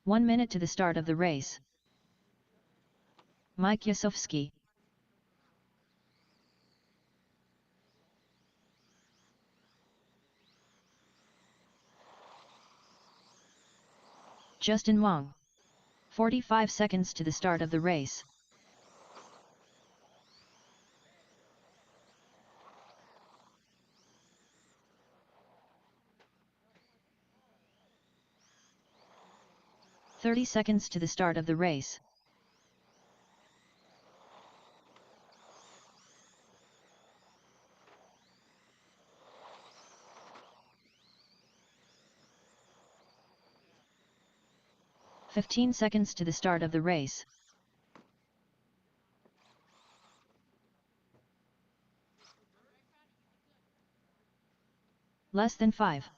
One minute to the start of the race. Mike Yasovsky. Justin Wong. 45 seconds to the start of the race. "30 seconds to the start of the race. "15 seconds to the start of the race. Less than 5.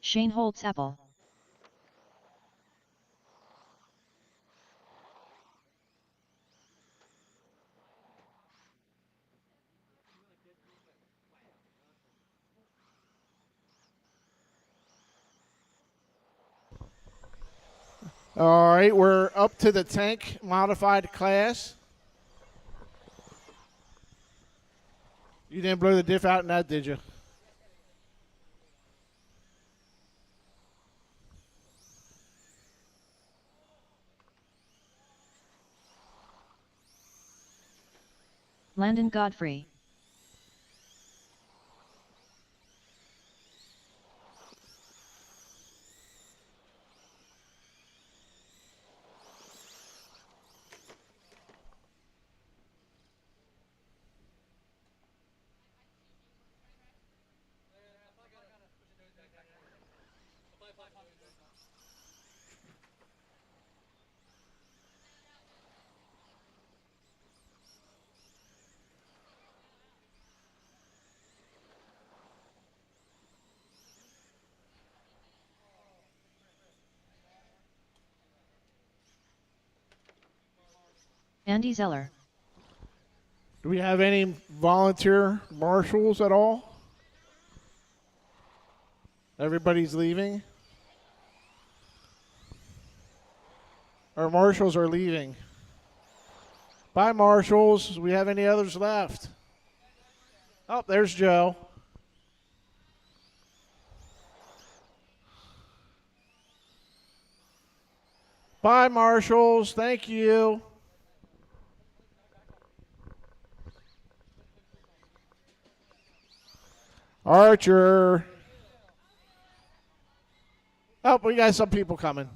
Shane Holtz-Apple. All right, we're up to the tank modified class. You didn't blow the diff out in that, did you? Landon Godfrey. Andy Zeller. Do we have any volunteer marshals at all? Everybody's leaving? Our marshals are leaving. Bye, marshals. Do we have any others left? Oh, there's Joe. Bye, marshals. Thank you. Archer. Oh, we got some people coming.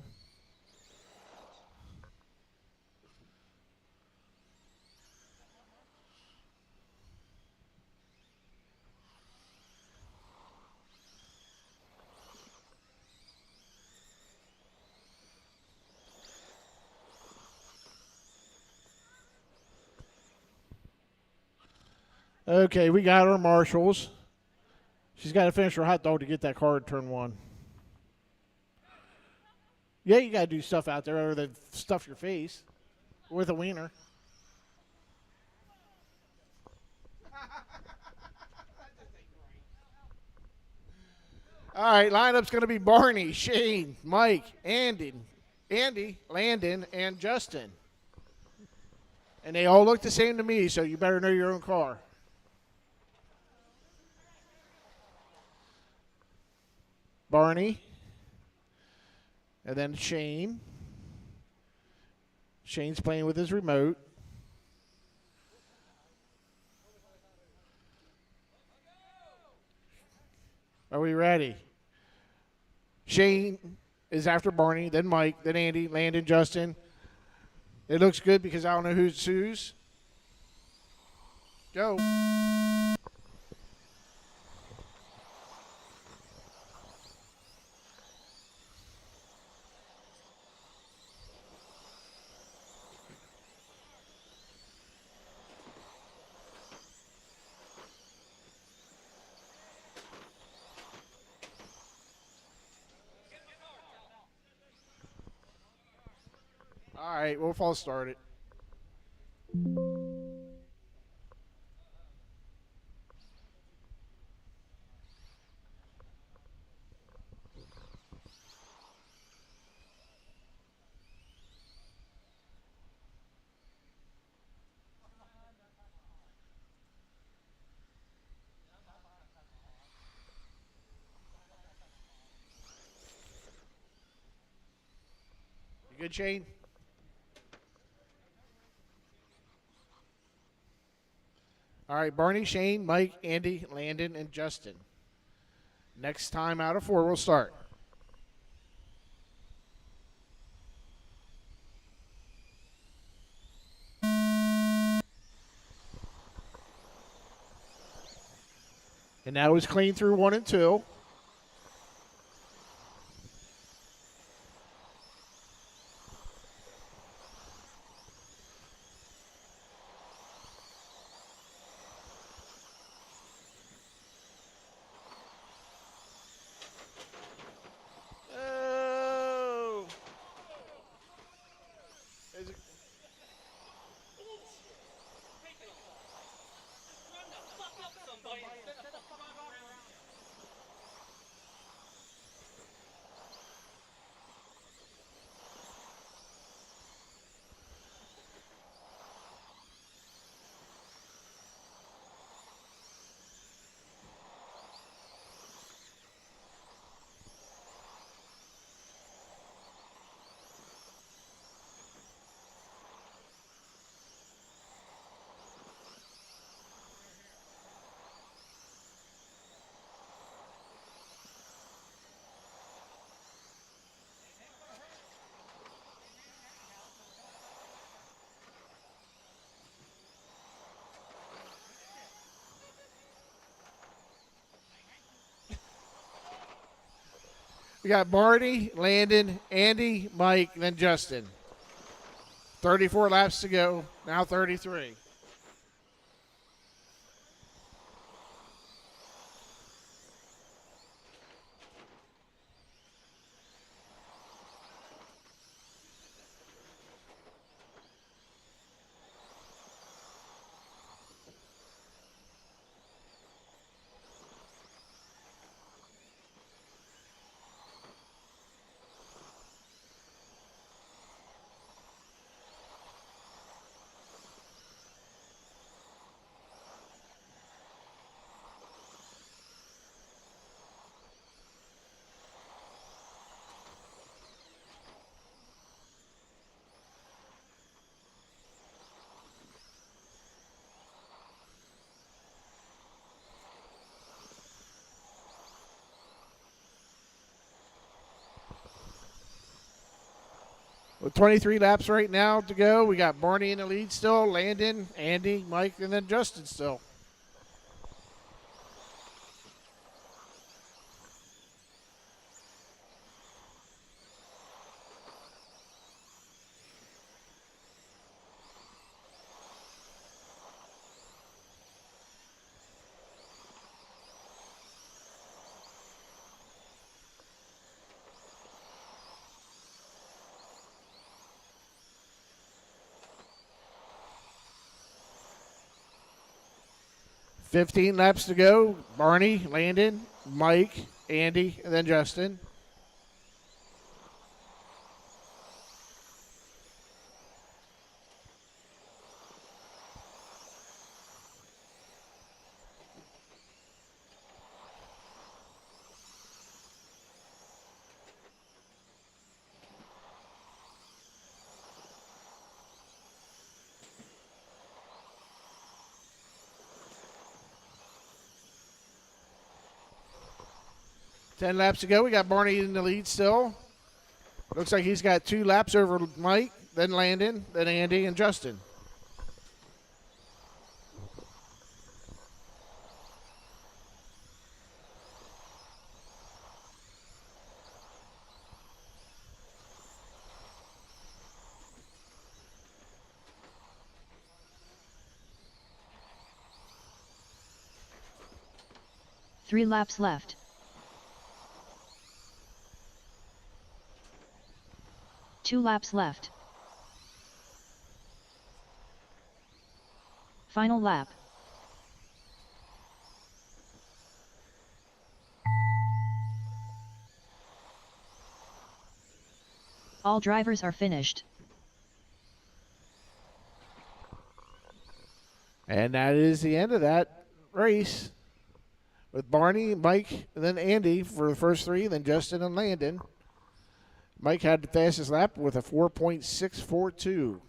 Okay, we got our marshals. She's got to finish her hot dog to get that car in turn 1. Yeah, you got to do stuff out there other than stuff your face with a wiener. All right, lineup's going to be Barney, Shane, Mike, Andy, Landon, and Justin. And they all look the same to me, so you better know your own car. Barney. And then Shane. Shane's playing with his remote. Are we ready? Shane is after Barney, then Mike, then Andy, Landon, Justin. It looks good because I don't know who's whose. Go. All right, we'll false start it. You good, Shane? All right, Barney, Shane, Mike, Andy, Landon, and Justin. Next time out of 4, we'll start. And that was clean through 1 and 2. We got Barney, Landon, Andy, Mike, then Justin. 34 laps to go. Now 33. With 23 laps right now to go, we got Barney in the lead still, Landon, Andy, Mike, and then Justin still. 15 laps to go. Barney, Landon, Mike, Andy, and then Justin. Ten laps to go. We got Barney in the lead still. Looks like he's got 2 laps over Mike, then Landon, then Andy, and Justin. Three laps left. Two laps left. Final lap. All drivers are finished. And that is the end of that race. With Barney, Mike, and then Andy for the first 3, then Justin and Landon. Mike had the fastest lap with a 4.642.